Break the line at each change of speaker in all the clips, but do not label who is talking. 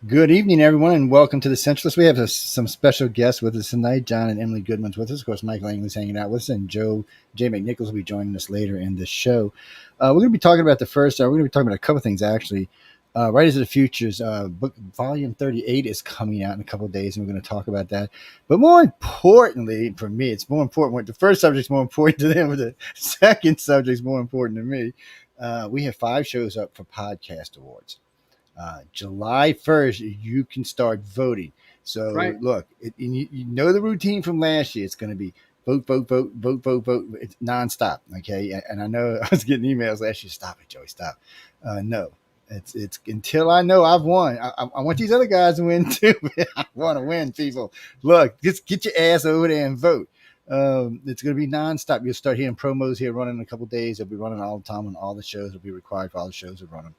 Good evening, everyone, and welcome to the Centralist. We have some special guests with us tonight. John and Emily Goodwin's with us. Of course, Michael Langley's hanging out with us, and Jay McNichols will be joining us later in the show. We're going to be talking about we're going to be talking about a couple of things, actually. Writers of the Futures, book volume 38 is coming out in a couple of days, and we're going to talk about that. But more importantly, for me, it's more important. The first subject's more important to them, but the second subject's more important to me. We have 5 shows up for Podcast Awards. July 1st, you can start voting. So look, you know the routine from last year. It's going to be vote, vote, vote, vote, vote, vote. It's nonstop. Okay. And I know I was getting emails last year. Stop it, Joey. Stop. No, it's until I know I've won. I want these other guys to win too. I want to win, people. Look, just get your ass over there and vote. It's going to be nonstop. You'll start hearing promos here running in a couple of days. They'll be running all the time on all the shows. It'll be required for all the shows to run them.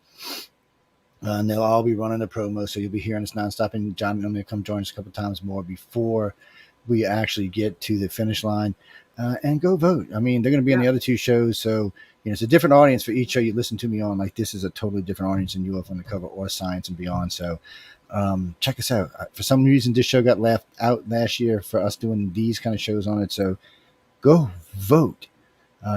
And they'll all be running the promo, so you'll be hearing us nonstop. And John will come join us a couple times more before we actually get to the finish line and go vote. I mean, they're going to be on the other 2 shows, so it's a different audience for each show you listen to me on. Like, this is a totally different audience than UFO Undercover or Science and Beyond. So check us out. For some reason, this show got left out last year for us doing these kind of shows on it. So go vote.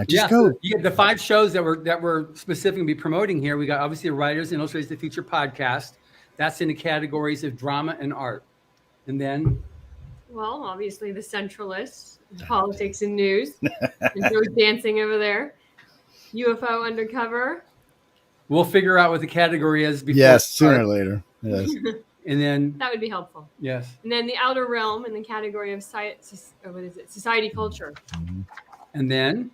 Just go.
So you get the 5 shows that we're specifically be promoting here. We got obviously the Writers and Illustrators of the Future podcast. That's in the categories of drama and art. And then,
well, obviously the Centralists, politics and news. And Joe's dancing over there. UFO Undercover.
We'll figure out what the category is before.
Yes, sooner or later. Yes.
And then
that would be helpful.
Yes.
And then the Outer Realm in the category of society culture.
Mm-hmm.
And then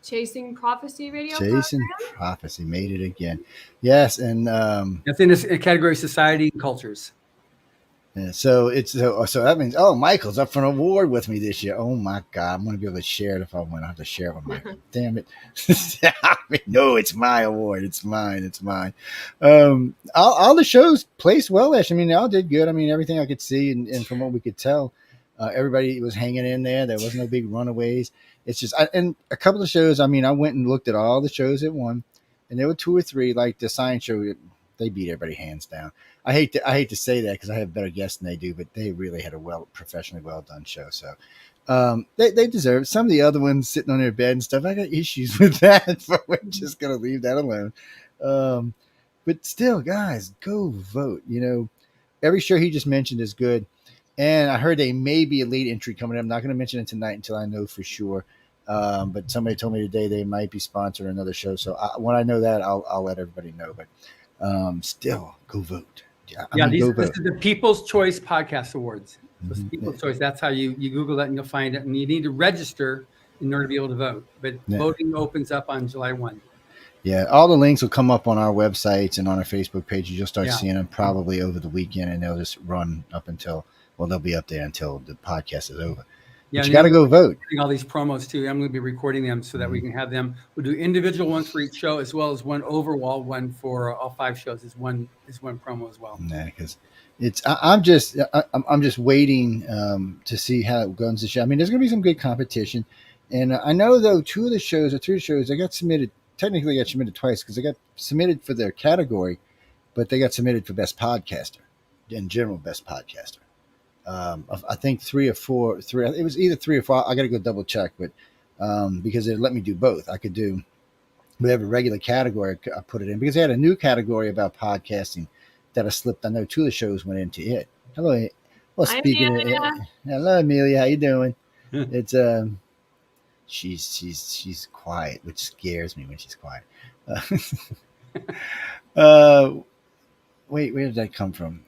Chasing Prophecy radio
Chasing
program?
Prophecy made it again. Yes, and
that's in this category society and cultures.
Yeah, so that means Michael's up for an award with me this year. Oh my God, I'm gonna be able to share it if I win. I have to share it with Michael. Damn it! No, it's my award. It's mine. It's mine. All the shows placed well last year. I mean, they all did good. I mean, everything I could see and from what we could tell, everybody was hanging in there. There was no big runaways. It's just, and a couple of shows, I mean, I went and looked at all the shows that won, and there were 2 or 3, like the science show, they beat everybody hands down. I hate to say that because I have better guests than they do, but they really had a professionally well done show. So they deserve it. Some of the other ones sitting on their bed and stuff, I got issues with that, but we're just going to leave that alone. But still, guys, go vote. Every show he just mentioned is good. And I heard they may be a late entry coming up. I'm not going to mention it tonight until I know for sure. But somebody told me today they might be sponsoring another show. So when I know that, I'll let everybody know. But still, go vote.
This is the People's Choice Podcast Awards. So it's People's Choice. That's how you Google that and you'll find it. And you need to register in order to be able to vote. But voting opens up on July 1.
Yeah, all the links will come up on our websites and on our Facebook pages. You'll start seeing them probably over the weekend, and they'll just run up until. Well, they'll be up there until the podcast is over. Yeah, but you got to go vote.
All these promos too. I'm going to be recording them so that we can have them. We'll do individual ones for each show, as well as one overall one for all 5 shows. Is one promo as well.
Yeah, because I'm just waiting to see how it goes this year. I mean, there's going to be some good competition, and I know though 2 of the shows or 3 shows they got submitted. Technically, they got submitted twice because they got submitted for their category, but they got submitted for best podcaster, in general best podcaster. I think 3 or 4. It was either 3 or 4. I got to go double check, but because it let me do both, I could do. We have a regular category. I put it in because they had a new category about podcasting that I slipped. I know 2 of the shows went into it. Hello, well, speaking of, hello, Amelia. How you doing? It's she's quiet, which scares me when she's quiet. Wait, where did that come from?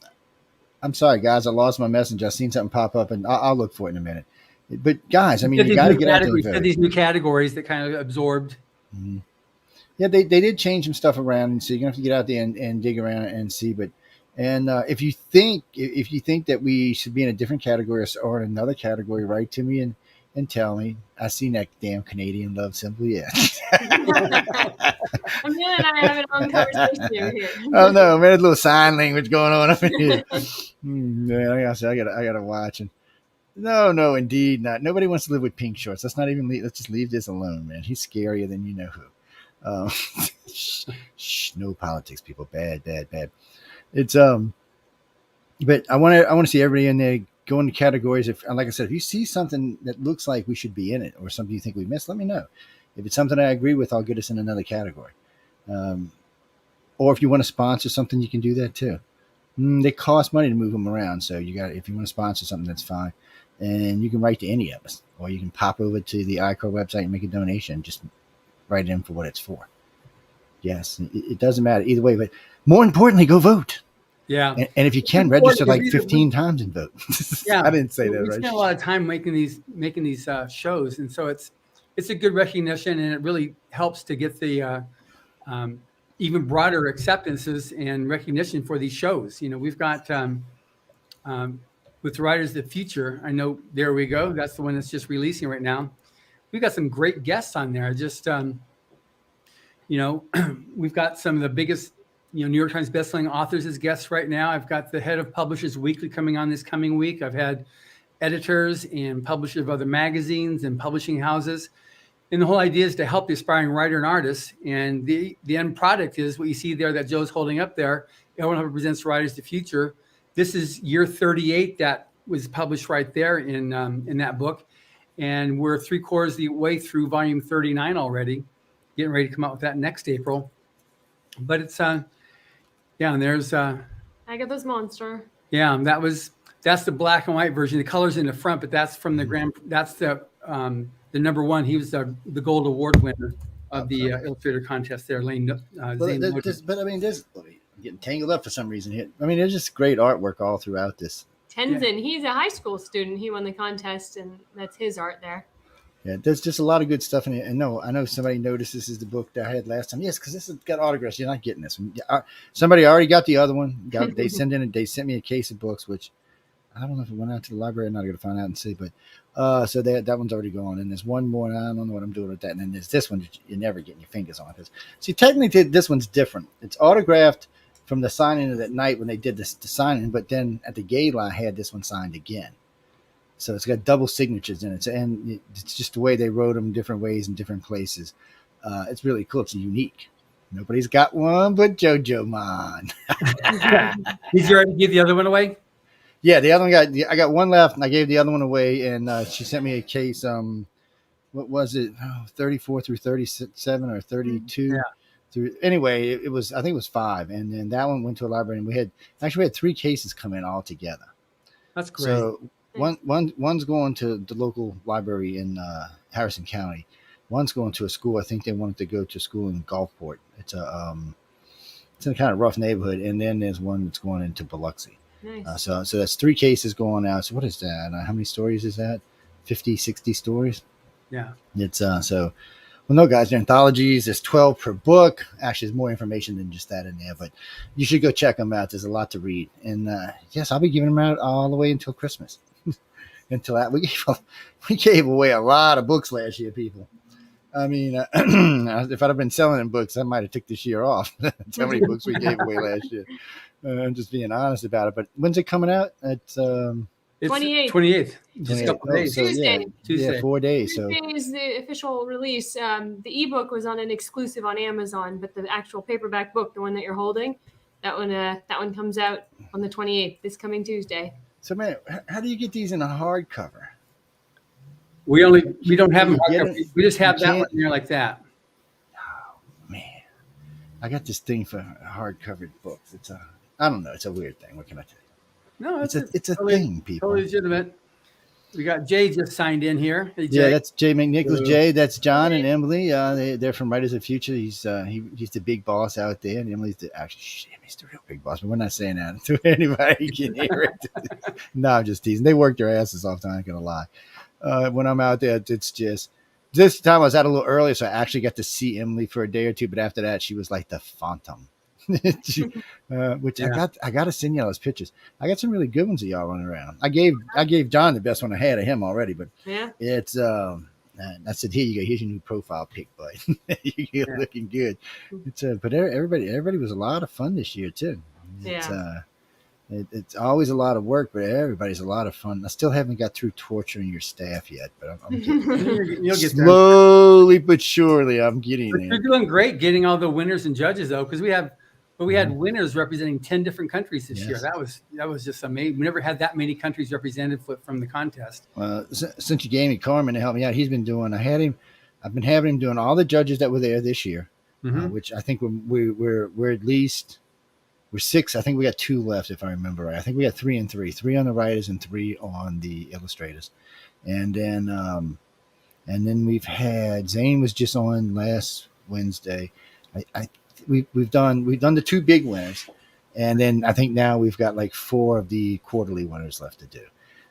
I'm sorry, guys. I lost my messenger. I seen something pop up, and I'll look for it in a minute. But guys, I mean, you got to get out there and vote.
These new categories that kind of absorbed.
Mm-hmm. Yeah, they did change some stuff around, and so you're gonna have to get out there and dig around and see. But if you think that we should be in a different category or in another category, write to me and tell me. I seen that damn Canadian love symbol. Yeah.
Amelia and I have an own conversation over here.
Oh no, man, a little sign language going on up in here. Man, I gotta watch it. No, indeed not. Nobody wants to live with pink shorts. Let's just leave this alone, man. He's scarier than you know who. Shh, no politics, people. Bad. It's But I want to see everybody in there go into categories. If, like I said, if you see something that looks like we should be in it or something you think we missed, let me know. If it's something I agree with, I'll get us in another category. Or if you want to sponsor something, you can do that too. They cost money to move them around. So if you want to sponsor something, that's fine. And you can write to any of us, or you can pop over to the iCar website and make a donation. Just write in for what it's for. Yes, it doesn't matter either way. But more importantly, go vote.
Yeah.
And if you can, register like 15 times and vote.
Yeah.
I didn't say that
we
right.
spent a lot of time making these shows, and so it's a good recognition, and it really helps to get the even broader acceptances and recognition for these shows. We've got with Writers of the Future. I know, there we go. That's the one that's just releasing right now. We've got some great guests on there. Just we've got some of the biggest New York Times bestselling authors as guests right now. I've got the head of Publishers Weekly coming on this coming week. I've had editors and publishers of other magazines and publishing houses. And the whole idea is to help the aspiring writer and artist. And the end product is what you see there that Joe's holding up there. Everyone represents Writers of the Future. This is year 38 that was published right there in that book. And we're 3/4 of the way through volume 39 already, getting ready to come out with that next April. But it's, and there's...
Agatha's Monster.
Yeah, that's the black and white version. The color's in the front, but that's from that's the number one. He was the gold award winner of the illustrator contest there. Lane.
I'm getting tangled up for some reason here. I mean, there's just great artwork all throughout this.
Tenzin, he's a high school student. He won the contest, and that's his art there.
Yeah, there's just a lot of good stuff in it. And I know somebody noticed this is the book that I had last time. Yes, because this has got autographs. You're not getting this one. Somebody already got the other one. They sent me a case of books, which I don't know if it went out to the library. I'm not going to find out and see. But so that one's already gone. And there's one more. And I don't know what I'm doing with that. And then there's this one that you're never getting your fingers on. See, technically, this one's different. It's autographed from the signing of that night when they did the signing. But then at the gala, I had this one signed again. So it's got double signatures in it. And it's just the way they wrote them different ways in different places. It's really cool. It's unique. Nobody's got one but JoJo Man.
Did you already give the other one away?
Yeah, the other one I got one left, and I gave the other one away, and she sent me a case. What was it? 34 through 37 or 32. Yeah. Anyway, I think it was 5, and then that one went to a library, and we had 3 cases come in all together. That's great. So one's going to the local library in Harrison County. One's going to a school. I think they wanted to go to school in Gulfport. It's in a kind of rough neighborhood, and then there's one that's going into Biloxi. Nice. So that's 3 cases going out. So what is that? How many stories is that? 50, 60 stories?
Yeah.
It's no, guys, they're anthologies. There's 12 per book. Actually, there's more information than just that in there, but you should go check them out. There's a lot to read. And yes, I'll be giving them out all the way until Christmas. Until that, we gave away a lot of books last year, people. I mean, if I'd have been selling them books, I might have took this year off. That's how many books we gave away last year. I'm just being honest about it. But when's it coming out? It's
28th.
Just a couple days.
Tuesday.
Yeah, 4 days.
Tuesday is the official release. The ebook was on an exclusive on Amazon, but the actual paperback book, the one that you're holding, that one comes out on the 28th, this coming Tuesday.
So, man, how do you get these in a hardcover?
We don't have them hardcover. We just have that one here like that.
Oh man, I got this thing for hardcover books. I don't know. It's a weird thing. What can I tell you?
No,
it's a thing, people.
Totally legitimate. We got Jay just signed in here. Hey,
Jay. Yeah, that's Jay McNichols. Jay, that's John and Emily. They're from Writers of the Future. He's the big boss out there, and Emily's the real big boss. But we're not saying that to anybody can hear it. No, I'm just teasing. They work their asses off. I'm not gonna lie. When I'm out there, it's just this time I was out a little earlier, so I actually got to see Emily for a day or two. But after that, she was like the phantom. Which yeah. I got to send y'all those pictures. I got some really good ones of y'all running around. I gave John the best one I had of him already, but
yeah,
it's I said, here you go. Here's your new profile pic, bud. You're looking good. It's but everybody was a lot of fun this year too. It's always a lot of work, but everybody's a lot of fun. I still haven't got through torturing your staff yet, but I'm getting
You'll get
slowly but surely. I'm getting there.
You're doing great getting all the winners and judges though, because we have But we had winners representing 10 different countries this year.
Yes.
That was just amazing. We never had that many countries represented from the contest.
Since you gave me Carmen to help me out, he's been doing. I've been having him doing all the judges that were there this year, which I think we're at least we're 6. I think we got 2 left if I remember right. I think we got 3 and 3, 3 on the writers and 3 on the illustrators, and then we've had Zane was just on last Wednesday. We've done the 2 big winners, and then I think now we've got like 4 of the quarterly winners left to do.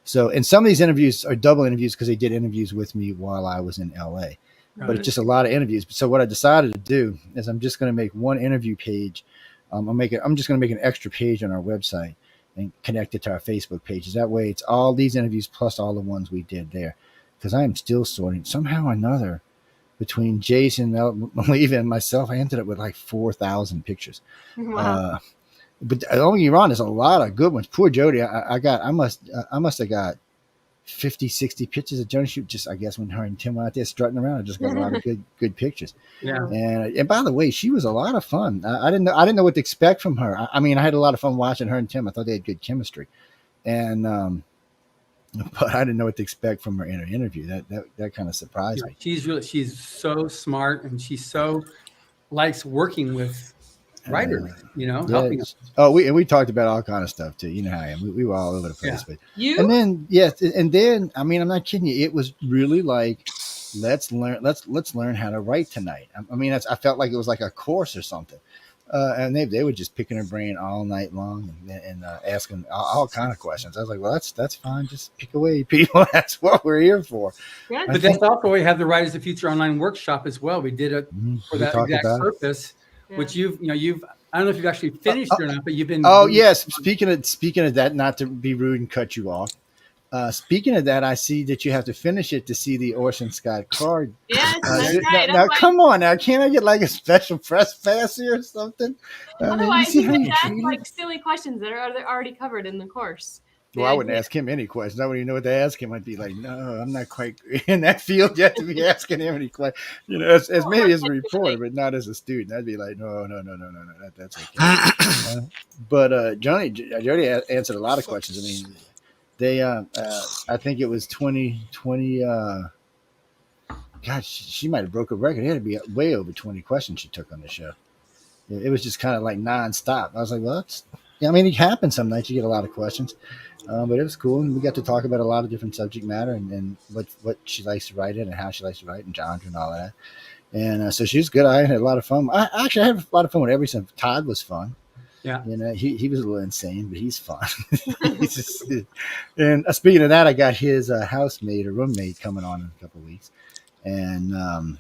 So, and some of these interviews are double interviews because they did interviews with me while I was in LA, but it's just a lot of interviews. So what I decided to do is I'm just going to make one interview page. I'm just going to make an extra page on our website and connect it to our Facebook pages. That way it's all these interviews plus all the ones we did there. Because I am still sorting somehow or another between Jason, Leva, and myself. I ended up with like 4,000 pictures.
Wow.
But don't get me wrong, there's a lot of good ones. Poor Jody, I must have got 50, 60 pictures of Jody shoot. Just I guess when her and Tim were out there strutting around, I just got a lot of good pictures.
Yeah.
And by the way, she was a lot of fun. I didn't know what to expect from her. I mean, I had a lot of fun watching her and Tim. I thought they had good chemistry, and but I didn't know what to expect from her in her interview. That kind of surprised me.
She's so smart, and she so likes working with writers, helping us.
Oh, we talked about all kind of stuff too. You know how I am. We were all over the place.
Yeah.
But and then I mean, I'm not kidding you. It was really like let's learn how to write tonight. I mean, I felt like it was like a course or something. And they were just picking her brain all night long and asking all kind of questions. I was like, well, that's fine. Just pick away, people. That's what we're here for.
Yeah.
But that's also why we have the Writers of the Future online workshop as well. We did it for that exact purpose, which you've I don't know if you've actually finished it or not, but you've been.
Oh yes. Speaking of that, not to be rude and cut you off. Speaking of that, I see that you have to finish it to see the Orson Scott Card.
Yes, that's right.
Now come on, now can't I get like a special press pass here or something?
Otherwise, you can ask like silly questions that are already covered in the course.
Well, I wouldn't ask him any questions. I wouldn't even know what to ask him. I'd be like, no, I'm not quite in that field yet to be asking him any questions. As maybe as a reporter, but not as a student. I'd be like, no, that's okay. But Jody answered a lot of questions. I mean, they, I think it was 20. God, she might have broke a record. It had to be way over 20 questions she took on the show. It was just kind of like nonstop. I was like, well, it happens some nights. You get a lot of questions. But it was cool, and we got to talk about a lot of different subject matter and what she likes to write in and how she likes to write and genre and all that. And so she was good. I had a lot of fun. I had a lot of fun with everything. Todd was fun.
Yeah,
he was a little insane, but he's fun. And speaking of that, I got his housemate or roommate coming on in a couple of weeks. And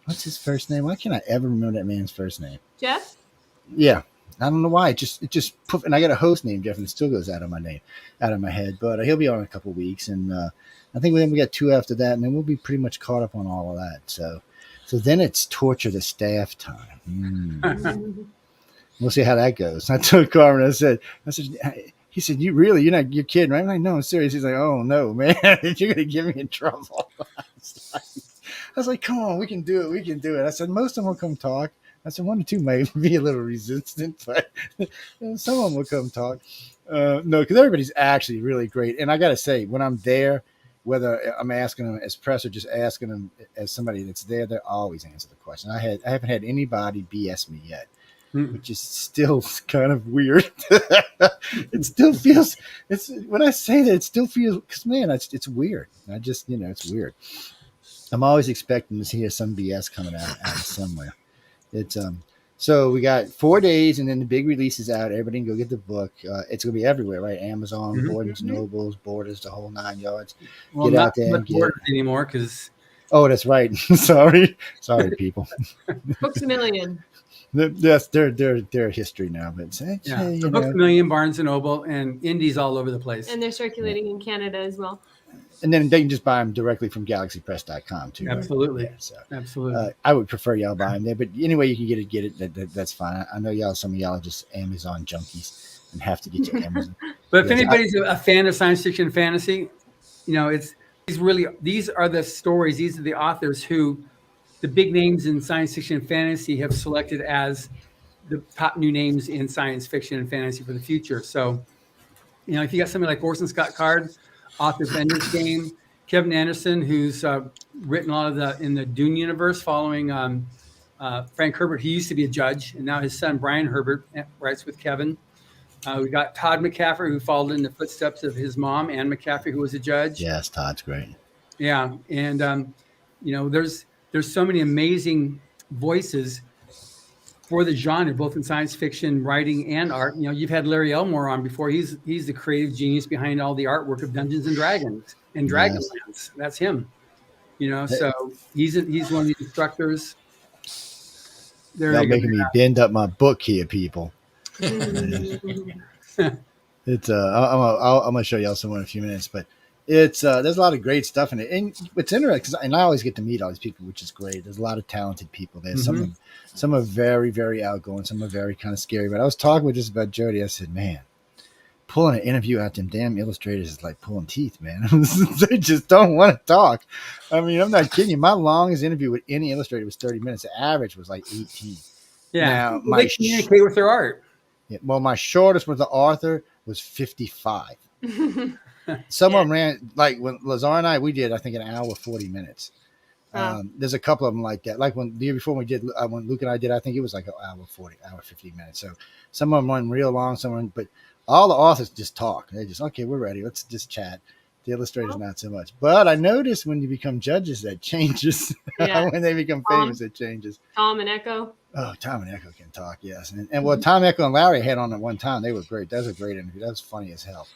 what's his first name? Why can't I ever remember that man's first name?
Jeff?
Yeah. I don't know why. It just poof, and I got a host named Jeff, and it still goes out of my head. But he'll be on in a couple of weeks, and I think we got 2 after that, and then we'll be pretty much caught up on all of that. So then it's torture the staff time. We'll see how that goes. I told Carmen, I said, he said, you're kidding, right? I'm like, no, I'm serious. He's like, oh no, man, you're gonna get me in trouble. I was like, come on, we can do it. I said, most of them will come talk. I said 1 or 2 might be a little resistant, but some of them will come talk. No, because everybody's actually really great. And I got to say, when I'm there, whether I'm asking them as press or just asking them as somebody that's there, they always answer the question. I haven't had anybody BS me yet, which is still kind of weird. It still feels, when I say that, it still feels, because man, it's weird. I just, it's weird. I'm always expecting to hear some BS coming out of somewhere. It's so we got 4 days, and then the big release is out. Everybody can go get the book. It's gonna be everywhere, right? Amazon, Barnes Nobles, Borders, the whole 9 yards.
Well,
get
not
out there and get
Borders anymore because.
Oh, that's right. Sorry, people.
Books A Million.
Yes, they're history now, but
Books A Million, Barnes and Noble, and indies all over the place.
And they're circulating in Canada as well.
And then they can just buy them directly from galaxypress.com too.
Absolutely.
Yeah, so,
absolutely.
I would prefer y'all buy them there, but anyway, you can get it. That's fine. I know some of y'all are just Amazon junkies and have to get your Amazon.
But if anybody's a fan of science fiction and fantasy, these are the stories. These are the authors who the big names in science fiction and fantasy have selected as the top new names in science fiction and fantasy for the future. So, if you got somebody like Orson Scott Card, author of Ender's Game, Kevin Anderson, who's written a lot of in the Dune universe following Frank Herbert. He used to be a judge, and now his son, Brian Herbert, writes with Kevin. We got Todd McCaffrey, who followed in the footsteps of his mom, Anne McCaffrey, who was a judge.
Yes, Todd's great.
Yeah, and there's so many amazing voices for the genre, both in science fiction, writing, and art. You've had Larry Elmore on before. He's the creative genius behind all the artwork of Dungeons and Dragons and Dragonlance. Yes. That's him. So he's one of the instructors.
Y'all making me bend up my book here, people. It's I'm gonna show y'all someone in a few minutes, but it's there's a lot of great stuff in it, and it's interesting. And I always get to meet all these people, which is great. There's a lot of talented people there.
Mm-hmm.
Some are very, very outgoing. Some are very kind of scary. But I was talking with just about Jody. I said, man, pulling an interview out them damn illustrators is like pulling teeth, man. They just don't want to talk. I mean, I'm not kidding you. My longest interview with any illustrator was 30 minutes. The average was like 18.
Yeah, now, they communicate with their art.
Yeah, well, my shortest with the author was 55. Some of them ran, like when Lazar and we did, I think, an hour 40 minutes. There's a couple of them like that. Like when the year before we did, when Luke and I did, I think it was like an hour 40, hour 50 minutes. So some of them run real long, but all the authors just talk. They just, okay, we're ready. Let's just chat. The illustrators, not so much. But I noticed when you become judges, that changes. Yeah. When they become famous, it changes.
Tom and Echo.
Oh, Tom and Echo can talk, yes. And what Tom, Echo, and Larry had on at one time, they were great. That was a great interview. That was funny as hell.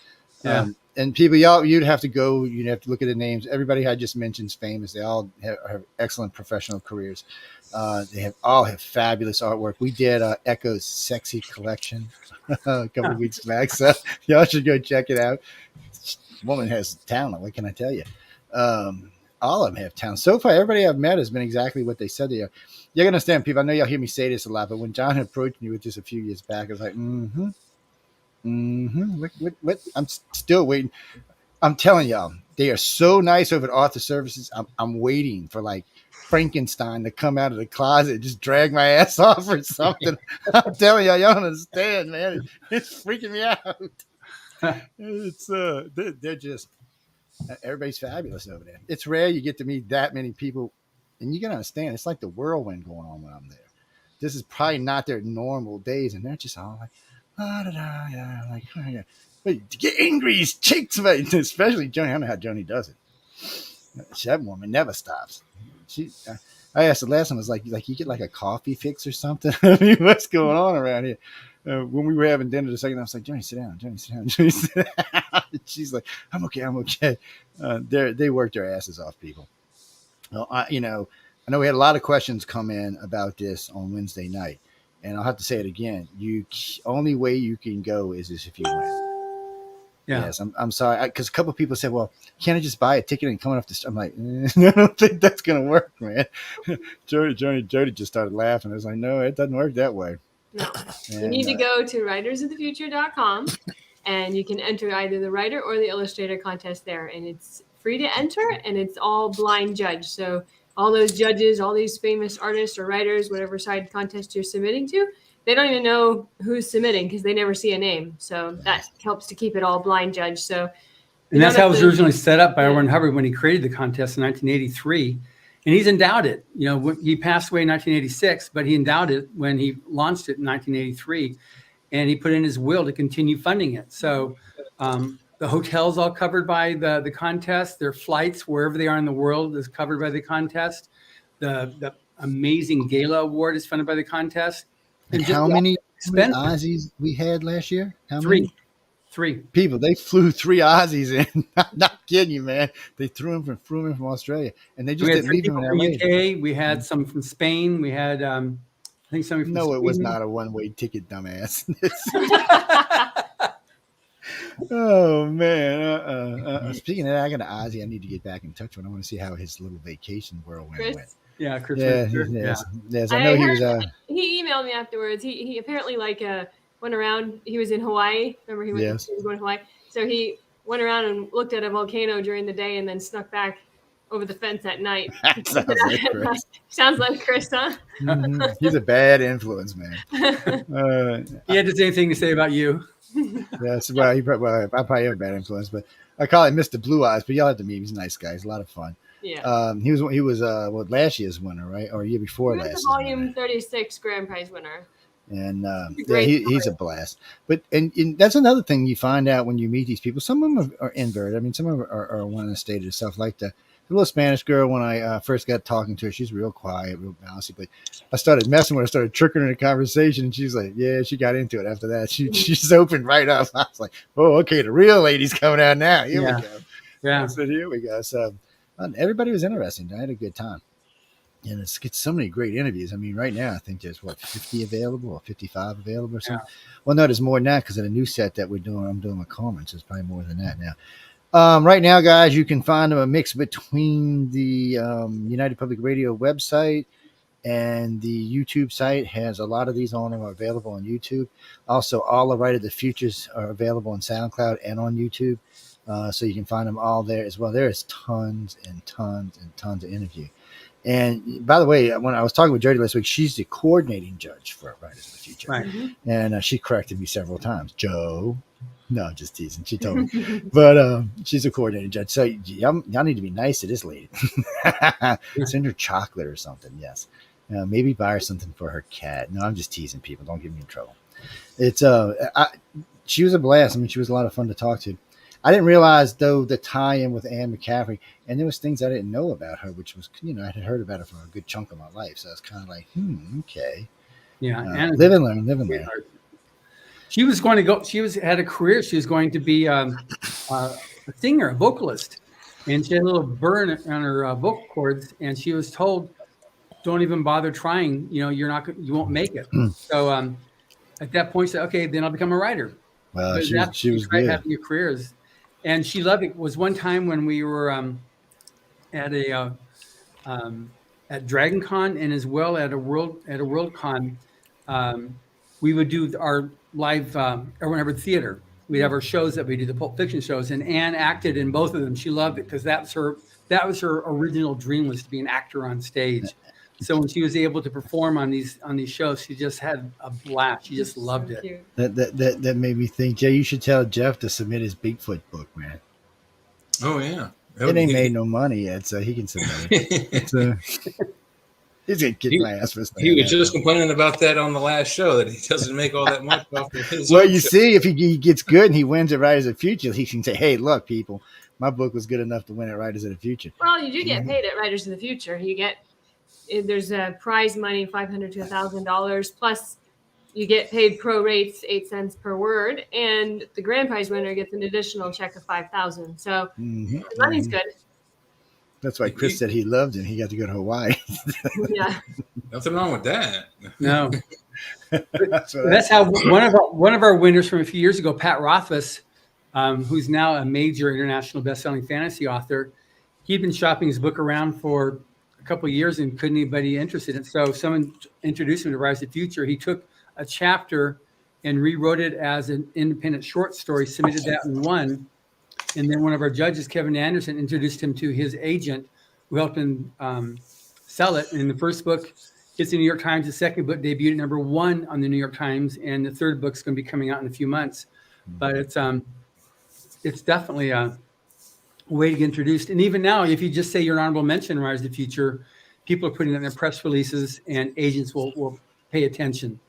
Yeah.
And people, you'd have to go. You'd have to look at the names. Everybody I just mentioned is famous. They all have excellent professional careers. They all have fabulous artwork. We did Echo's Sexy Collection a couple of weeks back, so y'all should go check it out. Woman has talent. What can I tell you? All of them have talent. So far, everybody I've met has been exactly what they said they are. You gotta understand, people. I know y'all hear me say this a lot, but when John approached me with this a few years back, I was like, What? I'm still waiting. I'm telling y'all, they are so nice over at Author Services. I'm waiting for like Frankenstein to come out of the closet and just drag my ass off or something. I'm telling y'all don't understand, man. It's freaking me out. It's they're just everybody's fabulous over there. It's rare you get to meet that many people, and you gotta understand, it's like the whirlwind going on when I'm there. This is probably not their normal days, and they're just all like, like, but to get angry as chicks, especially Joni. I don't know how Joni does it. That woman never stops. I asked the last one, was like you get like a coffee fix or something. I mean, what's going on around here? When we were having dinner the second, I was like, Joni, sit down. Joni, sit down. Joni, sit down. She's like, I'm okay. They work their asses off, people. Well, I know we had a lot of questions come in about this on Wednesday night. And I'll have to say it again. Only way you can go is if you win. Yeah. Yes, I'm sorry. Because a couple of people said, well, can't I just buy a ticket and come off the street? I'm like, I don't think that's going to work, man. Jody just started laughing. I was like, no, it doesn't work that way.
No. You need to go to writersofthefuture.com and you can enter either the writer or the illustrator contest there. And it's free to enter and it's all blind judge. So all those judges, all these famous artists or writers, whatever side contest you're submitting to, they don't even know who's submitting because they never see a name. So that helps to keep it all blind judge. So,
and that's how it was originally set up by Warren Hubbard when he created the contest in 1983. And he's endowed it. He passed away in 1986, but he endowed it when he launched it in 1983. And he put in his will to continue funding it. So the hotel's all covered by the contest. Their flights, wherever they are in the world, is covered by the contest. The amazing Gala Award is funded by the contest.
And how many Aussies we had last year? How
many? Three
people. They flew 3 Aussies in. I'm not kidding you, man. They flew in from Australia, and they just didn't leave them in LA.
UK. We had some from Spain. We had I think some from Sweden.
It was not a one-way ticket, dumbass. Oh man. Speaking of that, I got an Ozzy I need to get back in touch with. I want to see how his little vacation whirlwind went.
Yeah, Chris.
Yes. I know he was.
He emailed me afterwards. He apparently went around. He was in Hawaii. Remember he was going to Hawaii. So he went around and looked at a volcano during the day and then snuck back over the fence at night.
Sounds like Chris.
Sounds like Chris, huh?
Mhm. He's a bad influence, man.
He had the same thing to say about you.
Yes, well, I probably have a bad influence, but I call him Mr. Blue Eyes. But y'all have to meet him. He's a nice guy. He's a lot of fun.
Yeah.
He was last year's winner, right, or year before
He was
last.
the volume 36 grand prize winner.
And
Great
he's a blast. But and that's another thing you find out when you meet these people. Some of them are inverted. I mean, some of them are one in the state of itself. Like the little Spanish girl, when I first got talking to her, she's real quiet, real bouncy. But I started messing with her, started tricking her in a conversation, and she's like, yeah, she got into it after that. She's opened right up. I was like, oh, okay, the real lady's coming out now. Here we go.
Yeah.
I said, here we go. So everybody was interesting. I had a good time. And it's so many great interviews. I mean, right now, I think there's 50 available or 55 available or something. Yeah. Well, no, there's more than that because of the new set that I'm doing with Coleman. So it's probably more than that now. Right now, guys, you can find a mix between the United Public Radio website and the YouTube site. Has a lot of these on them are available on YouTube. Also, all the Right of the Futures are available on SoundCloud and on YouTube. So you can find them all there as well. There is tons and tons and tons of interviews. And by the way, when I was talking with Jody last week, she's the coordinating judge for Writers of the Future.
Right.
And she corrected me several times. Joe. No, just teasing. She told me. But she's a coordinating judge. So y'all need to be nice to this lady. Send her chocolate or something. Yes. Maybe buy her something for her cat. No, I'm just teasing people. Don't get me in trouble. It's she was a blast. I mean, she was a lot of fun to talk to. I didn't realize, though, the tie-in with Anne McCaffrey, and there was things I didn't know about her, which was, I had heard about her for a good chunk of my life. So it's kind of like, okay.
Yeah.
Live and learn.
She was going to go, had a career. She was going to be a singer, a vocalist. And she had a little burn on her vocal cords. And she was told, don't even bother trying. You won't make it. So at that point, she said, okay, then I'll become a writer.
Well, she was good.
Having your careers. And she loved it. It was one time when we were at Dragon Con and as well at a World Con, we would do our live or whenever theater. We'd have our shows that we do, the Pulp Fiction shows, and Anne acted in both of them. She loved it because that was her original dream, was to be an actor on stage. So when she was able to perform on these shows, she just had a blast. She just loved it.
That made me think, Jay, you should tell Jeff to submit his Bigfoot book, man.
Oh yeah,
it ain't made no money yet, so he can submit it. He's gonna kick my ass for saying
He was just complaining about that on the last show, that he doesn't make all that much off of his.
Well, you see, if he gets good and he wins at Writers of the Future, he can say, "Hey, look, people, my book was good enough to win at Writers of the Future."
Well, you do get paid at Writers of the Future. There's a prize money, $500 to $1,000, plus you get paid pro rates, 8 cents per word, and the grand prize winner gets an additional check of $5,000. So the money's good.
That's why Chris said he loved it. He got to go to Hawaii.
Yeah,
nothing wrong with that.
No, that's how one of our winners from a few years ago, Pat Rothfuss, who's now a major international best-selling fantasy author, he'd been shopping his book around for a couple of years and couldn't anybody interested in it. So someone introduced him to Rise of the Future. He took a chapter and rewrote it as an independent short story, submitted that and won. And then one of our judges, Kevin Anderson, introduced him to his agent who helped him sell it. And the first book hits the New York Times. The second book debuted at #1 on the New York Times. And the third book's going to be coming out in a few months. But it's definitely a way to get introduced. And even now, if you just say you're an honorable mention in Rise of the Future, people are putting it in their press releases and agents will pay attention.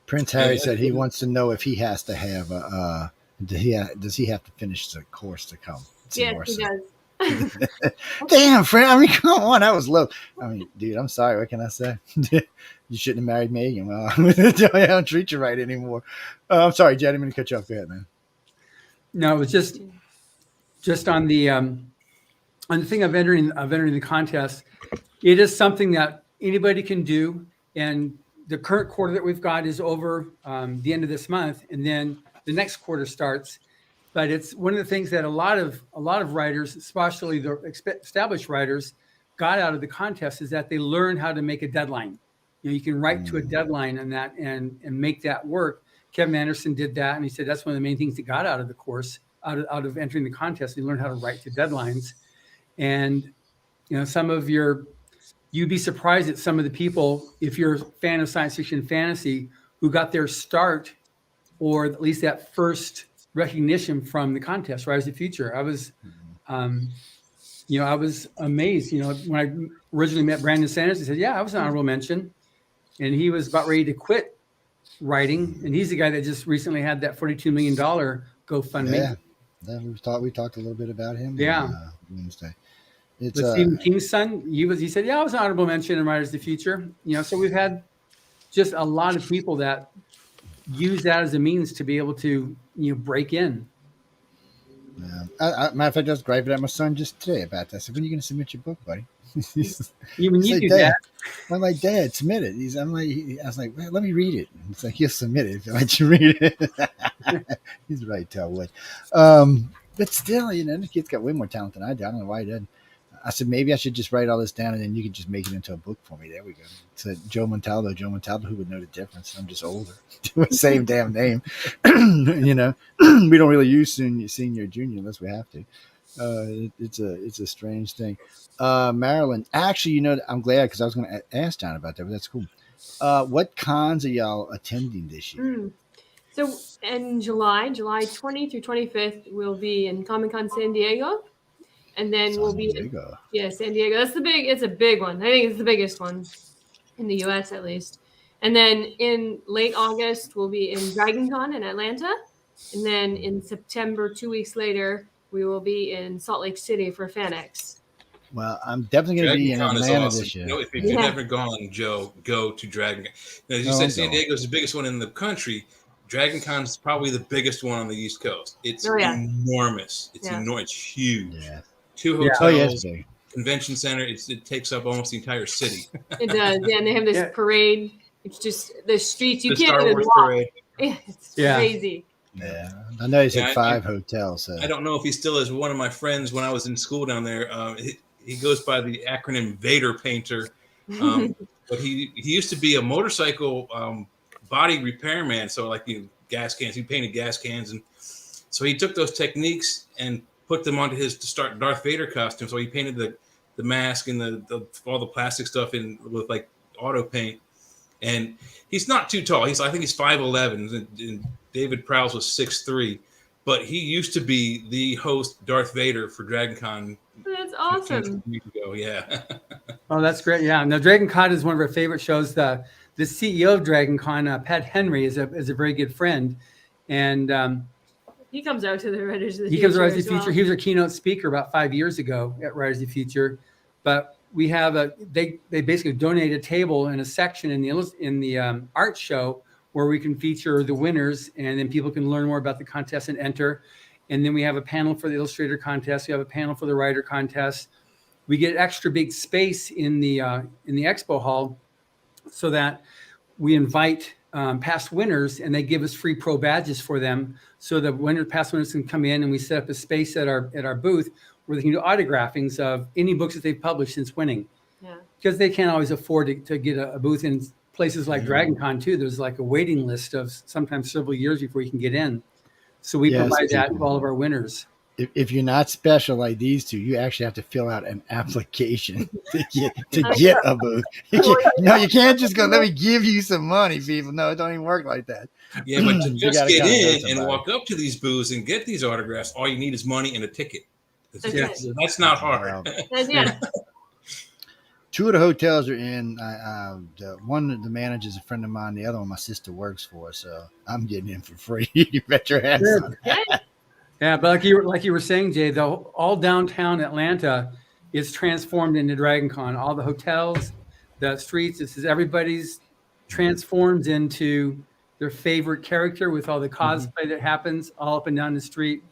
Prince Harry said he wants to know if he has to have does he have to finish the course to come?
yes, he does.
Damn, friend. I mean, come on. That was low. I mean, dude, I'm sorry. What can I say? You shouldn't have married Megan. Well, I don't treat you right anymore. I'm sorry, Jed. I didn't mean to cut you off. Go ahead, man.
No, it was just on the thing of entering the contest. It is something that anybody can do. And the current quarter that we've got is over the end of this month. And then the next quarter starts, but it's one of the things that a lot of writers, especially the established writers, got out of the contest is that they learned how to make a deadline. You can write to a deadline on that and make that work. Kevin Anderson did that, and he said that's one of the main things he got out of the course, out of entering the contest. He learned how to write to deadlines, And, you'd be surprised at some of the people, if you're a fan of science fiction and fantasy, who got their start, or at least that first recognition from the contest, Rise of the Future. I was amazed. When I originally met Brandon Sanders, he said, "Yeah, I was an honorable mention," and he was about ready to quit writing. And he's the guy that just recently had that $42 million GoFundMe.
Yeah, we talked a little bit about him.
Yeah,
on Wednesday.
But Stephen King's son, he said, "Yeah, I was an honorable mention in Riders of the Future." So we've had just a lot of people that use that as a means to be able to break in.
Yeah. Matter of fact, I was griping at my son just today about that. I said, "When are you going to submit your book, buddy?"
You do that.
I'm like, "Dad, submit it." I was like, "Well, let me read it." It's like, "He'll submit it if I let you read it." He's right, tell what. But still, the kid's got way more talent than I do. I don't know why he doesn't. I said, maybe I should just write all this down and then you can just make it into a book for me. There we go. So Joe Montaldo, who would know the difference? I'm just older. Same damn name. We don't really use senior, junior unless we have to. It's a strange thing. Marilyn, actually, I'm glad because I was going to ask John about that, but that's cool. What cons are y'all attending this year?
So in July 20 through 25th, we'll be in Comic-Con San Diego. And then we'll be San Diego. It's a big one. I think it's the biggest one in the US at least. And then in late August, we'll be in DragonCon in Atlanta. And then in September, 2 weeks later, we will be in Salt Lake City for FanX.
Well, I'm definitely going to be in Atlanta this year.
If you've never gone, Joe, go to DragonCon. As you said, San Diego is the biggest one in the country. DragonCon is probably the biggest one on the East Coast. It's enormous. It's enormous. It's huge. Yeah. 2 hotels, convention center. It takes up almost the entire city. It
does. Yeah, and they have this parade. It's just the streets. You
the
can't
Star
even
Wars
walk.
Parade.
Yeah, it's crazy.
Yeah, I know he's had 5 hotels. So.
I don't know if he still is. One of my friends when I was in school down there, he goes by the acronym Vader Painter. But he used to be a motorcycle body repairman. So gas cans. He painted gas cans, and so he took those techniques and put them onto his Darth Vader costume. So he painted the mask and all the plastic stuff with auto paint. And he's not too tall. I think he's 5'11", and David Prowse was 6'3", but he used to be the host Darth Vader for DragonCon.
That's awesome.
Years ago, yeah.
Oh, that's great. Yeah. Now DragonCon is one of our favorite shows. The CEO of DragonCon, Pat Henry, is a very good friend, and
he comes out to the Riders of the Future.
He comes to Riders of the Future. He was our keynote speaker about 5 years ago at Riders of the Future. But we have they basically donate a table and a section in the art show where we can feature the winners, and then people can learn more about the contest and enter. And then we have a panel for the illustrator contest. We have a panel for the writer contest. We get extra big space in the expo hall so that we invite past winners, and they give us free pro badges for them. So the past winners can come in, and we set up a space at our booth where they can do autographings of any books that they've published since winning. Yeah. Because they can't always afford to get a booth in places like DragonCon too. There's a waiting list of sometimes several years before you can get in. So we provide that to all of our winners.
If you're not special like these two, you actually have to fill out an application to get a booth. You can't just go, let me give you some money, people. No, it don't even work like that.
Yeah, but to just get in and walk up to these booths and get these autographs, all you need is money and a ticket. That's not hard.
Yeah.
2 of the hotels are in. One of the managers is a friend of mine. The other one my sister works for. So I'm getting in for free. You bet your ass on it.
Yeah, but like you were saying, Jay, all downtown Atlanta is transformed into DragonCon. All the hotels, the streets, everybody's transformed into their favorite character with all the cosplay that happens all up and down the street.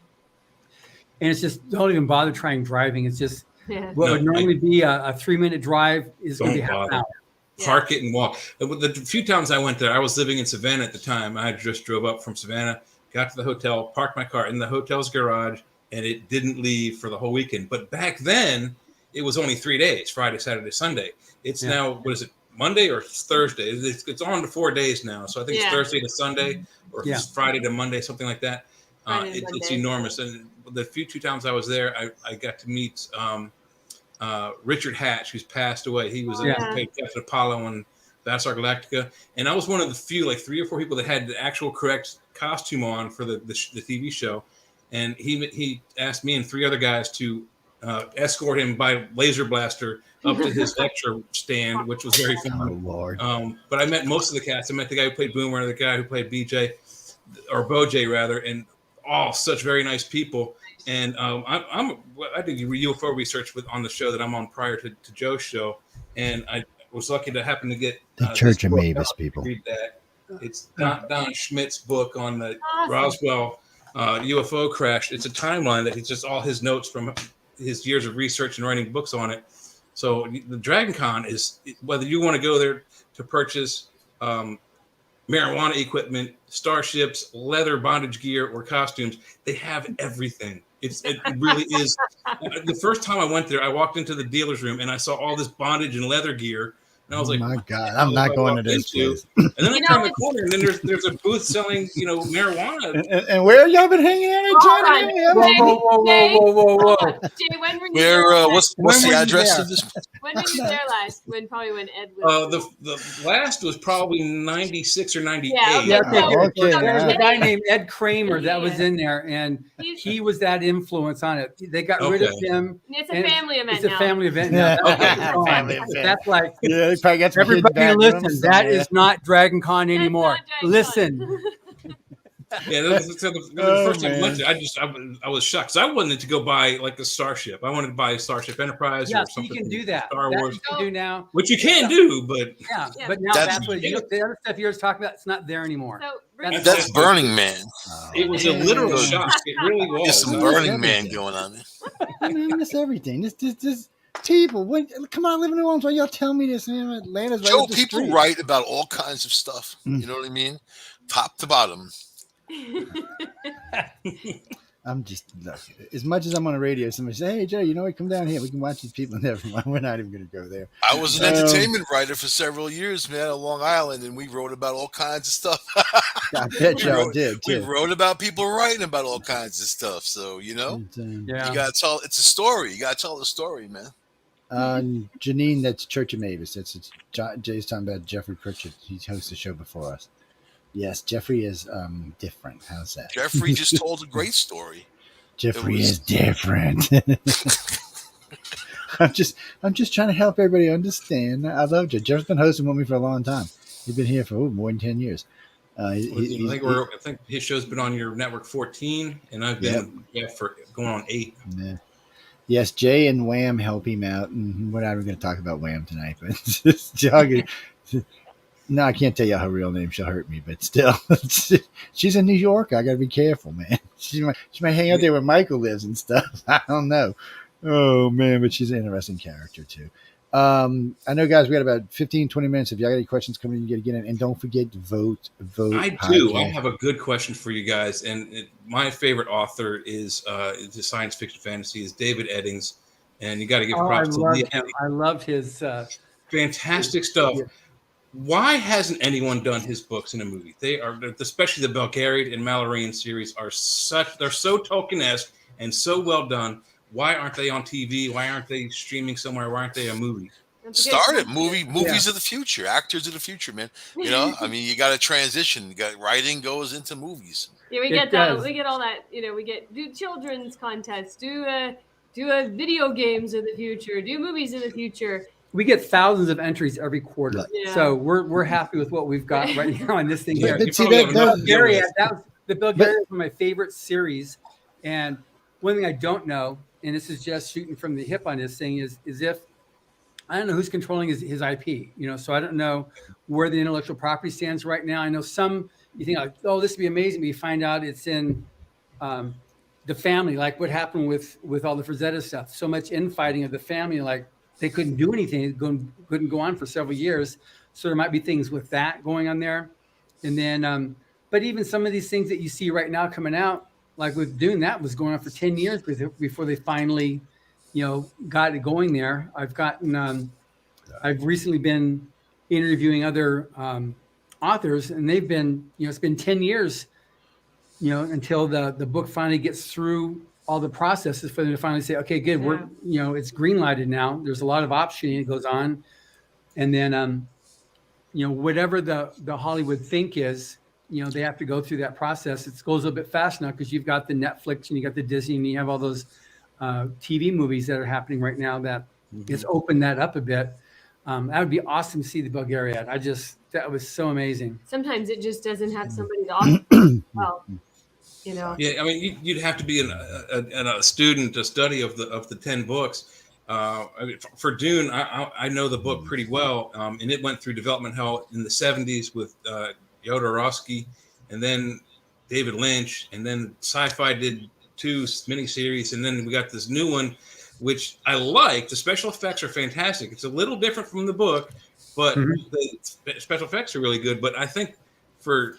And it's just, don't even bother trying driving. It's just what would normally be a 3-minute drive is going to be half an hour.
Park it and walk. The few times I went there, I was living in Savannah at the time. I just drove up from Savannah, got to the hotel, parked my car in the hotel's garage, and it didn't leave for the whole weekend. But back then, it was only 3 days, Friday, Saturday, Sunday. It's now, what is it, Monday or Thursday? It's on to 4 days now. So I think it's Thursday to Sunday or it's Friday to Monday, something like that. It's enormous. And the few times I was there, I got to meet Richard Hatch, who's passed away. He was
Yeah.
played Captain Apollo on Battlestar Galactica, and I was one of the few, like 3 or 4 people that had the actual correct costume on for the TV show. And he asked me and 3 other guys to escort him by laser blaster up to his lecture stand, which was very fun.
Oh, Lord.
But I met most of the cast. I met the guy who played Boomer, the guy who played BJ, or BoJ rather, and all such very nice people. And I did UFO research on the show that I'm on prior to Joe's show, and I was lucky to happen to get
The Church of Mavis people.
Read that. It's Don Schmidt's book on the Roswell UFO crash. It's a timeline that he's just all his notes from his years of research and writing books on it. So the Dragon Con is, whether you want to go there to purchase marijuana equipment, starships, leather bondage gear, or costumes, they have everything. It really is. The first time I went there, I walked into the dealer's room and I saw all this bondage and leather gear. And I was like,
my God, I'm not going to this place.
And then I turned the corner, and then there's a booth selling, marijuana.
And where y'all been hanging out at, John?
Whoa.
Jay, when were you there?
What's the address of this?
When were you there last? When Ed was.
The last was probably 96 or 98.
Yeah,
okay.
There's a guy named Ed Kramer that was in there, and he was that influence on it. They got rid of him.
It's a family event now.
It's a family event now.
Family event.
That's like,
Yeah, probably got some
everybody
kids back
listen,
rooms
that
somewhere.
is not Dragon Con
That's
anymore.
not Dragon
Listen.
Con.
Yeah, the first time I went there, I was shocked. So I wanted to go buy like a Starship. I wanted to buy a Starship Enterprise
Yeah,
or
so
something.
you can do that.
Star
That
Wars,
you can do now.
which you can do, but
Yeah,
Yeah.
but now
That's-
that's what the other stuff you're talking about. It's not there anymore.
So,
That's-
That's Burning Man.
it was a literal shock. It really was.
There's some Burning Man going on there.
I miss everything. This people. Come on, I live in New Orleans. Why y'all tell me this? Man, Atlanta's right
Joe,
up the
people
street.
write about all kinds of stuff. You know what I mean? Top to bottom.
I'm just look, as much as I'm on the radio, somebody say, "Hey, Joe, what? Come down here. We can watch these people." Never mind. We're not even going to go there.
I was an entertainment writer for several years, man, on Long Island, and we wrote about all kinds of stuff.
I bet y'all did
We
too.
wrote about people writing about all kinds of stuff. So,
Yeah.
you got to tell, it's a story. You got to tell the story, man.
Janine, that's Church of Mavis. Jay's talking about Jeffrey Pritchett. He hosts the show before us. Yes, Jeffrey is different. How's that?
Jeffrey just told a great story.
Jeffrey is different. I'm just trying to help everybody understand. I love Jeff. Jeff's been hosting with me for a long time. He's been here for more than 10 years.
I think his show's been on your network 14, and I've been for going on 8.
Yeah. Yes, Jay and Wham help him out, and we're not even going to talk about Wham tonight. But just jogging. No, I can't tell you her real name. She'll hurt me, but still, she's in New York. I got to be careful, man. She might hang out there where Michael lives and stuff. I don't know. Oh, man, but she's an interesting character, too. I know, guys, we got about 15, 20 minutes. If y'all got any questions coming in, you got to get in. And don't forget to vote.
I do. I have a good question for you guys. And my favorite author is the science fiction fantasy is David Eddings. And you got to give props to him.
I loved his
fantastic stuff. Yeah. Why hasn't anyone done his books in a movie? They are, especially the Belgariad and Mallorean series, they're so Tolkien-esque and so well done. Why aren't they on TV? Why aren't they streaming somewhere? Why aren't they a movie?
Start it. Movies of the future, actors of the future, man. I mean, you got to transition. You got writing goes into movies.
Yeah, we get that. We get all that. Do children's contests. Do video games of the future. Do movies of the future.
We get thousands of entries every quarter, so we're happy with what we've got right now on this thing here. The Belgariad was one of my favorite series, and one thing I don't know, and this is just shooting from the hip on this thing, is if I don't know who's controlling his IP, so I don't know where the intellectual property stands right now. I know some you think like, oh, this would be amazing, but you find out it's in the family, like what happened with all the Frazetta stuff. So much infighting of the family, like. They couldn't do anything. Couldn't go on for several years. So there might be things with that going on there. And then, but even some of these things that you see right now coming out, like with Dune, that was going on for 10 years before they finally, got it going there. I've recently been interviewing other authors, and they've been, it's been 10 years, until the book finally gets through all the processes for them to finally say, okay, good, we're, it's green lighted now. There's a lot of optioning that goes on. And then, whatever the Hollywood think is, they have to go through that process. It goes a little bit fast now because you've got the Netflix and you got the Disney and you have all those TV movies that are happening right now that it's opened that up a bit. That would be awesome to see the Bulgariad. That was so amazing.
Sometimes it just doesn't have somebody to offer. Well,
Yeah, I mean, you'd have to be a student, a study of the 10 books. I mean, for Dune, I know the book pretty well, and it went through development hell in the 70s with Jodorowsky, and then David Lynch, and then Sci-Fi did 2 miniseries, and then we got this new one, which I like. The special effects are fantastic. It's a little different from the book, but the special effects are really good. But I think for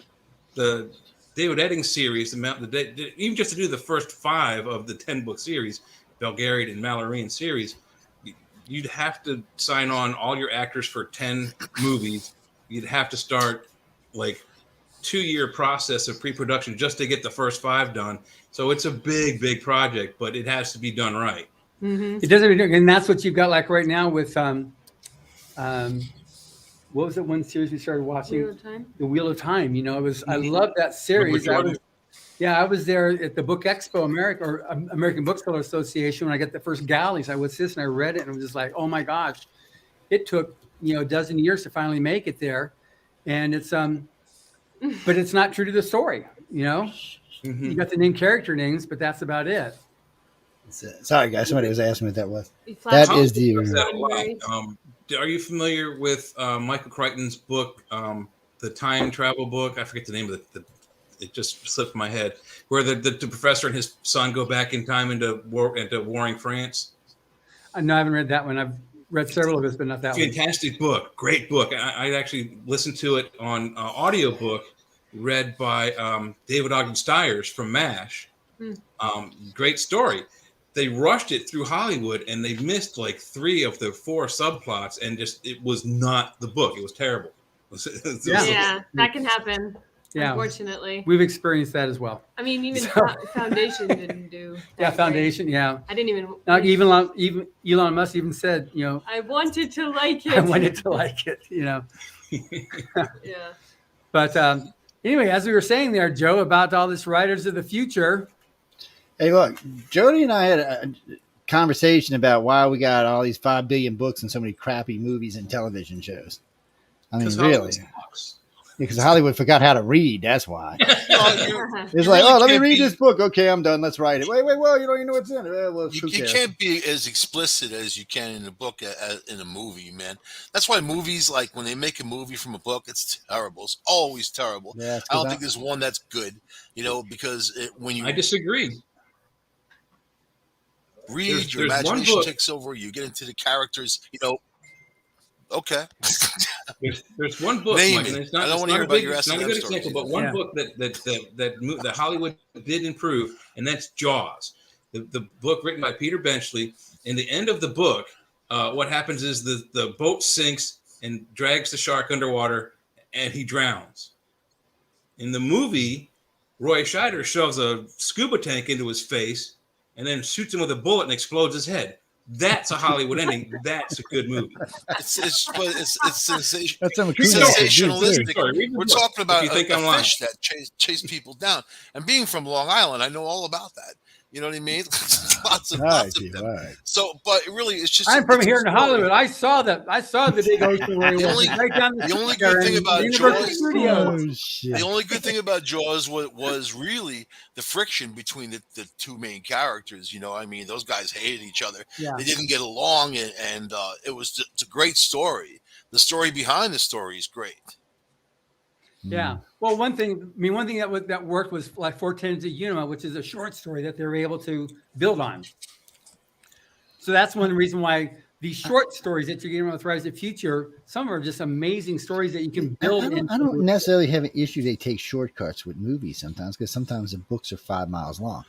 the David Eddings series, even just to do the first 5 of the 10-book series, Belgariad and Mallorean series, you'd have to sign on all your actors for 10 movies. You'd have to start like 2-year process of pre-production just to get the first 5 done. So it's a big project, but it has to be done right.
It doesn't, and that's what you've got like right now with what was it one series we started watching?
Wheel of Time? The
Wheel of Time. I love that series. I was there at the Book Expo American Bookseller Association when I got the first galleys. I was this and I read it and I was just like, oh my gosh. It took a dozen years to finally make it there. And it's but it's not true to the story, You got the name character names, but that's about it.
Sorry, guys. Somebody was asking me what that was. That is the.
Are you familiar with Michael Crichton's book, the time travel book? I forget the name of it. It just slipped my head. Where the professor and his son go back in time into warring France.
No, I haven't read that one. I've read several of it, but not that one.
Fantastic book, great book. I actually listened to it on audiobook, read by David Ogden Stiers from MASH. Great story. They rushed it through Hollywood and they missed like 3 of the 4 subplots, and it was not the book. It was terrible.
Yeah, that can happen. Yeah, unfortunately.
We've experienced that as well.
I mean, even Foundation didn't do that.
Yeah, Foundation, yeah.
I didn't even.
Even Elon Musk even said,
I wanted to like it.
I wanted to like it,
Yeah.
But anyway, as we were saying there, Joe, about all this Writers of the Future.
Hey, look, Jody and I had a conversation about why we got all these 5 billion books and so many crappy movies and television shows. I mean, really. Because Hollywood forgot how to read. That's why. It's like, let me read this book. Okay, I'm done. Let's write it. Wait. Well, you don't even know what's in it. Well,
you can't be as explicit as you can in a book in a movie, man. That's why movies, like when they make a movie from a book, it's terrible. It's always terrible. Yeah, I don't think there's one that's good. Because when you
I disagree.
Read, your imagination takes over. You get into the characters. Okay.
There's one book, Mike, and I don't want to hear about your SNL stories. Not a good example, but one book that Hollywood did improve, and that's Jaws, the book written by Peter Benchley. In the end of the book, what happens is the boat sinks and drags the shark underwater, and he drowns. In the movie, Roy Scheider shoves a scuba tank into his face and then shoots him with a bullet and explodes his head. That's a Hollywood ending. That's a good movie.
It's sensationalistic. We're talking about a fish that chase people down. And being from Long Island, I know all about that. You know what I mean? lots of them. Right. So, but really, it's just.
I'm from here in Hollywood. I saw that. I saw the big ocean where he was.
The only good thing about Jaws. The only good thing about Jaws was really the friction between the 2 main characters. I mean, those guys hated each other. Yeah. They didn't get along, and it's a great story. The story behind the story is great.
Yeah. Well, one thing that worked was like 4 Tenets of Unima, which is a short story that they were able to build on. So that's one reason why these short stories that you're getting with Rise of the Future, some are just amazing stories that you can build.
I don't necessarily have an issue they take shortcuts with movies sometimes, because sometimes the books are 5 miles long.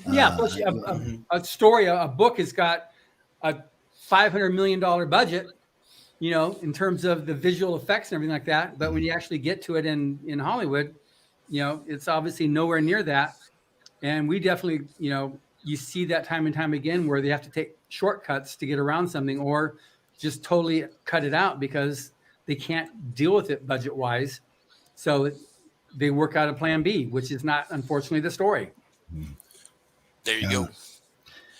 Yeah. A book has got a $500 million budget. In terms of the visual effects and everything like that. But when you actually get to it in Hollywood, it's obviously nowhere near that. And we definitely, you see that time and time again where they have to take shortcuts to get around something, or just totally cut it out because they can't deal with it budget wise. So they work out a plan B, which is not, unfortunately, the story.
There you go.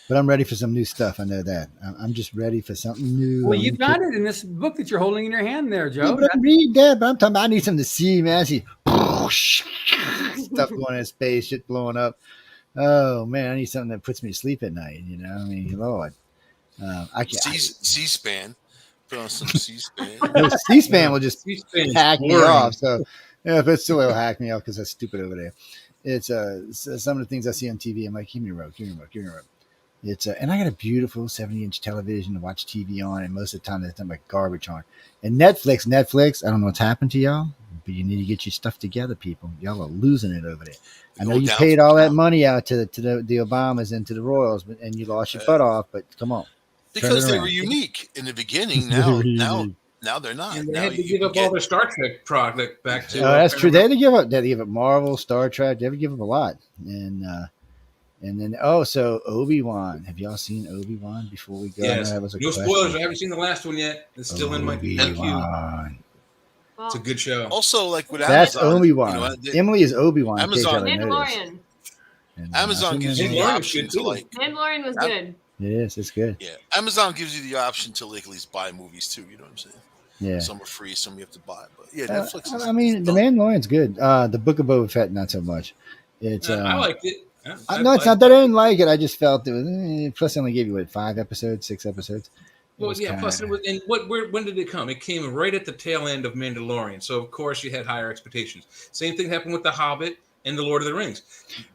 But I'm ready for some new stuff. I know that. I'm just ready for something new.
Well, you've got it in this book that you're holding in your hand there, Joe.
Yeah, read that, but I'm talking about I need something to see, man. I see stuff going in space, shit blowing up. Oh, man, I need something that puts me to sleep at night, you know? I mean, Lord. I can't.
C-SPAN. Put on some C-SPAN.
No, C-SPAN will just
C-SPAN's
hack me
boring.
off. So, yeah, but still it'll hack me off because that's stupid over there. It's some of the things I see on TV. I'm like, give me a remote. It's and I got a beautiful 70-inch television to watch TV on, and most of the time that's done my garbage on. And Netflix, I don't know what's happened to y'all, but you need to get your stuff together, people. Y'all are losing it over there. I know you paid all that money out to the Obamas and to the Royals, and you lost your butt off. But come on,
because they were unique in the beginning. Now they're not.
And they had to give up all their Star Trek product back to.
That's true. They had to give up. They had to give up Marvel, Star Trek. They had to give up a lot, and then so Obi-Wan. Have y'all seen Obi-Wan before we go?
Yes.
That was
No spoilers. I haven't seen the last one yet. It's still in my queue. It's a good show.
Also, like with
that's
Amazon,
Obi-Wan. Emily is Obi-Wan.
Amazon,
Mandalorian.
Amazon gives you the option to like.
Mandalorian was good.
Yes, it's good.
Yeah, Amazon gives you the option to like at least buy movies too. You know what I'm saying?
Yeah.
Some are free, some you have to buy. But yeah, Netflix.
The Mandalorian's good. The Book of Boba Fett, not so much. It's
I liked it.
No, it's not that I didn't like it. I just felt it was. Plus, they only gave you 5 episodes, 6 episodes.
Well, yeah. Plus, it was. And when did it come? It came right at the tail end of Mandalorian. So of course you had higher expectations. Same thing happened with The Hobbit and The Lord of the Rings.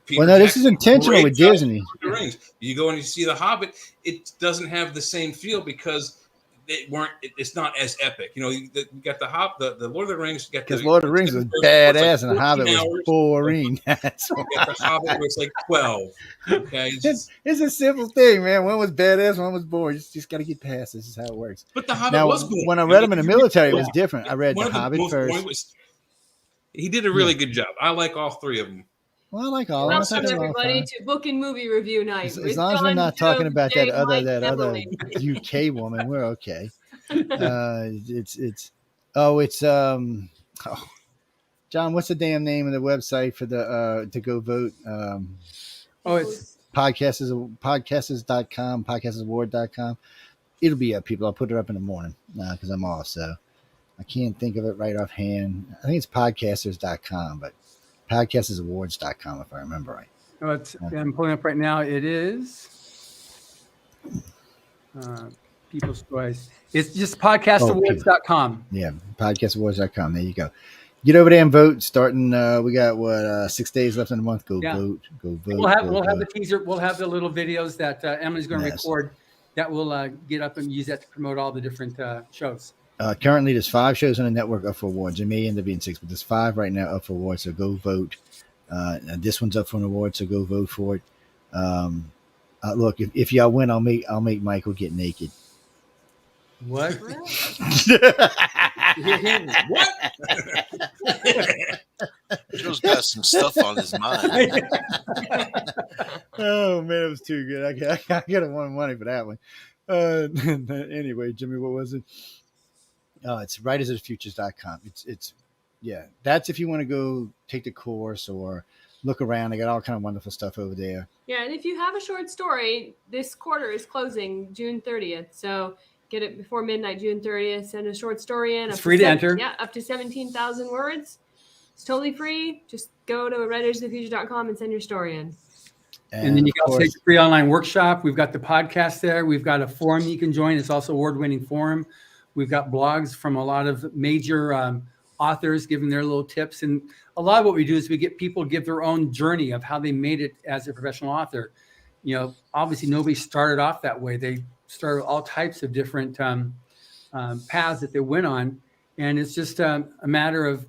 This is intentional with Disney.
The Rings. You go and you see The Hobbit. It doesn't have the same feel because it's not as epic. You know, you got the Lord of the Rings. Because
Lord of the Rings was badass and The Hobbit was boring. That's
why. The Hobbit was like 12. Okay,
it's a simple thing, man. One was badass, one was boring. You just got to get past this. This is how it works.
But The Hobbit was boring.
When I read them in the military, it was different. I read The Hobbit first.
He did a really good job. I like all 3 of them.
Well, I like all of them.
Welcome everybody to Book and Movie Review Night.
As long as we're not talking about that other UK woman, we're okay. John, what's the damn name of the website for the to go vote?
It's
podcasters.com, podcastsaward.com. It'll be up, people. I'll put it up in the morning because I'm off, so I can't think of it right offhand. I think it's podcasters.com, but podcastersawards.com if I remember right.
I'm pulling up right now. It is People's Choice. It's just podcastawards.com.
Yeah, podcastawards.com. There you go. Get over there and vote. Starting, we got 6 days left in the month. Go vote.
We'll have the teaser. We'll have the little videos that Emily's going to record. That will get up and use that to promote all the different shows.
Currently, there's 5 shows on the network up for awards. It may end up being 6, but there's 5 right now up for awards. So go vote. This one's up for an award, so go vote for it. Look, if y'all win, I'll make Michael get naked.
What?
What? Joe's got some stuff on his mind.
Oh man, it was too good. I gotta want money for that one. Anyway, Jimmy, what was it? It's writersofthefutures.com. It's that's if you want to go take the course or look around. They got all kind of wonderful stuff over there.
Yeah, and if you have a short story, this quarter is closing June 30th. So get it before midnight, June 30th. Send a short story in.
It's free to enter.
Yeah, up to 17,000 words. It's totally free. Just go to writersofthefuture.com and send your story in.
And then you can take a free online workshop. We've got the podcast there. We've got a forum you can join. It's also award-winning forum. We've got blogs from a lot of major authors giving their little tips. And a lot of what we do is we get people to give their own journey of how they made it as a professional author. You know, obviously nobody started off that way. They started all types of different paths that they went on. And it's just a matter of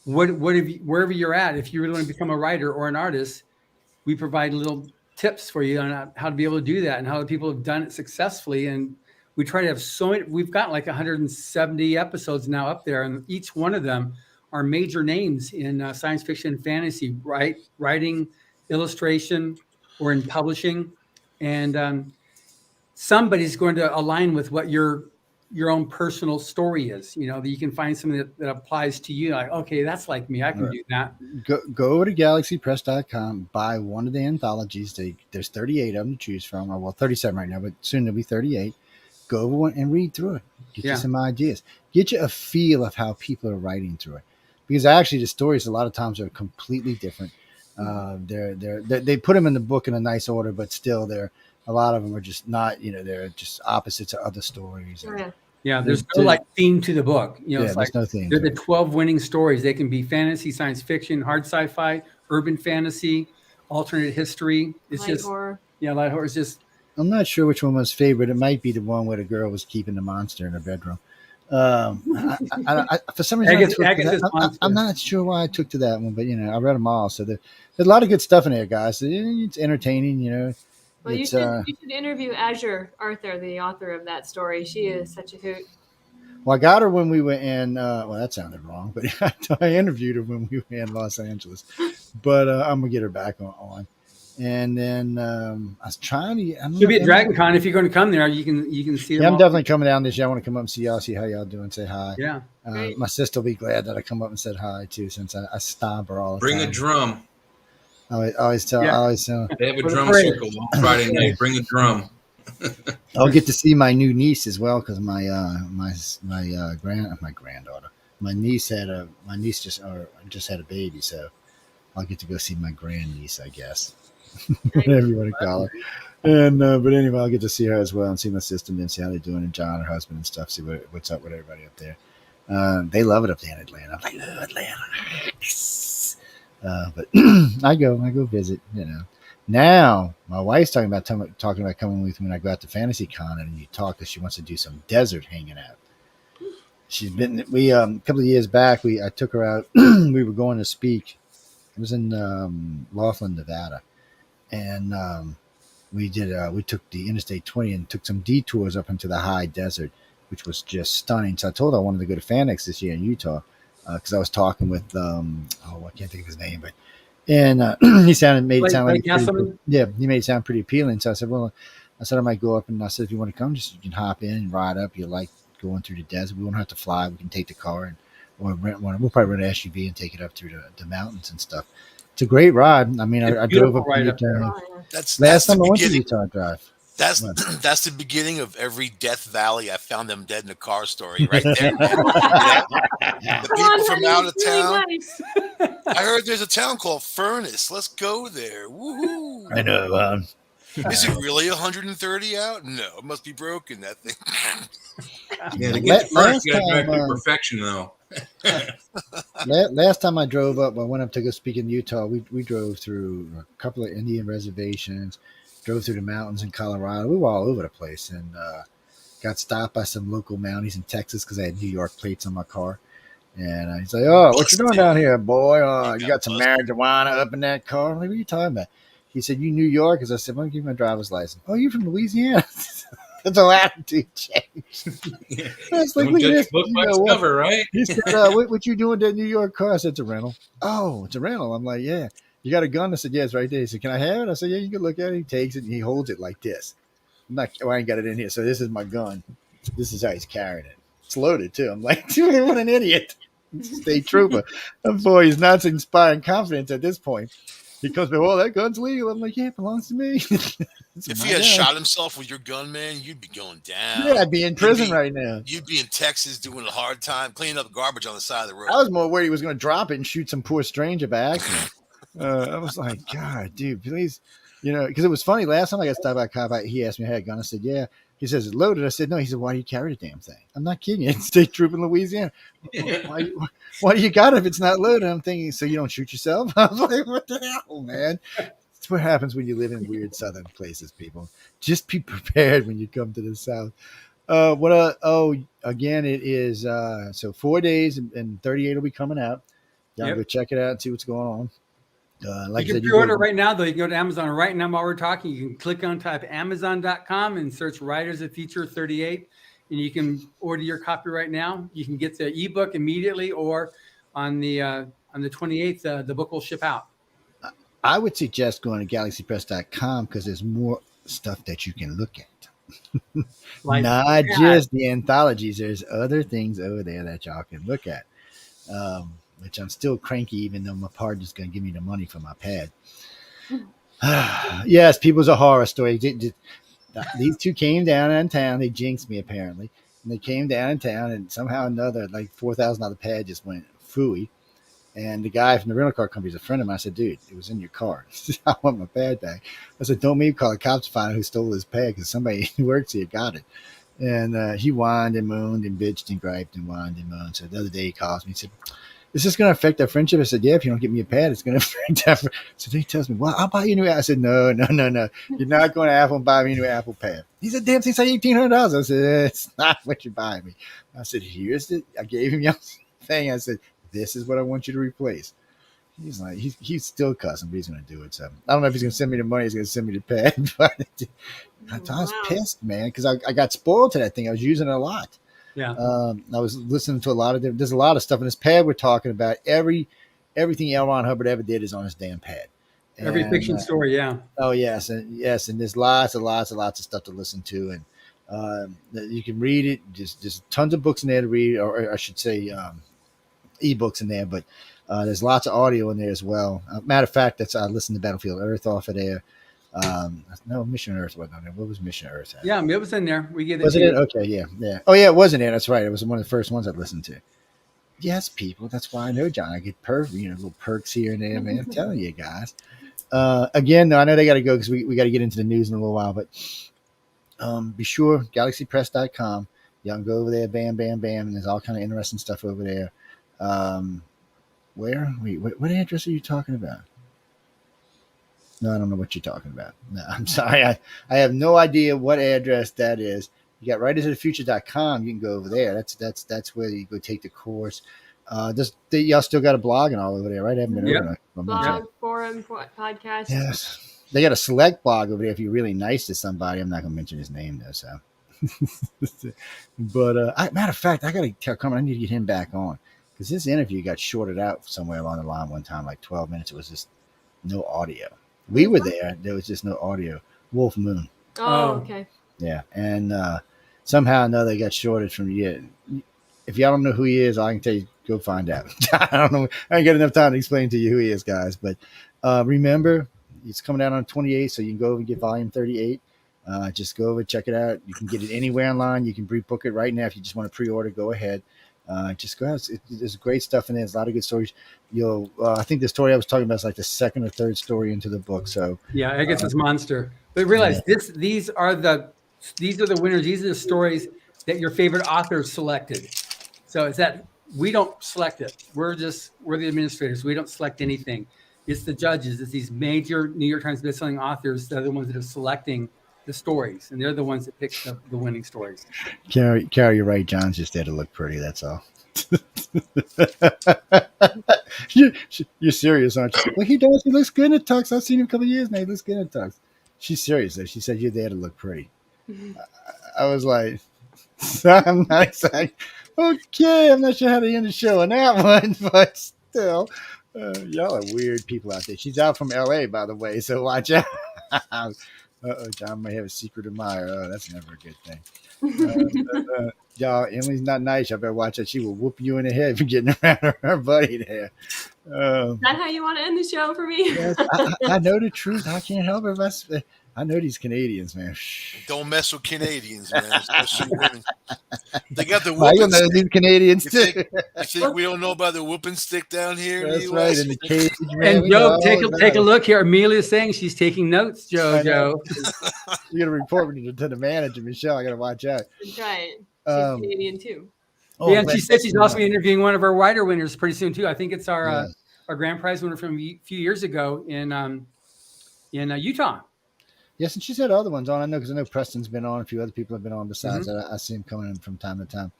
wherever you're at, if you really want to become a writer or an artist, we provide little tips for you on how to be able to do that and how the people have done it successfully. And we try to have we've got like 170 episodes now up there, and each one of them are major names in science fiction and fantasy, writing, illustration, or in publishing, and somebody's going to align with what your own personal story is. That you can find something that applies to you. Like, okay, that's like me. I can do that.
Go over to galaxypress.com, buy one of the anthologies. There's 38 of them to choose from. Well, 37 right now, but soon there'll be 38. Go over one and read through it. Get you some ideas. Get you a feel of how people are writing through it. Because actually the stories a lot of times are completely different. They put them in the book in a nice order, but still a lot of them are just not, they're just opposites of other stories.
Yeah, there's no theme to the book.
It's like no theme.
They're the 12 winning stories. They can be fantasy, science fiction, hard sci-fi, urban fantasy, alternate history. It's light horror. Yeah, light horror is just.
I'm not sure which one was favorite. It might be the one where the girl was keeping the monster in her bedroom. For some reason, I'm not sure why I took to that one, but I read them all. So there's a lot of good stuff in there, guys. It's entertaining,
Well, you should interview Azure Arthur, the author of that story. She is such a hoot.
Well, I got her when we were in. Well, that sounded wrong, but I interviewed her when we were in Los Angeles. But I'm gonna get her back on. And then I was trying to.
She'll be at Dragon Con if you're going to come there. You can see.
Yeah, I'm definitely coming down this year. I want to come up and see y'all, see how y'all doing, say hi.
Yeah.
My sister will be glad that I come up and said hi too, since I stomp her all the time.
Bring a drum.
I always tell. They
have a drum circle on Friday night. Bring a drum.
I'll get to see my new niece as well because my granddaughter, my niece just had a baby, so I'll get to go see my grandniece, I guess. Whatever you want to call her. And but anyway, I'll get to see her as well and see my sister and see how they're doing, and John, her husband, and stuff. See what's up with everybody up there. They love it up there in Atlanta. I'm like, oh, Atlanta. But I go visit. Now my wife's talking about coming with me when I go out to Fantasy Con and you talk because she wants to do some desert hanging out. She's been. We a couple of years back. I took her out. We were going to speak. It was in Laughlin, Nevada. And we took the Interstate 20 and took some detours up into the high desert, which was just stunning. So I told her I wanted to go to FanX this year in Utah because I was talking with I can't think of his name, but he made it sound pretty appealing. So I said, I might go up, and I said, if you want to come, just you can hop in and ride up. You like going through the desert. We won't have to fly. We can take the car or rent one. We'll probably rent an SUV and take it up through the mountains and stuff. It's a great ride. I mean, I drove up to Utah. Last time I went to Utah, I drive.
That's the beginning of every Death Valley I found them dead in a car story right there. The people from out of town. I heard there's a town called Furnace. Let's go there. Woohoo!
I know.
Is it really 130 out? No, it must be broken, that thing.
Yeah, to get to Furnace, you got to drive to perfection, though.
Last time I drove up, I went up to go speak in Utah. We drove through a couple of Indian reservations, drove through the mountains in Colorado. We were all over the place, and got stopped by some local Mounties in Texas because I had New York plates on my car. And he's like, "Oh, what you doing down here, boy? You got some marijuana up in that car?" I'm like, "What are you talking about?" He said, "You New Yorkers?" I said, "Well, give me my driver's license." "Oh, you from Louisiana?" That's a attitude change.
Yeah.
I was like,
Don't judge book by its cover, right?
He said, what you doing with that New York car? I said, "It's a rental." "Oh, it's a rental." I'm like, "Yeah." "You got a gun?" I said, "Yeah, it's right there." He said, "Can I have it?" I said, "Yeah, you can look at it." He takes it and he holds it like this. I ain't got it in here. So this is my gun. This is how he's carrying it. It's loaded too. I'm like, dude, what an idiot. State trooper. And boy, he's not inspiring confidence at this point. He comes back, "Well, that gun's legal." I'm like, "Yeah, it belongs to me."
If he had shot himself with your gun, man, you'd be going down.
Yeah, I'd be in prison right now.
You'd be in Texas doing a hard time, cleaning up garbage on the side of the road.
I was more worried he was going to drop it and shoot some poor stranger by accident. I was like, God, dude, please. Because it was funny. Last time I got stopped by a cop, he asked me if I had a gun. I said, "Yeah." He says, "It's loaded." I said, "No." He said, "Why do you carry the damn thing?" "I'm not kidding you. It's state troop in Louisiana." Why do you got it if it's not loaded?" I'm thinking, so you don't shoot yourself? I was like, what the hell, man? That's what happens when you live in weird southern places, people. Just be prepared when you come to the South. Again, it is so 4 days and 38 will be coming out. Y'all go check it out and see what's going on.
You can pre-order right now, though. You can go to Amazon right now while we're talking. You can click on type Amazon.com and search Writers of Future 38, and you can order your copy right now. You can get the ebook immediately, or on the 28th, the book will ship out.
I would suggest going to galaxypress.com because there's more stuff that you can look at.
Like,
not just the anthologies. There's other things over there that y'all can look at. Which I'm still cranky, even though my partner's going to give me the money for my pad. Yes, People's a Horror Story. These two came down in town. They jinxed me, apparently. And they came down in town, and somehow or another, like $4,000 pad just went fooey. And the guy from the rental car company is a friend of mine. I said, dude, it was in your car. I want my pad back. I said, don't maybe call the cops to find out who stole his pad because somebody who works here got it. And he whined and moaned and bitched and griped and whined and moaned. So the other day he calls me and said, is this going to affect our friendship? I said, yeah, if you don't get me a pad, it's going to affect that. So he tells me, well, I'll buy you a new Apple. I said, no. You're not going to Apple and buy me a new Apple pad. He said, damn thing's like $1,800. I said, it's not what you're buying me. I said, I gave him your thing. I said, this is what I want you to replace. He's like, he's still cussing, but he's going to do it. So I don't know if he's going to send me the money. He's going to send me the pad. But I was pissed, man, because I got spoiled to that thing. I was using it a lot.
Yeah.
I was listening to a lot of there's a lot of stuff in this pad we're talking about. Everything L. Ron Hubbard ever did is on his damn pad.
Every fiction story, yeah.
Oh yes, and there's lots of stuff to listen to, and you can read it. Just tons of books in there to read, or I should say, ebooks in there. But there's lots of audio in there as well. Matter of fact, I listened to Battlefield Earth off of there. No, Mission Earth wasn't on there. What was Mission Earth?
Yeah, it was in there. We get it.
Was it? Okay, yeah. Oh, yeah, it was in there. That's right. It was one of the first ones I listened to. Yes, people. That's why I know John. I get little perks here and there, man. I'm telling you guys. Again, though, I know they got to go because we got to get into the news in a little while. But be sure, galaxypress.com. Y'all can go over there, bam, bam, bam. And there's all kind of interesting stuff over there. Where? Wait, what address are you talking about? No, I don't know what you're talking about. No, I'm sorry. I have no idea what address that is. You got writersinthefuture.com. You can go over there. That's where you go take the course. Y'all still got a blog and all over there, right? I haven't been over there.
Blog, forum, podcast.
Yes. They got a select blog over there if you're really nice to somebody. I'm not going to mention his name, though. So, but matter of fact, I got to tell Carmen, I need to get him back on because this interview got shorted out somewhere along the line one time, like 12 minutes. It was just no audio. We were there. There was just no audio. Wolf Moon.
Oh, okay.
Yeah, and somehow or another, they got shorted from you. If y'all don't know who he is, I can tell you, go find out. I don't know. I ain't got enough time to explain to you who he is, guys. But remember, it's coming out on 28th, so you can go over and get volume 38. Just go over, check it out. You can get it anywhere online. You can pre-book it right now if you just want to pre-order. Go ahead. Just go out. There's great stuff in there. There's a lot of good stories. I think the story I was talking about is like the second or third story into the book. So
yeah, I guess it's Monster. But realize these are the winners. These are the stories that your favorite authors selected. So it's that we don't select it. We're the administrators. We don't select anything. It's the judges. It's these major New York Times bestselling authors. They're the ones that are selecting the stories, and they're the ones that pick the winning stories.
Carrie, you're right. John's just there to look pretty. That's all. You're serious, aren't you? Well, he does. He looks good in tux. I've seen him a couple of years now. He looks good in tux. She's serious, though. She said you're there to look pretty. I was like, I'm not excited. Okay, I'm not sure how to end the show on that one, but still, y'all are weird people out there. She's out from LA, by the way, so watch out. John may have a secret admirer. Oh, that's never a good thing. Y'all, Emily's not nice. Y'all better watch that. She will whoop you in the head for getting around her buddy there.
Is that how you want to end the show for me?
Yes, I know the truth. I can't help it. I know these Canadians, man.
Don't mess with Canadians, man. Especially women. They got the
I don't know these Canadians too.
You think we don't know about the whooping stick down here?
That's
in the
right.
US?
In the cage, man.
And Joe, take a look here. Amelia's saying she's taking notes, Joe.
You got to report me to the manager, Michelle. I got to watch out.
That's right. She's Canadian too.
And she said she's also interviewing one of our writer winners pretty soon too. I think it's our grand prize winner from a few years ago in Utah.
Yes, and she's had other ones on. I know because I know Preston's been on. A few other people have been on besides that. I see him coming in from time to time.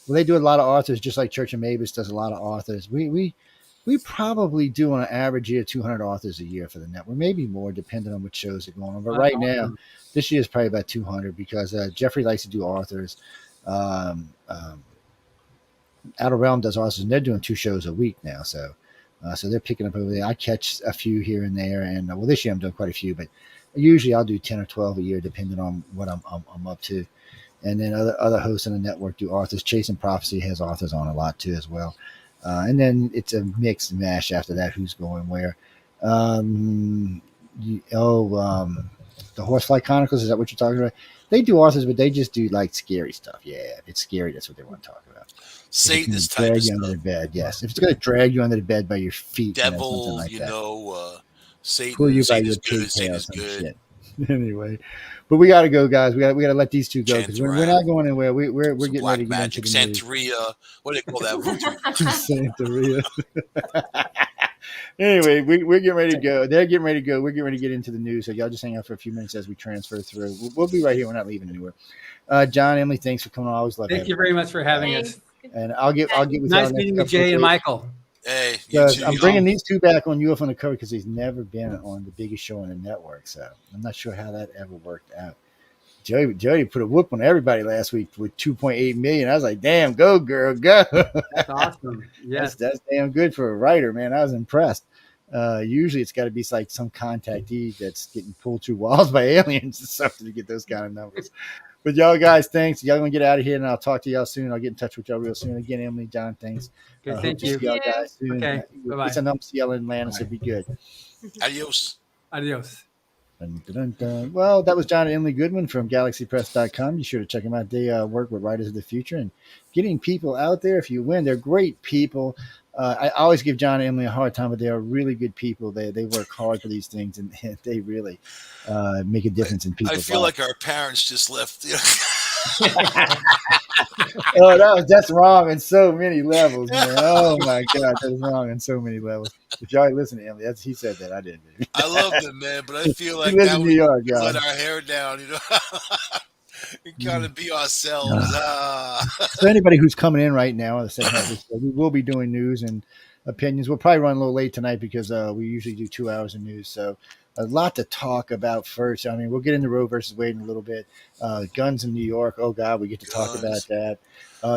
Well, they do a lot of authors, just like Church of Mavis does a lot of authors. We probably do on an average year 200 authors a year for the network, maybe more, depending on what shows are going on. But right now, this year is probably about 200 because Jeffrey likes to do authors. Outer Realm does authors, and they're doing 2 shows a week now. So So they're picking up over there. I catch a few here and there, and well, this year I'm doing quite a few, but usually I'll do 10 or 12 a year, depending on what I'm up to. And then other hosts on the network do authors. Chasing Prophecy has authors on a lot too as well. And then it's a mixed mash after that. Who's going where? The Horsefly Chronicles. Is that what you're talking about? They do authors, but they just do like scary stuff. Yeah, if it's scary, that's what they want to talk about.
Satanist type
drag
of
you
stuff.
under the bed. Yes, if it's going to drag you under the bed by your feet,
Devil,
like
Satan.
Pull you by
Satan
your
is good.
pigtails
Satan is
and
good.
shit. Anyway, but we got to go, guys. We got to let these two go because we're not going anywhere. We're getting
black
ready to
magic,
get into the
Santeria. What do they call that?
Santeria. Anyway, we're getting ready to go. They're getting ready to go. We're getting ready to get into the news. So y'all just hang out for a few minutes as we transfer through. We'll be right here. We're not leaving anywhere. John, Emily, thanks for coming on. I always love
Thank you very much for having us.
And I'll get with
nice meeting with Jay and Michael.
Hey,
I'm bringing these two back on UFO on the Cover because he's never been on the biggest show on the network. So I'm not sure how that ever worked out. Jody put a whoop on everybody last week with 2.8 million. I was like, damn, go girl, go.
That's awesome. Yes.
That's damn good for a writer, man. I was impressed. Usually it's got to be like some contactee that's getting pulled through walls by aliens or something to get those kind of numbers. But y'all guys, thanks. Y'all gonna get out of here, and I'll talk to y'all soon. I'll get in touch with y'all real soon. Again, Emily, John, thanks.
Okay, thank you.
See y'all guys soon.
Okay, bye-bye.
Listen up, see y'all in Atlanta, so be good.
Adios.
Adios.
Dun, dun, dun. Well, that was John Emily Goodwin from GalaxyPress.com. Be sure to check them out. They work with Writers of the Future and getting people out there. If you win, they're great people. I always give John and Emily a hard time, but they are really good people. They work hard for these things, and they really make a difference in people's lives.
I feel like our parents just left.
That's wrong on so many levels, man. Oh my God, that's wrong on so many levels. If y'all listen to Emily, he said that. I didn't.
I love them, man, but I feel like
now we
let our hair down, and kind of be ourselves.
So anybody who's coming in right now, we will be doing news and opinions. We'll probably run a little late tonight because we usually do 2 hours of news. So a lot to talk about first. I mean, we'll get into Roe versus Wade in a little bit. Guns in New York. Oh God, we get to talk about that.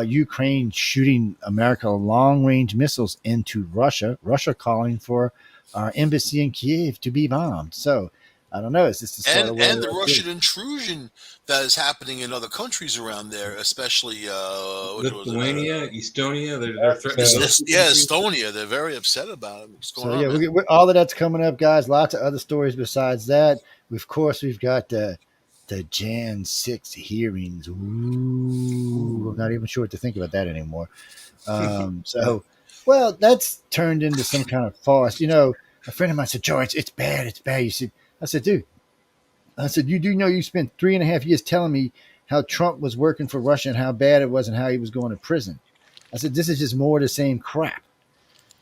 Ukraine shooting America long-range missiles into Russia. Russia calling for our embassy in Kiev to be bombed. So I don't know. Is this the start of
and the Russian intrusion that is happening in other countries around there, especially
Lithuania, Estonia. They're threatening.
Estonia. They're very upset about it. What's going on?
We're, all of that's coming up, guys. Lots of other stories besides that. Of course, we've got the Jan 6 hearings. Ooh, I'm not even sure what to think about that anymore. Well, that's turned into some kind of farce. A friend of mine said, Joe, it's bad. It's bad. You said, I said, dude, you do know you spent 3.5 years telling me how Trump was working for Russia and how bad it was and how he was going to prison. I said, this is just more of the same crap.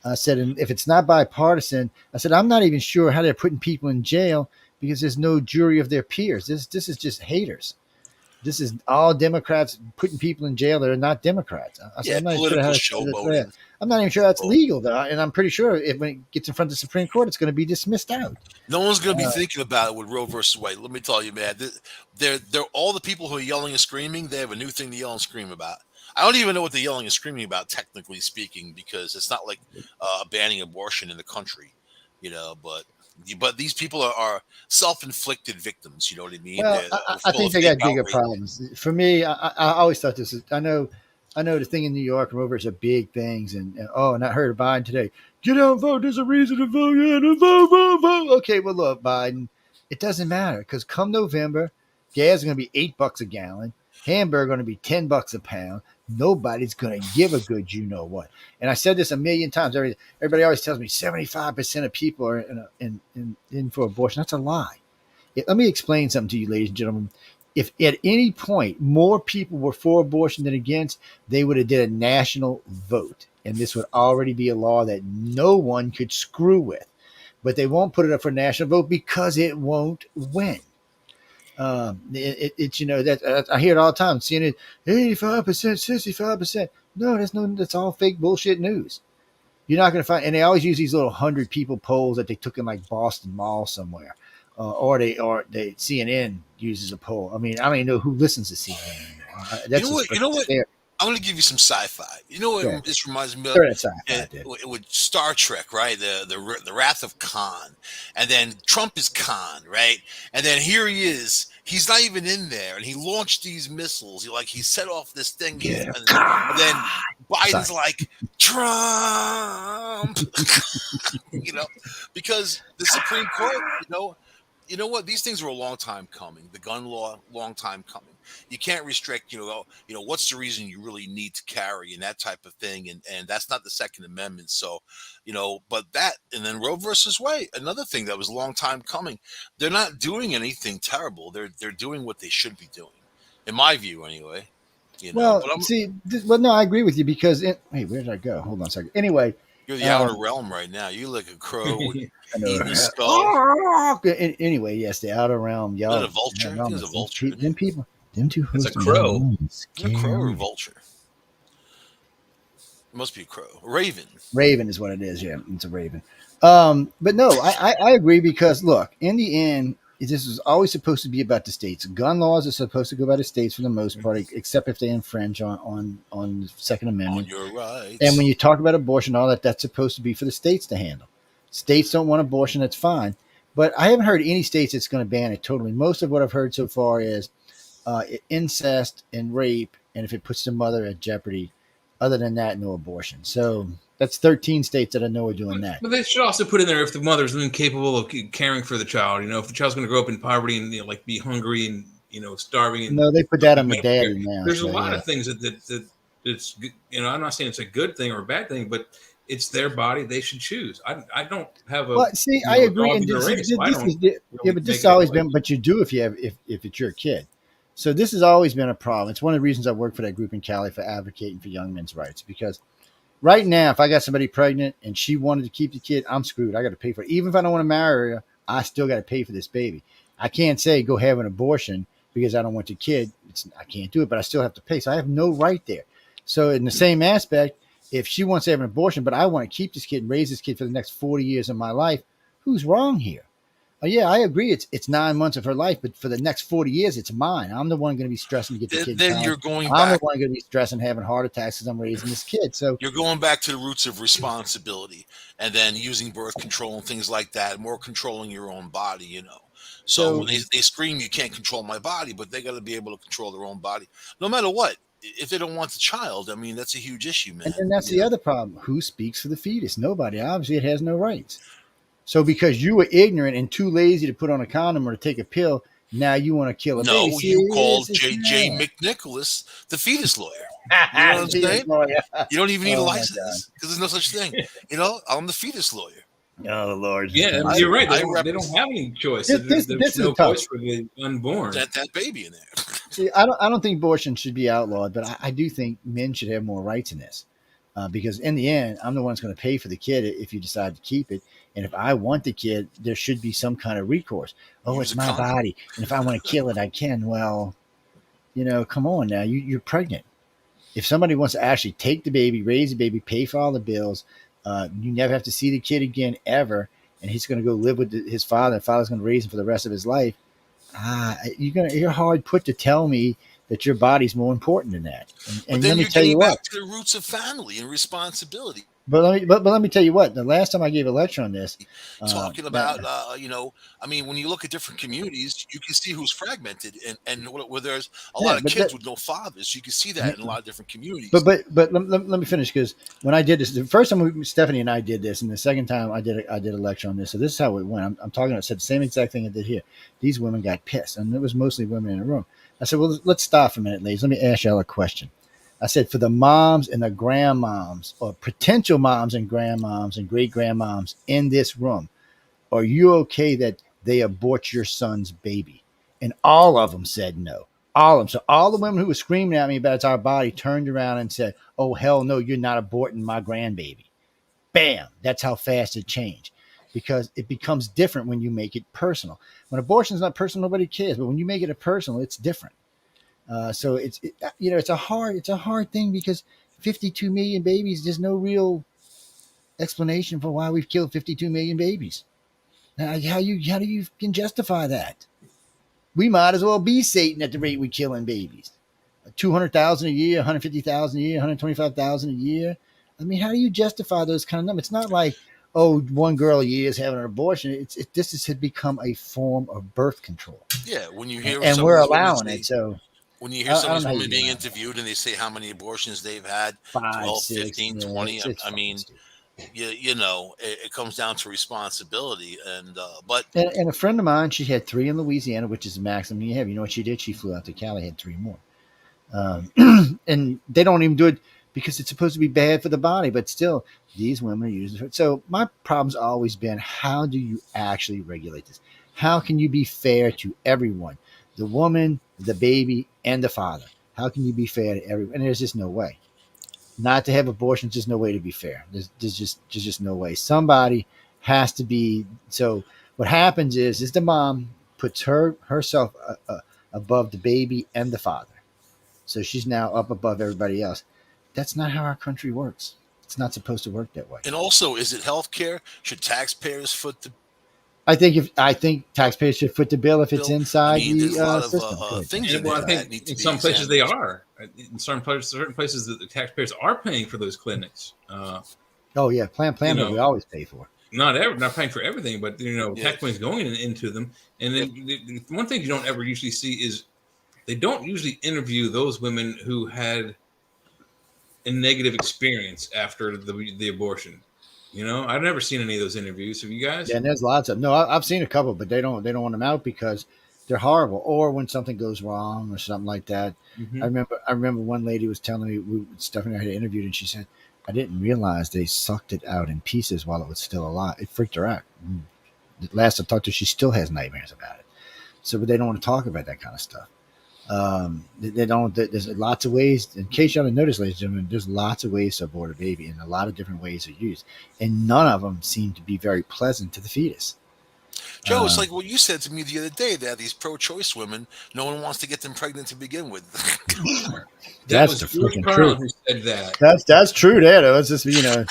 I said, and if it's not bipartisan, I said, I'm not even sure how they're putting people in jail because there's no jury of their peers. This is just haters. This is all Democrats putting people in jail that are not Democrats. I said, I'm not even sure that's legal, though, and I'm pretty sure when it gets in front of the Supreme Court, it's going to be dismissed out.
No one's going to be thinking about it with Roe versus Wade. Let me tell you, man. They're all the people who are yelling and screaming. They have a new thing to yell and scream about. I don't even know what they're yelling and screaming about, technically speaking, because it's not like banning abortion in the country, But these people are self-inflicted victims. You know what I mean?
Well, I think they got bigger problems. For me, I always thought this is. I know the thing in New York and Roe are big things, and I heard of Biden today. Get out and vote. There's a reason to vote. Yeah, vote. Okay, well, look, Biden, it doesn't matter because come November, gas is going to be $8 a gallon. Hamburger going to be $10 a pound. Nobody's going to give a good you know what. And I said this a million times. Everybody always tells me 75% of people are in for abortion. That's a lie. Let me explain something to you, ladies and gentlemen. If at any point more people were for abortion than against, they would have did a national vote. And this would already be a law that no one could screw with. But they won't put it up for a national vote because it won't win. It's that I hear it all the time. Seeing it 85%, 65%. No, that's all fake bullshit news. You're not going to find, and they always use these little 100 people polls that they took in like Boston Mall somewhere, or they CNN uses a poll. I mean, I don't even know who listens to CNN.
You know what? I'm going to give you some sci-fi. You know what this reminds me of?
Sure, sci-fi,
with Star Trek, right? The Wrath of Khan, and then Trump is Khan, right? And then here he is. He's not even in there, and he launched these missiles. He set off this thing, and then Biden's like Trump, because the Supreme Court, you know what? These things were a long time coming. The gun law, long time coming. You can't restrict, what's the reason you really need to carry and that type of thing. And that's not the Second Amendment. So, but that, and then Roe versus Wade, another thing that was a long time coming. They're not doing anything terrible. They're doing what they should be doing, in my view, anyway.
No, I agree with you because wait, where did I go? Hold on a second. Anyway,
you're the outer realm right now. You like a crow eating a skull.
Anyway, yes, the outer realm.
Y'all, a vulture. There's a vulture.
Them people. Them two.
It's a crow.
A crow or a vulture? It must be a crow. Raven.
Raven is what it is. Yeah, it's a raven. But no, I agree because look, in the end, this is always supposed to be about the states. Gun laws are supposed to go by the states for the most part, except if they infringe on the Second Amendment.
On your rights.
And when you talk about abortion, all that, that's supposed to be for the states to handle. States don't want abortion, that's fine. But I haven't heard any states that's going to ban it totally. Most of what I've heard so far is incest and rape, and if it puts the mother at jeopardy. Other than that, no abortion. So that's 13 states that I know are doing that.
But they should also put in there if the mother's incapable of caring for the child. If the child's going to grow up in poverty and be hungry and starving. And,
no, they put that on the daddy now.
There's a lot of things that it's I'm not saying it's a good thing or a bad thing, but it's their body. They should choose. I don't have a.
Well, see, I agree. And but this has always been. But you do if it's your kid. So this has always been a problem. It's one of the reasons I work for that group in Cali for advocating for young men's rights. Because right now, if I got somebody pregnant and she wanted to keep the kid, I'm screwed. I got to pay for it. Even if I don't want to marry her, I still got to pay for this baby. I can't say go have an abortion because I don't want the kid. I can't do it, but I still have to pay. So I have no right there. So in the same aspect, if she wants to have an abortion, but I want to keep this kid and raise this kid for the next 40 years of my life, who's wrong here? Yeah, I agree. It's 9 months of her life, but for the next 40 years, it's mine. I'm the one going to be stressing to get the kid.
Then you're going
I'm
back.
The one going to be stressing, having heart attacks as I'm raising this kid. So
you're going back to the roots of responsibility, and then using birth control and things like that. More controlling your own body, So when they scream, you can't control my body, but they got to be able to control their own body, no matter what. If they don't want the child, I mean, that's a huge issue, man.
And then that's the other problem. Who speaks for the fetus? Nobody. Obviously, it has no rights. So because you were ignorant and too lazy to put on a condom or to take a pill, now you want to kill a baby.
No, you called J. McNicholas the fetus lawyer. You know what I'm saying? You don't even need a license because there's no such thing. I'm the fetus lawyer.
Oh, Lord.
Yeah, you're right. They don't have any choice. There's no choice for the unborn.
That baby in there.
See, I don't think abortion should be outlawed, but I do think men should have more rights in this. Because in the end, I'm the one that's going to pay for the kid if you decide to keep it. And if I want the kid, there should be some kind of recourse. Oh, it's my body. And if I want to kill it, I can. Well, come on now. You're pregnant. If somebody wants to actually take the baby, raise the baby, pay for all the bills, you never have to see the kid again ever. And he's going to go live with his father. And father's going to raise him for the rest of his life. You're hard put to tell me that your body's more important than that. And
then
let me
you're
tell you
back
what.
To the roots of family and responsibility.
But let me tell you what. The last time I gave a lecture on this,
talking about when you look at different communities, you can see who's fragmented and where there's a lot of kids with no fathers. You can see that in a lot of different communities.
But let me finish, because when I did this, the first time Stephanie and I did this, and the second time I did a lecture on this. So this is how it went. I'm talking. I said the same exact thing I did here. These women got pissed, and it was mostly women in the room. I said, well, let's stop for a minute, ladies. Let me ask y'all a question. I said, for the moms and the grandmoms or potential moms and grandmoms and great grandmoms in this room, are you okay that they abort your son's baby? And all of them said no. All of them. So all the women who were screaming at me about it's our body turned around and said, oh, hell no, you're not aborting my grandbaby. Bam. That's how fast it changed. Because it becomes different when you make it personal. When abortion is not personal, nobody cares. But when you make it a personal, it's different. So it's a hard thing because 52 million babies. There's no real explanation for why we've killed 52 million babies. How do you can justify that? We might as well be Satan at the rate we're killing babies. 200,000 a year, 150,000 a year, 125,000 a year. I mean, how do you justify those kind of numbers? It's not like, oh, one girl a year is having an abortion. This has become a form of birth control.
Yeah, when you hear
and we're allowing it. So
when you hear some of these women being
that.
interviewed and they say how many abortions they've had,
5,
12,
6,
15, 20, I mean, you know, it comes down to responsibility. And
a friend of mine, she had 3 in Louisiana, which is the maximum you have. You know what she did? She flew out to Cali, had 3 more. And they don't even do it because it's supposed to be bad for the body, but still, these women are using it. So my problem's always been, how do you actually regulate this? How can you be fair to everyone? The woman, the baby, and the father. How can you be fair to everyone? And there's just no way. Not to have abortions, just no way to be fair. There's just no way. Somebody has to be. So what happens is the mom puts herself above the baby and the father. So she's now up above everybody else. That's not how our country works. It's not supposed to work that way.
And also, is it healthcare? Should taxpayers foot the?
I think taxpayers should foot the bill if it's inside
there's a lot
system.
Of things
I think in some places they are. In certain places, the taxpayers are paying for those clinics.
Oh yeah, Planned we always pay for.
Not paying for everything, but tax money is going into them. And then the one thing you don't ever usually see is they don't usually interview those women who had a negative experience after the abortion. I've never seen any of those interviews. Have you guys?
Yeah, and there's lots of. No, I've seen a couple, but they don't want them out because they're horrible. Or when something goes wrong or something like that. Mm-hmm. I remember one lady was telling me, Stephanie and I had interviewed, and she said, "I didn't realize they sucked it out in pieces while it was still alive. It freaked her out. The last I talked to her, she still has nightmares about it. So, but they don't want to talk about that kind of stuff. They don't. There's lots of ways. In case you haven't noticed, ladies and gentlemen, there's lots of ways to abort a baby, and a lot of different ways are used, and none of them seem to be very pleasant to the fetus.
Joe, it's like what you said to me the other day, that these pro-choice women, no one wants to get them pregnant to begin with.
That's the freaking truth.
Who said that?
That's true. It's just yeah.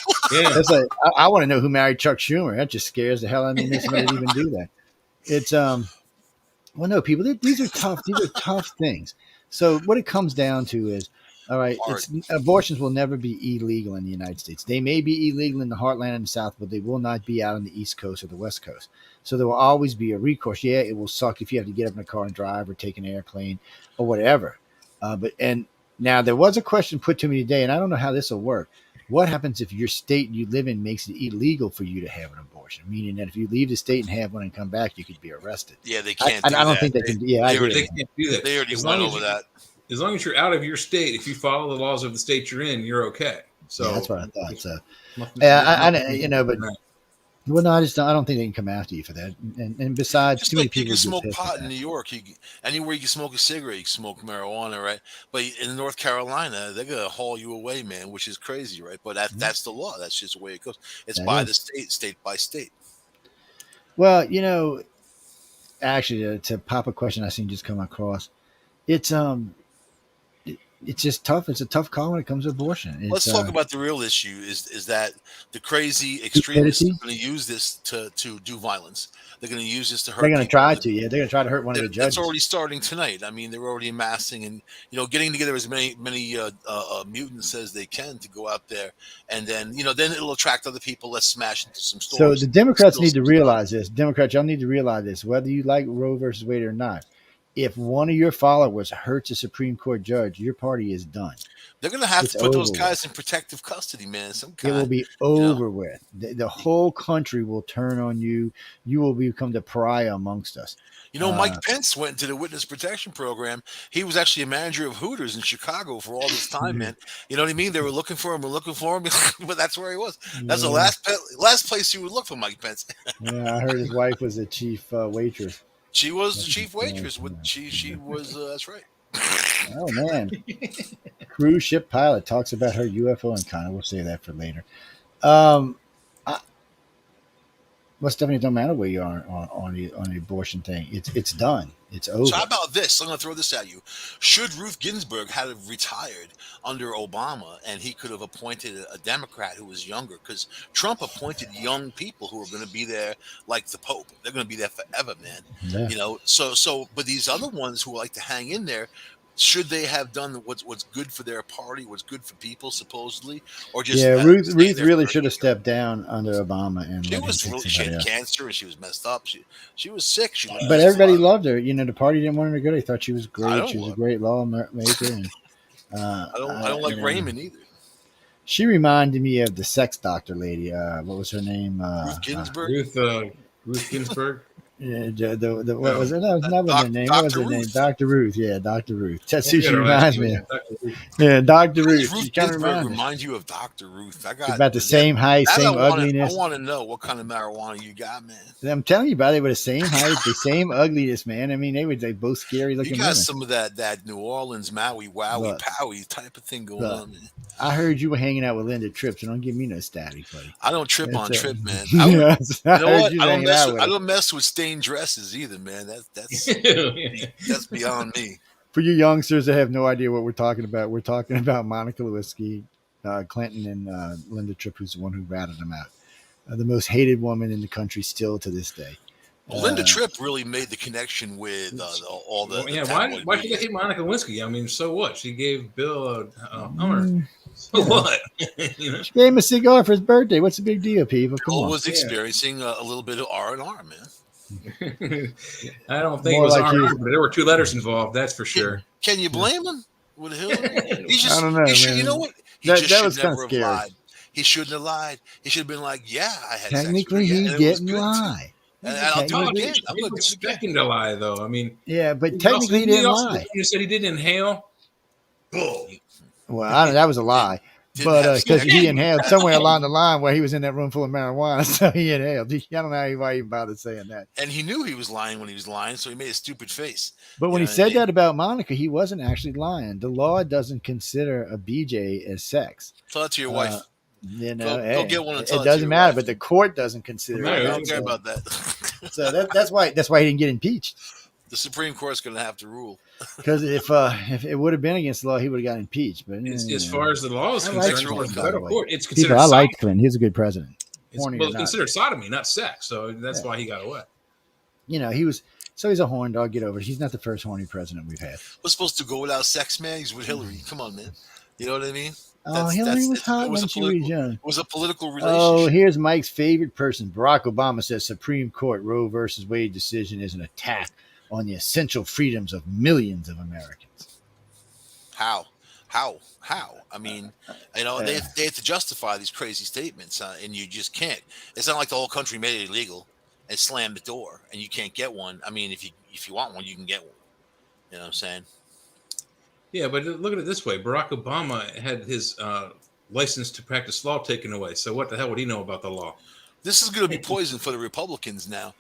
That's like I want to know who married Chuck Schumer. That just scares the hell out of me. Makes somebody even do that. It's Well, no, people. These are tough. These are tough things. So what it comes down to is, all right, abortions will never be illegal in the United States. They may be illegal in the heartland and the South, but they will not be out on the East Coast or the West Coast. So there will always be a recourse. Yeah, it will suck if you have to get up in a car and drive or take an airplane or whatever. And now there was a question put to me today, and I don't know how this will work. What happens if your state you live in makes it illegal for you to have an abortion? Meaning that if you leave the state and have one and come back, you could be arrested.
Yeah, they can't.
I don't think they can. Yeah,
they can't do that.
They already went over that.
As long as you're out of your state, if you follow the laws of the state you're in, you're okay. So
yeah, that's what I thought. So, but well, no, I don't think they can come after you for that. And besides,
just
too many
like
people
you can smoke pot in New York. Anywhere you can smoke a cigarette, you can smoke marijuana, right? But in North Carolina, they're gonna haul you away, man, which is crazy, right? But that's the law. That's just the way it goes. It's by the state by state.
Well, actually, to pop a question I seen just come across, it's just tough. It's a tough call when it comes to abortion.
Let's talk about the real issue. Is that the crazy extremists are going to use this to do violence? They're going to use this to hurt.
They're going to try to. Yeah, they're going to try to hurt one of the judges.
It's already starting tonight. I mean, they're already amassing and getting together as many mutants as they can to go out there, and then then it'll attract other people. Let's smash into some stores.
So the Democrats need to realize this. Democrats, y'all need to realize this. Whether you like Roe versus Wade or not, if one of your followers hurts a Supreme Court judge, your party is done.
They're going to have to put those guys in protective custody, man.
It will be over with. The whole country will turn on you. You will become the pariah amongst us.
Mike Pence went into the witness protection program. He was actually a manager of Hooters in Chicago for all this time, man. You know what I mean? They were looking for him, but that's where he was. That's the last place you would look for Mike Pence.
Yeah, I heard his wife was the chief waitress.
She was the chief waitress. She was. That's right.
Oh man, cruise ship pilot talks about her UFO encounter. We'll save that for later. Stephanie, it don't matter where you are on the abortion thing. It's done. It's over.
So how about this? I'm going to throw this at you. Should Ruth Ginsburg have retired under Obama and he could have appointed a Democrat who was younger? Because Trump appointed young people who are going to be there like the Pope. They're going to be there forever, man. Yeah. But these other ones who like to hang in there, should they have done what's good for their party, what's good for people, supposedly, or just
Ruth really should have stepped down under Obama and
she had cancer and she was messed up. She was sick.
But everybody loved her. The party didn't want her to go. They thought she was great. She was a great lawmaker. And
I don't like Raymond either.
She reminded me of the sex doctor lady. What was her name?
Ruth Ginsburg.
Ruth Ginsburg.
Yeah, what was it? That was not her name. What was her name? Dr. Ruth. Yeah, Dr. Ruth. That's who she reminds me of. Yeah, Dr. Ruth.
Ruth Ginsburg reminds you of Dr. Ruth.
About the same height, same ugliness.
I want to know what kind of marijuana you got, man.
I'm telling you about it. With the same height, the same ugliness, man. I mean, they were both scary looking.
You got
women.
some of that New Orleans Maui Wowie Powie type of thing going on, man.
I heard you were hanging out with Linda Tripp, so don't give me no static, buddy.
I don't trip on Tripp, man. You know what? I don't mess with stained dresses either, man. That's beyond me.
For you youngsters that have no idea what we're talking about, we're talking about Monica Lewinsky, Clinton, and Linda Tripp, who's the one who ratted them out. The most hated woman in the country still to this day.
Well, Linda Tripp really made the connection with all the.
Why should they hate Monica Lewinsky? I mean, so what? She gave Bill a Hummer. So what?
She gave him a cigar for his birthday. What's the big deal, people?
Bill was experiencing a little bit of R&R, man.
I don't think it was R&R, but there were 2 letters involved. That's for sure.
Can you blame him? With Hillary?
I don't know, man.
You know what?
That was kind of scary.
Lied. He shouldn't have lied. He should have been like, "Yeah, I had
technically
sex with
he didn't lie."
And I'll do it again. I'm
going to expect him to lie, though. I mean,
yeah, but technically he didn't lie.
You said he didn't inhale. Bull.
Well, that was a lie. But because he inhaled somewhere along the line where he was in that room full of marijuana, so he inhaled. I don't know why he bothered saying that.
And he knew he was lying when he was lying, so he made a stupid face.
But when he said that about Monica, he wasn't actually lying. The law doesn't consider a BJ as sex.
Tell that to your wife.
Go
get one and tell
it doesn't matter, but the court doesn't consider it.
I don't care about that.
So that's why he didn't get impeached.
The Supreme Court's going to have to rule.
Because if it would have been against the law, he would have got impeached. But
as far as the law is concerned, federal court, it's considered.
People, I like Clinton. He's a good president.
It's considered sodomy, not sex. So that's why he got away.
He's a horn dog. Get over it. He's not the first horny president we've had.
We're supposed to go without sex, man. He's with Hillary. Come on, man. You know what I mean?
Hillary was hot when she was young.
It was a political relationship.
Oh, here's Mike's favorite person. Barack Obama says Supreme Court Roe versus Wade decision is an attack on the essential freedoms of millions of Americans.
How? I mean, they have to justify these crazy statements, and you just can't. It's not like the whole country made it illegal and slammed the door, and you can't get one. I mean, if you want one, you can get one. You know what I'm saying?
Yeah, but look at it this way. Barack Obama had his license to practice law taken away. So what the hell would he know about the law?
This is going to be poison for the Republicans now.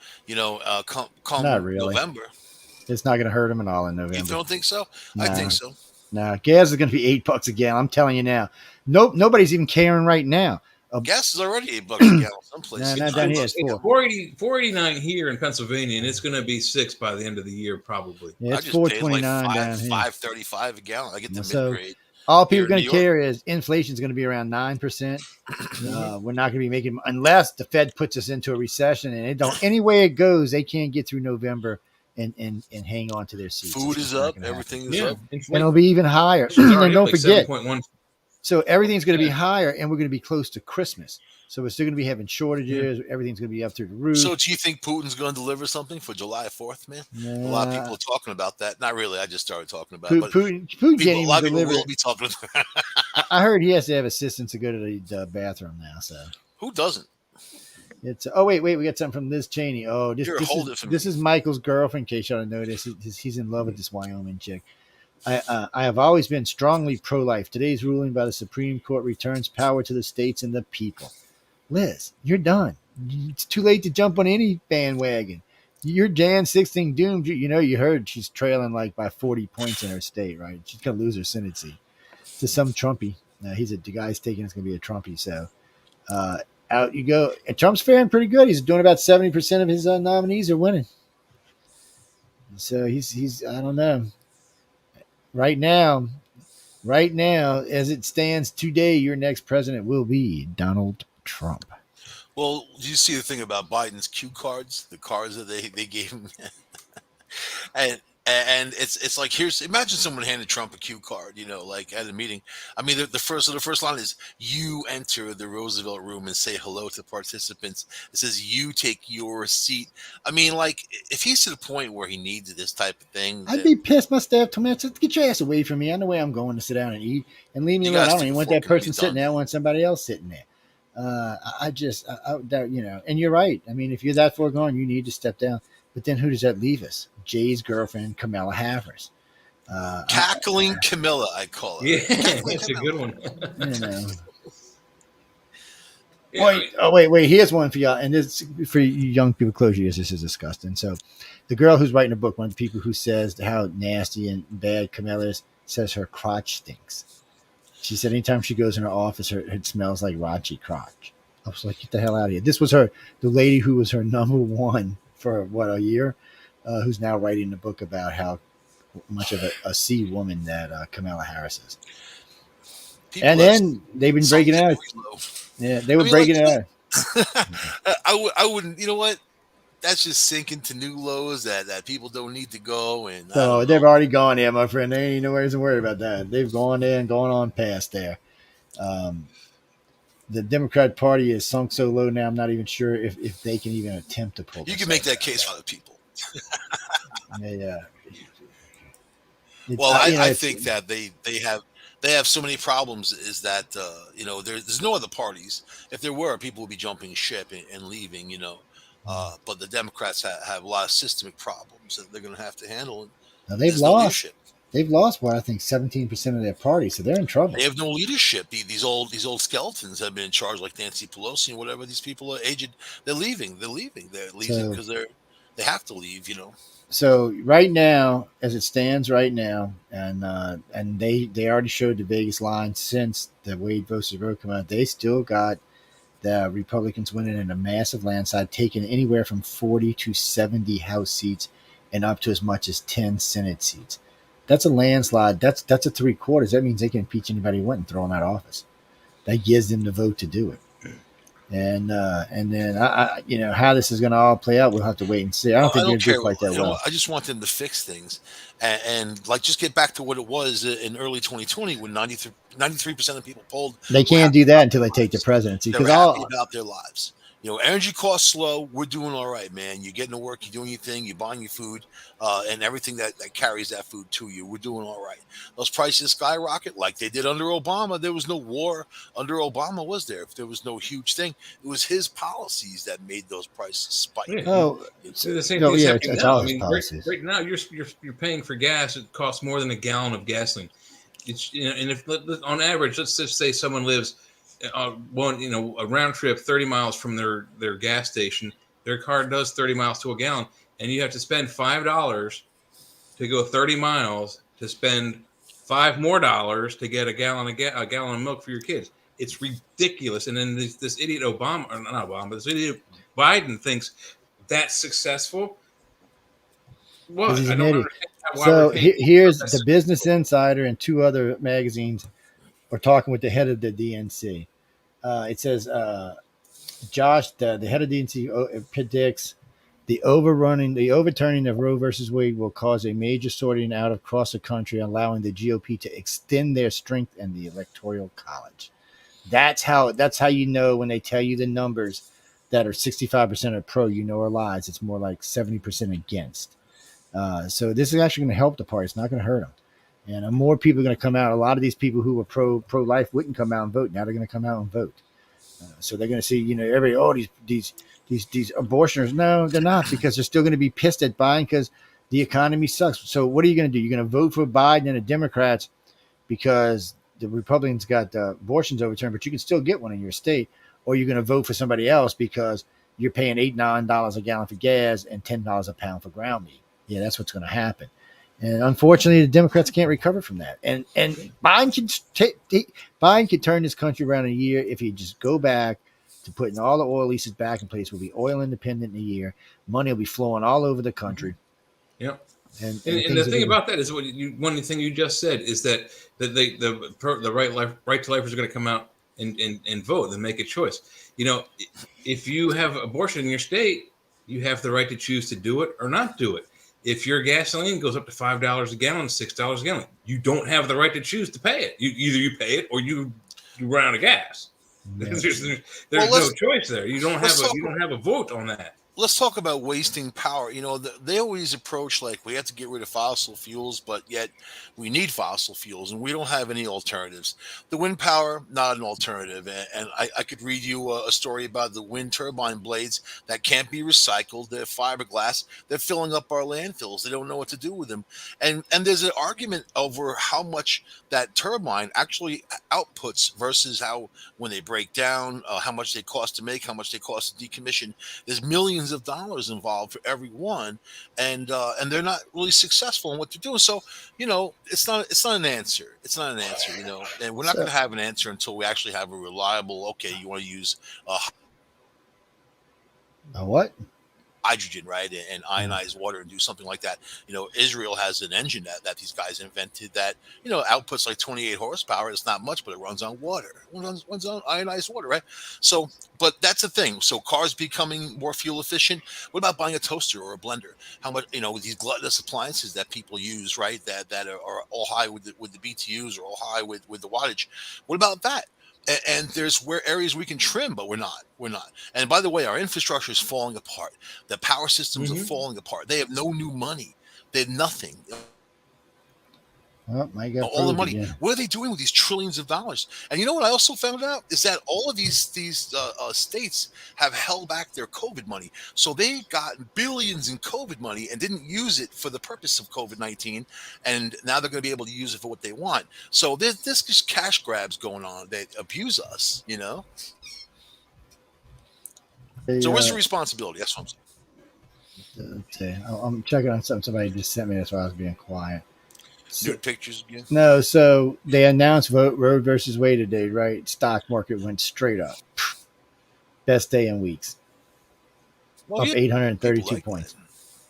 Come
not really.
November.
It's not going to hurt them at all in November.
You don't think so?
No.
I think so.
No, gas is going to be $8 a gallon. I'm telling you now. Nobody's even caring right now.
Gas is already $8 a gallon someplace.
No, down here it's
$4.89 here in Pennsylvania, and it's going to be $6 by the end of the year, probably.
Yeah, it's $4.29 down here.
$5.35 a gallon. I get the mid-grade.
All people are going to care is inflation is going to be around 9%. We're not going to be making, unless the Fed puts us into a recession, and any way it goes, they can't get through November and hang on to their seats.
Food is up, everything is up,
and it'll be even higher. And don't forget. So everything's going to be higher, and we're going to be close to Christmas. So we're still going to be having shortages. Yeah. Everything's going to be up through the roof.
So do you think Putin's going to deliver something for July 4th, man? A lot of people are talking about that. Not really. I just started talking about it. But
Putin can't
a lot of
even
people will be talking about it.
I heard he has to have assistants to go to the bathroom now. So
who doesn't?
It's wait, we got something from Liz Cheney. Oh, this is Michael's girlfriend. In case y'all don't know this, he's in love with this Wyoming chick. I have always been strongly pro-life. Today's ruling by the Supreme Court returns power to the states and the people. Liz, you're done. It's too late to jump on any bandwagon. You're Jan 16 doomed. You heard she's trailing like by 40 points in her state, right? She's going to lose her Senate seat to some Trumpy. The guy's taking it's going to be a Trumpy. So out you go. And Trump's faring pretty good. He's doing about 70% of his nominees are winning. So he's I don't know. Right now, as it stands today, your next president will be Donald Trump.
Well, do you see the thing about Biden's cue cards, the cards that they gave him? And And it's like, imagine someone handed Trump a cue card, like at a meeting. I mean, the first line is, you enter the Roosevelt room and say hello to participants. It says, you take your seat. I mean, like, if he's to the point where he needs this type of thing,
I'd be pissed. My staff told me, get your ass away from me. I know where I'm going to sit down and eat, and leave me alone. I don't even want that person sitting there. I want somebody else sitting there. And you're right. I mean, if you're that far gone, you need to step down. But then who does that leave us? Jay's girlfriend, Kamala Harris.
Cackling Camilla, I call it.
Yeah, that's a good one.
Wait. Here's one for y'all. And this for you young people, close your ears. This is disgusting. So the girl who's writing a book, one of the people who says how nasty and bad Camilla is, says her crotch stinks. She said anytime she goes in her office, it smells like raunchy crotch. I was like, get the hell out of here. This was the lady who was her number one for a year, who's now writing a book about how much of a C woman that Kamala Harris is. And then they've been breaking it out. Yeah, they were breaking it out.
I wouldn't, you know what? That's just sinking to new lows that people don't need to go. And
so they've already gone there, my friend. They ain't nowhere to worry about that. They've gone there and gone on past there. The Democrat Party is sunk so low now, I'm not even sure if they can even attempt to pull.
You can make that case for other people.
Yeah.
Well, I think that they have so many problems. Is that there's no other parties. If there were, people would be jumping ship and leaving. But the Democrats have a lot of systemic problems that they're going to have to handle.
Now they've lost. They've lost, I think 17% of their party, so they're in trouble.
They have no leadership. These old skeletons have been in charge, like Nancy Pelosi and whatever. These people are aged. They're leaving. They're leaving because they have to leave.
So right now, as it stands right now, and they already showed the Vegas line since the Wade versus Roe come out, they still got the Republicans winning in a massive landslide, taking anywhere from 40 to 70 House seats and up to as much as 10 Senate seats. That's a landslide. That's a 3/4. That means they can impeach anybody who went and throw them out of office. That gives them the vote to do it. And then how this is going to all play out, we'll have to wait and see. I don't think they're going to do quite that well.
I just want them to fix things and like just get back to what it was in early 2020 when 93% of people polled.
They can't do that until they take the presidency.
They're happy about their lives. Energy costs low. We're doing all right, man. You're getting to work. You're doing your thing. You're buying your food and everything that carries that food to you. We're doing all right. Those prices skyrocket like they did under Obama. There was no war under Obama, was there? If there was no huge thing, it was his policies that made those prices spike.
Yeah. Oh, so the same thing is happening now. I mean, right now you're paying for gas. It costs more than a gallon of gasoline. It's and if on average, let's just say someone lives a round trip 30 miles from their gas station, their car does 30 miles to a gallon, and you have to spend $5 to go 30 miles to spend $5 more to get a gallon of milk for your kids. It's ridiculous. And then this idiot this idiot Biden thinks that's successful. What? I don't understand
so here's the Business Insider and two other magazines are talking with the head of the DNC. It says Josh, the head of DNC, predicts the overturning of Roe versus Wade will cause a major sorting out across the country, allowing the GOP to extend their strength in the Electoral College. That's how when they tell you the numbers that are 65% are pro, are lies. It's more like 70% against. So this is actually going to help the party. It's not going to hurt them. And more people are going to come out. A lot of these people who were pro-life wouldn't come out and vote. Now they're going to come out and vote. So they're going to see, these abortioners. No, they're not, because they're still going to be pissed at Biden because the economy sucks. So what are you going to do? You're going to vote for Biden and the Democrats because the Republicans got abortions overturned, but you can still get one in your state, or you're going to vote for somebody else because you're paying $8-9 a gallon for gas and $10 a pound for ground meat. Yeah, that's what's going to happen. And unfortunately, the Democrats can't recover from that. And Biden can turn this country around in a year if he just go back to putting all the oil leases back in place. We'll be oil independent in a year. Money will be flowing all over the country.
Yep. And the thing about that is one thing you just said is that the right to lifers are going to come out and vote and make a choice. If you have abortion in your state, you have the right to choose to do it or not do it. if your gasoline goes up to $5 a gallon, $6 a gallon, you don't have the right to choose to pay it. Either you pay it or you run out of gas. Yeah. There's no choice there. You don't have a vote on that.
Let's talk about wasting power. They always approach like we have to get rid of fossil fuels, but yet we need fossil fuels and we don't have any alternatives. The wind power, not an alternative. And I could read you a story about the wind turbine blades that can't be recycled. They're fiberglass. They're filling up our landfills. They don't know what to do with them. And there's an argument over how much that turbine actually outputs versus how, when they break down, how much they cost to make, how much they cost to decommission. There's millions of dollars involved for every one, and they're not really successful in what they're doing. So it's not an answer. It's not an answer. And we're not going to have an answer until we actually have a reliable. Okay, you want to use
what?
Hydrogen, right, and ionize water and do something like that. Israel has an engine that these guys invented that outputs like 28 horsepower. It's not much, but it runs on water. It runs on ionized water, right? So, but that's the thing. So cars becoming more fuel efficient. What about buying a toaster or a blender? How much with these gluttonous appliances that people use, right? That are all high with the BTUs or all high with the wattage. What about that? And there's areas we can trim, but we're not. And by the way, our infrastructure is falling apart. The power systems are falling apart. They have no new money. They have nothing.
Oh, my God!
All the money. Again. What are they doing with these trillions of dollars? And what I also found out is that all of these states have held back their COVID money. So they got billions in COVID money and didn't use it for the purpose of COVID-19. And now they're going to be able to use it for what they want. So there's just cash grabs going on that abuse us, So where's the responsibility? That's what I'm
saying. I'm checking on something somebody just sent me. That's why I was being quiet.
Nude pictures again?
No, so they announced Roe versus Wade today, right? Stock market went straight up. Best day in weeks. Up 832 points.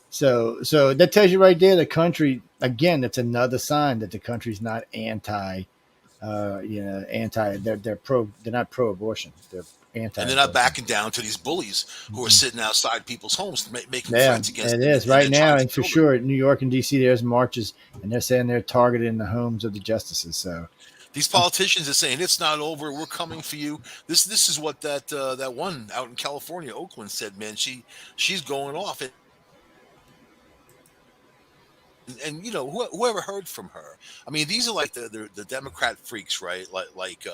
So that tells you right there, the country, again, that's another sign that the country's not anti, they're not pro-abortion. They're anti.
And they're not backing down to these bullies who are sitting outside people's homes making threats against them.
It is right now, and for sure, New York and D.C. there's marches, and they're saying they're targeting the homes of the justices. So
these politicians are saying it's not over. We're coming for you. This is what that one out in California, Oakland, said. Man, she's going off. And whoever heard from her. I mean, these are like the Democrat freaks, right? Like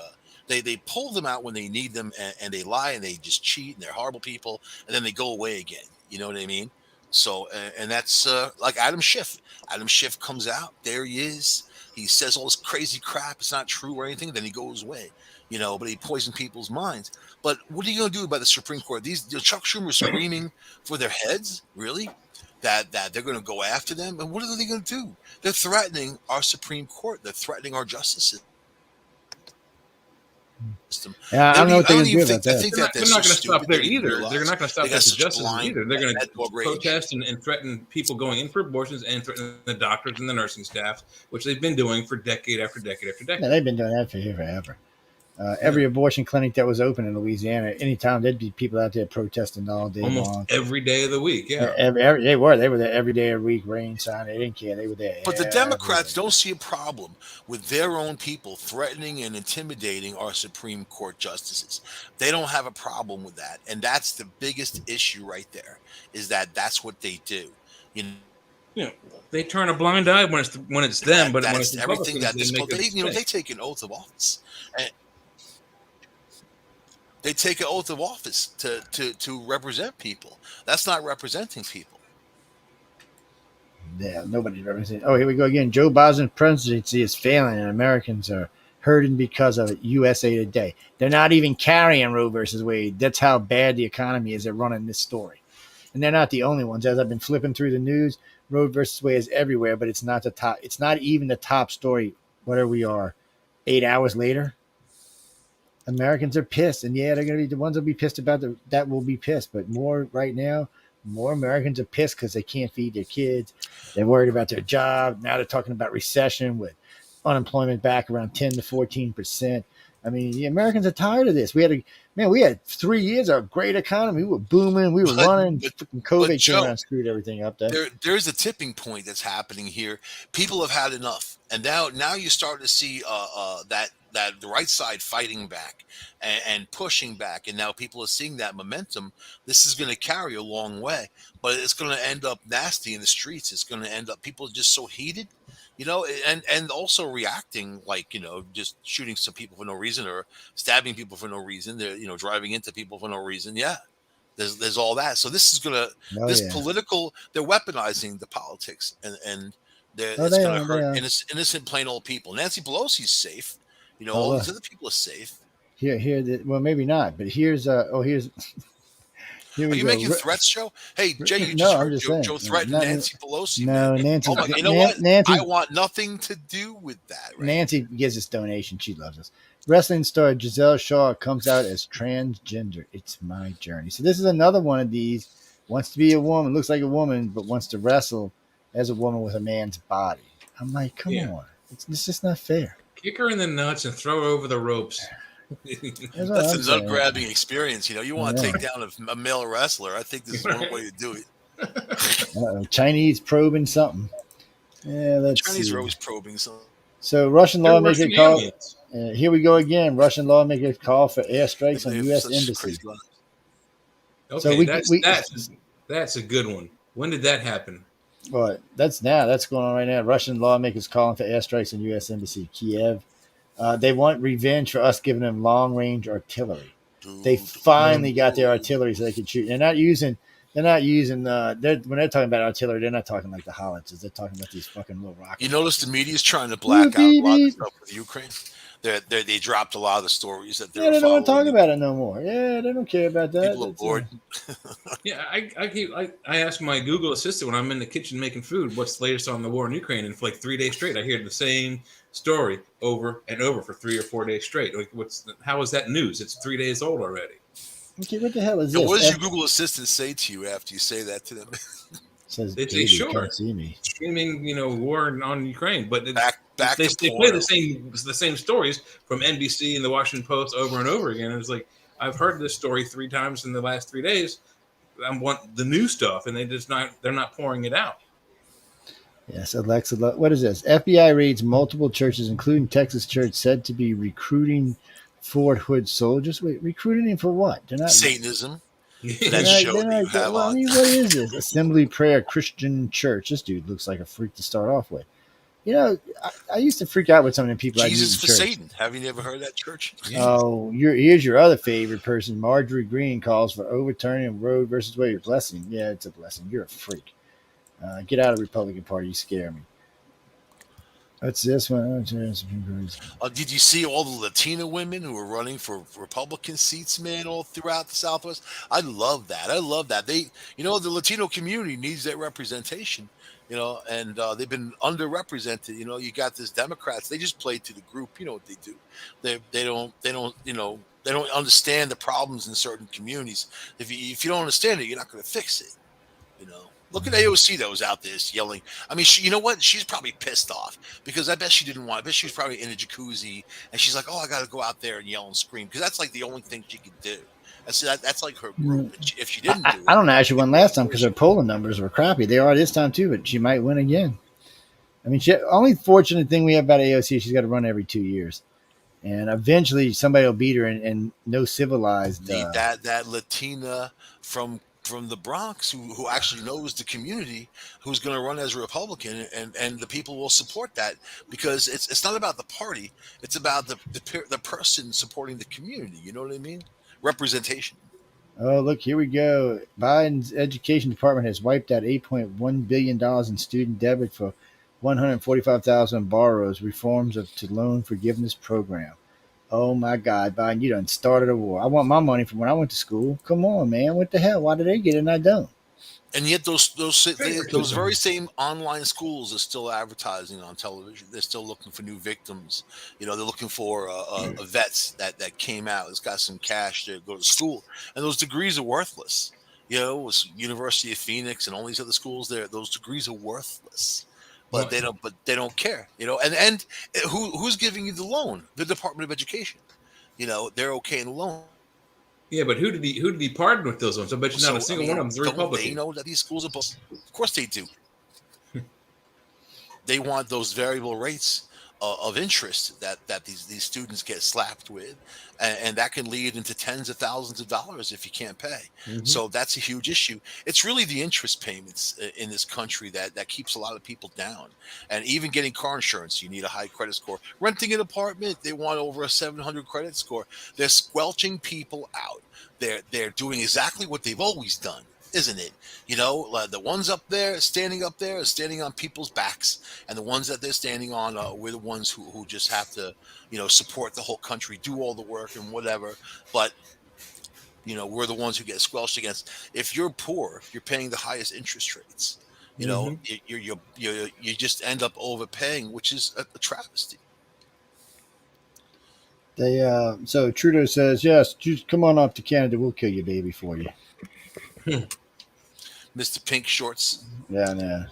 they pull them out when they need them, and they lie and they just cheat and they're horrible people, and then they go away again. You know what I mean? So and that's like Adam Schiff. Adam Schiff comes out, there he is. He says all this crazy crap. It's not true or anything. Then he goes away. But he poisoned people's minds. But what are you going to do about the Supreme Court? Chuck Schumer screaming for their heads, really? That they're going to go after them, and what are they going to do? They're threatening our Supreme Court. They're threatening our justice system.
Yeah, I don't know what they're going to do about that.
I think they're not going to stop there either. They're not going to stop at the justice either. They're going to protest and threaten people going in for abortions and threaten the doctors and the nursing staff, which they've been doing for decade after decade after decade.
Yeah, they've been doing that for forever. Every abortion clinic that was open in Louisiana, anytime there'd be people out there protesting all day long.
Almost every day of the week, yeah.
They were there every day of the week, rain, sun. They didn't care. They were there.
But the Democrats don't see a problem with their own people threatening and intimidating our Supreme Court justices. They don't have a problem with that. And that's the biggest issue right there, is that's what they do.
They turn a blind eye when it's them, but when it's
everything that they take an oath of office. They take an oath of office to represent people. That's not representing people.
Yeah, nobody's representing. Oh, here we go again. Joe Biden's presidency is failing, and Americans are hurting because of it. USA Today. They're not even carrying Roe versus Wade. That's how bad the economy is. They're running this story. And they're not the only ones. As I've been flipping through the news, Roe versus Wade is everywhere, but it's not the top. It's not even the top story. Whatever we are, 8 hours later. Americans are pissed, and they're going to be the ones that'll be pissed about that will be pissed. But more right now, more Americans are pissed because they can't feed their kids. They're worried about their job. Now they're talking about recession with unemployment back around 10 to 14%. I mean, the Americans are tired of this. We Man, we had 3 years of great economy. We were booming. We were running. Freaking COVID
Joe,
came around and screwed everything up there.
There's a tipping point that's happening here. People have had enough, and now you start to see that the right side fighting back and pushing back, and now people are seeing that momentum. This is going to carry a long way, but it's going to end up nasty in the streets. It's going to end up people are just so heated, and also reacting like just shooting some people for no reason or stabbing people for no reason. They're driving into people for no reason. Yeah. There's all that. So this is gonna political. They're weaponizing the politics, and it's gonna hurt innocent plain old people. Nancy Pelosi's safe. All these other people are safe.
Well, maybe not. But here's Here
are you making threats, Joe? Hey, Jay, you just heard Joe threaten Nancy Pelosi.
No,
man.
Nancy.
You know what? Nancy, I want nothing to do with that. Right?
Nancy gives us donation. She loves us. Wrestling star Giselle Shaw comes out as transgender. It's my journey. So this is another one of these. Wants to be a woman, looks like a woman, but wants to wrestle as a woman with a man's body. I'm like, come on. It's just not fair.
Kick her in the nuts and throw her over the ropes.
That's a nut grabbing experience. You want to take down a male wrestler. I think this is one way to do it.
Chinese probing something. Yeah,
Chinese are always probing something.
So Russian lawmaker call. Here we go again. Russian lawmakers call for airstrikes on U.S. embassy.
Okay, so that's a good one. When did that happen?
Well, that's going on right now. Russian lawmakers calling for airstrikes on U.S. embassy Kiev. They want revenge for us giving them long-range artillery. They finally got their artillery so they can shoot. They're not using. When they're talking about artillery, they're not talking like the howitzers. They're talking about these fucking little rockets.
You notice the media is trying to black out a lot of stuff with Ukraine. They dropped a lot of the stories that
they don't want to talk about it no more. Yeah, they don't care about that.
People are bored.
Yeah, I ask my Google Assistant when I'm in the kitchen making food, what's the latest on the war in Ukraine? And for like 3 days straight, I hear the same story over and over for 3 or 4 days straight. Like, how is that news? It's 3 days old already.
Okay, what the hell is this?
What does your Google Assistant say to you after you say that to them?
Says
they say, sure,
can't see me.
Streaming, war on Ukraine, but they
play
the same stories from NBC and the Washington Post over and over again. It's like, I've heard this story 3 times in the last 3 days. I want the new stuff, and they're not pouring it out.
Yes, Alexa, what is this? FBI raids multiple churches, including Texas Church, said to be recruiting Fort Hood soldiers. Wait, recruiting them for what? They're not
Satanism. What
is this? Assembly Prayer Christian Church. This dude looks like a freak to start off with. I used to freak out with some of the people.
Jesus for Satan. Have you never heard of that church?
Oh, here's your other favorite person. Marjorie Green calls for overturning Roe versus Wade. Blessing. Yeah, it's a blessing. You're a freak. Get out of the Republican Party. You scare me. What's this one?
Did you see all the Latino women who are running for Republican seats, man, all throughout the Southwest? I love that. They, the Latino community needs that representation, and they've been underrepresented. You got this Democrats. They just play to the group. You know what they do? They don't understand the problems in certain communities. If you don't understand it, you're not going to fix it. Look at AOC that was out there yelling. I mean, you know what? She's probably pissed off because I bet she didn't want it. I bet she was probably in a jacuzzi and she's like, oh, I got to go out there and yell and scream because that's like the only thing she could do. That's like her group. If she didn't do it.
I don't know how she won last time because her polling numbers were crappy. They are this time too, but she might win again. I mean, only fortunate thing we have about AOC, she's got to run every 2 years. And eventually somebody will beat her and no civilized.
That Latina from the Bronx who actually knows the community, who's going to run as a Republican, and the people will support that because it's not about the party, it's about the person supporting the community. You know what I mean? Representation.
Oh, look, here we go. Biden's education department has wiped out $8.1 billion in student debit for 145,000 borrowers. Reforms to loan forgiveness program. Oh my God, Biden, you done started a war. I want my money from when I went to school. Come on, man. What the hell? Why do they get it and I don't?
And yet those very same online schools are still advertising on television. They're still looking for new victims. They're looking for vets that came out. It's got some cash to go to school. And those degrees are worthless. University of Phoenix and all these other schools there, those degrees are worthless. But they don't care, and who's giving you the loan? The Department of Education, they're okay in the loan.
Yeah, but who did he pardon with those ones? I bet you not a single one of them is a Republican.
They know that these schools are both. Of course they do. They want those variable rates of interest that these students get slapped with, and that can lead into tens of thousands of dollars if you can't pay. Mm-hmm. So that's a huge issue. It's really the interest payments in this country that keeps a lot of people down. And even getting car insurance, you need a high credit score. Renting an apartment, they want over a 700 credit score. They're squelching people out. They're doing exactly what they've always done, isn't it? You know, the ones up there, standing are standing on people's backs, and the ones that they're standing on, we're the ones who just have to, you know, support the whole country, do all the work and whatever. But, you know, we're the ones who get squelched against. If you're poor, you're paying the highest interest rates. You know, you just end up overpaying, which is a travesty.
They so Trudeau says, yes, just come on up to Canada, we'll kill your baby for you.
Mr. Pink Shorts.
Yeah, no.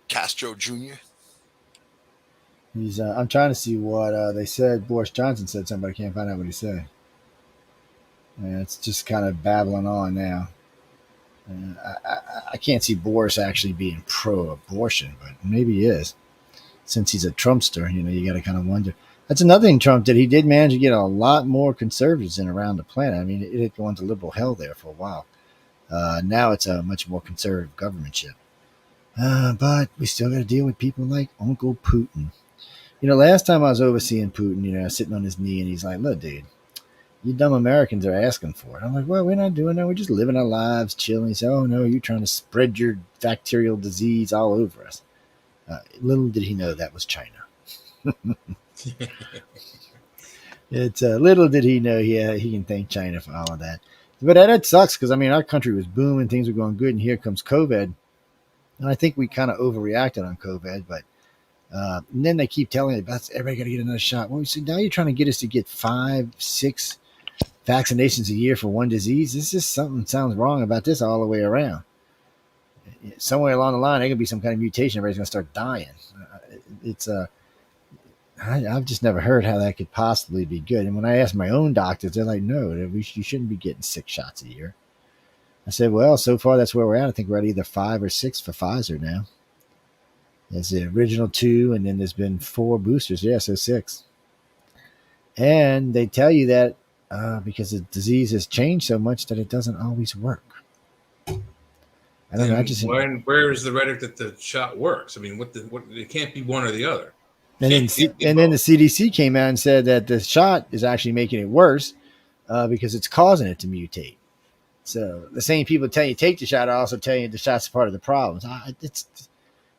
Castro Jr.
He's. I'm trying to see what they said. Boris Johnson said something, but I can't find out what he said. And it's just kind of babbling on now. I can't see Boris actually being pro-abortion, but maybe he is. Since he's a Trumpster, you know, you got to kind of wonder. That's another thing Trump did. He did manage to get a lot more conservatives in around the planet. I mean, it had gone to liberal hell there for a while. Now it's a much more conservative governmentship. But we still got to deal with people like Uncle Putin. You know, last time I was overseeing Putin, you know, sitting on his knee, and he's like, look, dude, you dumb Americans are asking for it. I'm like, well, we're not doing that. We're just living our lives, chilling. He said, oh, no, you're trying to spread your bacterial disease all over us. Little did he know that was China. Little did he know he can thank China for all of that. But that sucks because, I mean, our country was booming. Things were going good. And here comes COVID. And I think we kind of overreacted on COVID. But and then they keep telling us, everybody got to get another shot. Well, we said, now you're trying to get us to get 5, 6 vaccinations a year for one disease. This is something sounds wrong about this all the way around. Somewhere along the line, there going to be some kind of mutation. Everybody's going to start dying. I've just never heard how that could possibly be good. And when I asked my own doctors, they're like, no, you shouldn't be getting 6 shots a year. I said, well, so far that's where we're at. I think we're at either 5 or 6 for Pfizer now. There's the original 2, and then there's been 4 boosters. Yeah, so 6. And they tell you that because the disease has changed so much that it doesn't always work. I don't know.
Where is the rhetoric that the shot works? I mean, it can't be one or the other.
And then the CDC came out and said that the shot is actually making it worse because it's causing it to mutate. So the same people tell you take the shot are also telling you the shot's part of the problem.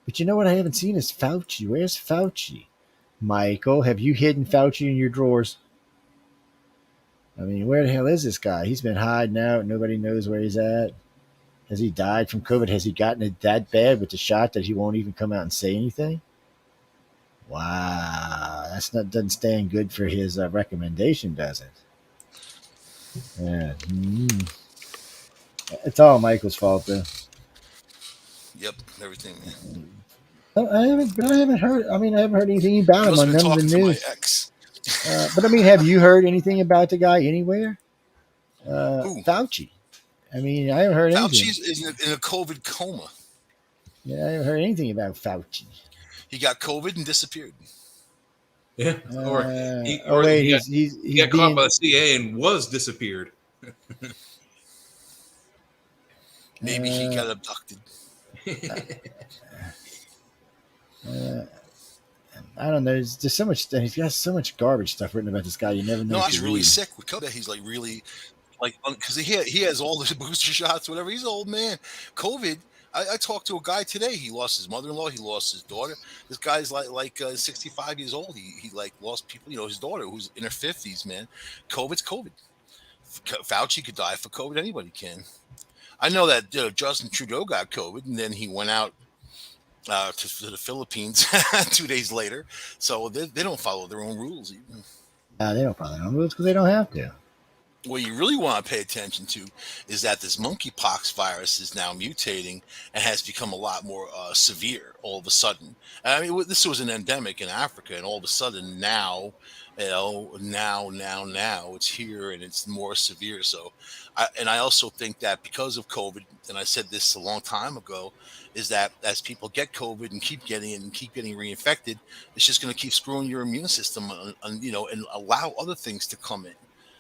But you know what I haven't seen is Fauci. Where's Fauci? Michael, have you hidden Fauci in your drawers? I mean, where the hell is this guy? He's been hiding out. Nobody knows where he's at. Has he died from COVID? Has he gotten it that bad with the shot that he won't even come out and say anything? Wow, doesn't stand good for his recommendation, does it? Yeah, it's all Michael's fault, though.
Yep, everything.
I haven't heard. I mean, I haven't heard anything about him on none of the news. But I mean, have you heard anything about the guy anywhere?
Who?
Fauci. I mean, I haven't heard anything.
Fauci is in a COVID coma.
Yeah, I haven't heard anything about Fauci.
He got COVID and disappeared.
Yeah.
He
got caught by the CIA and was disappeared.
Maybe he got abducted.
I don't know. There's so much. He's got so much garbage stuff written about this guy. You never know.
No, he's really sick with COVID. He's like really, because he has all the booster shots, whatever. He's an old man. COVID. I talked to a guy today. He lost his mother-in-law. He lost his daughter. This guy's like 65 years old. He lost people. You know, his daughter who's in her 50s. Man, COVID's COVID. Fauci could die for COVID. Anybody can. I know that Justin Trudeau got COVID, and then he went out to the Philippines 2 days later. So they don't follow their own rules even.
They don't follow their own rules because they don't have to.
what you really want to pay attention to is that this monkeypox virus is now mutating and has become a lot more severe all of a sudden. I mean, this was an endemic in Africa, and all of a sudden now, now it's here and it's more severe. So, I also think that because of COVID, and I said this a long time ago, is that as people get COVID and keep getting it and keep getting reinfected, it's just going to keep screwing your immune system, and allow other things to come in.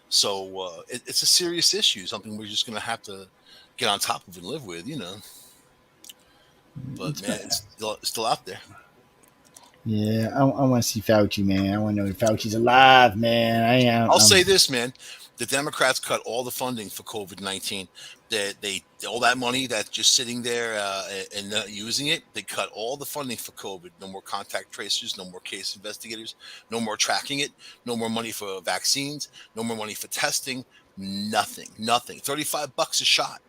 So it's a serious issue, something we're just going to have to get on top of and live with, But man, it's still out there.
Yeah, I want to see Fauci, man. I want to know if Fauci's alive, man.
I'll say this, man. The Democrats cut all the funding for COVID-19. They all that money that's just sitting there and not using it. They cut all the funding for COVID. No more contact tracers, no more case investigators, no more tracking it, no more money for vaccines, no more money for testing. Nothing. $35 a shot.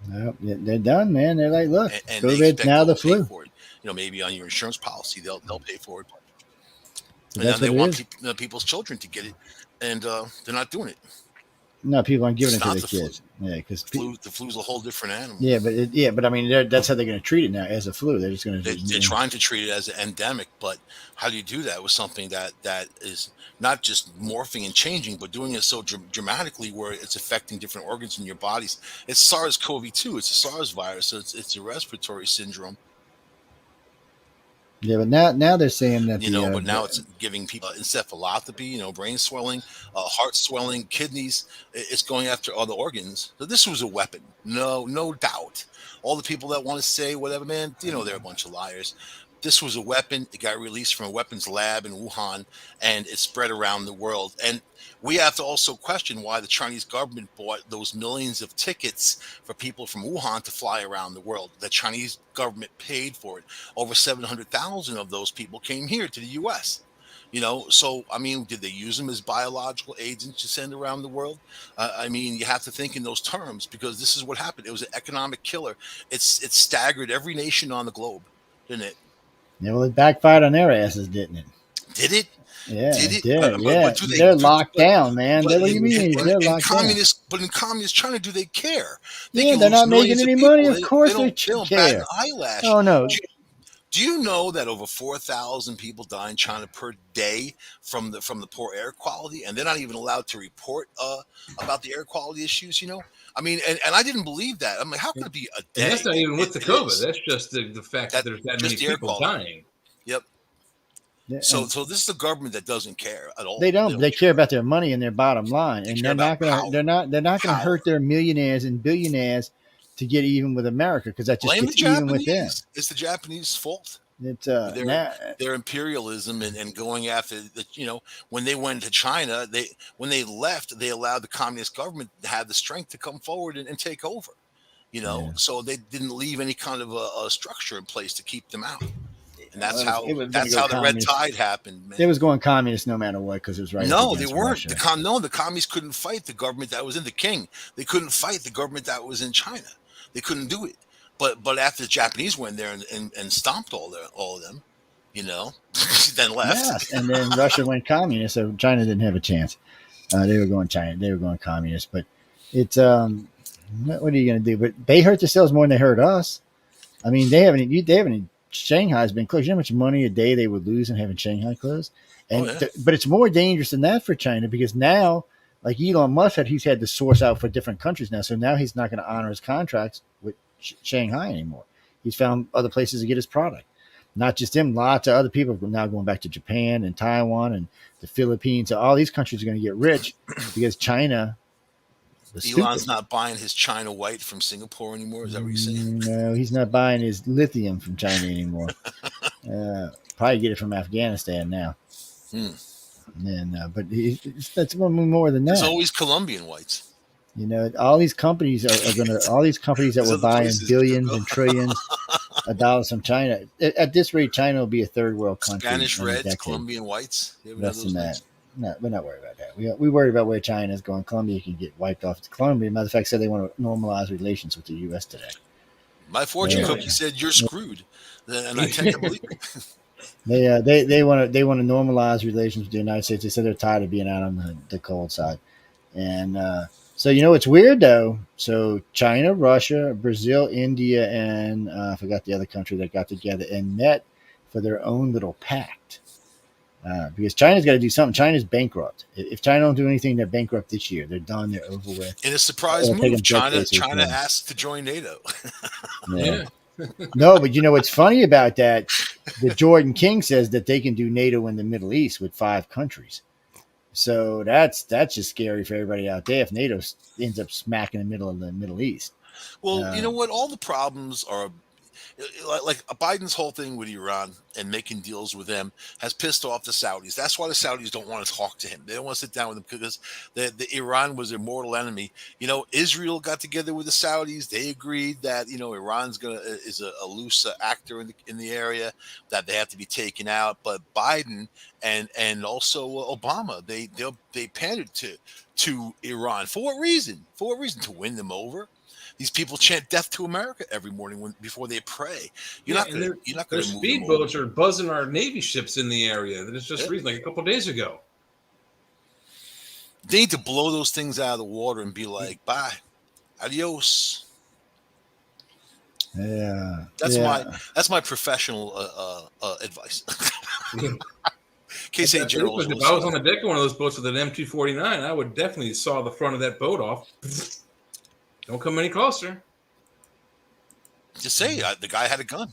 Nope, they're done, man. They're like, look,
and
COVID, now the flu.
For it. Maybe on your insurance policy, they'll pay for it.
So
and then they want people's children to get it, and they're not doing it.
No, people aren't giving it to their
Flu.
kids. Yeah, because
the flu's a whole different animal.
Yeah, but I mean, that's how they're going to treat it now, as a flu. They're just going to.
They're trying to treat it as an endemic, but how do you do that with something that is not just morphing and changing, but doing it so dramatically where it's affecting different organs in your bodies? It's SARS-CoV-2. It's a SARS virus, so it's a respiratory syndrome.
Yeah, but now they're saying that
but now it's giving people encephalopathy, brain swelling, heart swelling, kidneys. It's going after other organs. So this was a weapon, no doubt. All the people that want to say whatever, man, they're a bunch of liars. This was a weapon. It got released from a weapons lab in Wuhan, and it spread around the world. And we have to also question why the Chinese government bought those millions of tickets for people from Wuhan to fly around the world. The Chinese government paid for it. Over 700,000 of those people came here to the U.S. So, I mean, did they use them as biological agents to send around the world? I mean, you have to think in those terms, because this is what happened. It was an economic killer. It staggered every nation on the globe, didn't it?
Yeah, well, it backfired on their asses, didn't it?
Did it?
Yeah, it did. They're locked down, man. What do you mean? They're locked down.
But in communist China, do they care?
They're not making any money. Of course they
don't
care.
Bat an eyelash.
Oh, no.
Do you know that over 4,000 people die in China per day from the poor air quality, and they're not even allowed to report about the air quality issues? I mean, and I didn't believe that. I'm like, how could it be a day?
And that's not even with the COVID. That's just the fact that there's that many people dying.
Yep. Yeah, so this is a government that doesn't care at all.
They don't. They care about their money and their bottom line, and they're not going to hurt their millionaires and billionaires to get even with America, because that just gets even with them.
It's the Japanese fault.
It's
their imperialism and going after when they went to China, when they left, they allowed the communist government to have the strength to come forward and take over. So they didn't leave any kind of a structure in place to keep them out. And that's how the red tide happened, man.
It was going communist no matter what, because it was right.
No, they weren't. The communists couldn't fight the government that was in the king. They couldn't fight the government that was in China. They couldn't do it. But after the Japanese went there and stomped all of them, then left.
Yes, and then Russia went communist, so China didn't have a chance. They were going China. They were going communist. But it's what are you going to do? But they hurt themselves more than they hurt us. I mean, they haven't. Shanghai's been closed. You know how much money a day they would lose in having Shanghai closed? And but it's more dangerous than that for China, because now, like Elon Musk said, he's had to source out for different countries now. So now he's not going to honor his contracts with Shanghai anymore. He's found other places to get his product. Not just him, lots of other people are now going back to Japan and Taiwan and the Philippines. So all these countries are going to get rich because China.
Elon's not buying his China white from Singapore anymore. Is that what you're saying?
No, he's not buying his lithium from China anymore. Probably get it from Afghanistan now. But that's one more than that.
There's always Colombian whites.
All these companies are going to. All these companies that were buying billions and trillions of dollars from China. At this rate, China will be a third world country.
Spanish reds, Colombian whites.
Less than that. No, we're not worried about that. We worry about where China is going. Colombia can get wiped off. Colombia, matter of fact, said they want to normalize relations with the U.S. today.
My fortune cookie said you're screwed, and I tend to believe it.
They want to normalize relations with the United States. They said they're tired of being out on the cold side. And so, it's weird though. So China, Russia, Brazil, India, and I forgot the other country that got together and met for their own little pact. Because China's got to do something. China's bankrupt. If China don't do anything, they're bankrupt this year. They're done. They're over with.
In a surprise move, China asked to join NATO.
Yeah. No, but what's funny about that? The Jordan King says that they can do NATO in the Middle East with 5 countries. So that's just scary for everybody out there if NATO ends up smack in the middle of the Middle East.
Well, you know what? All the problems are like Biden's whole thing with Iran and making deals with them has pissed off the Saudis. That's why the Saudis don't want to talk to him. They don't want to sit down with him because the Iran was their mortal enemy. Israel got together with the Saudis. They agreed that Iran's is a loose actor in the area, that they have to be taken out. But Biden and also Obama, they pandered to Iran. For what reason? To win them over. These people chant "Death to America" every morning before they pray. You're not going to.
Their speedboats are buzzing our Navy ships in the area. That is just like a couple of days ago.
They need to blow those things out of the water and be like, "Bye, adios."
Yeah,
that's my professional advice. Case General.
If I was on the deck of one of those boats with an M249, I would definitely saw the front of that boat off. Don't come any closer.
Just say the guy had a gun.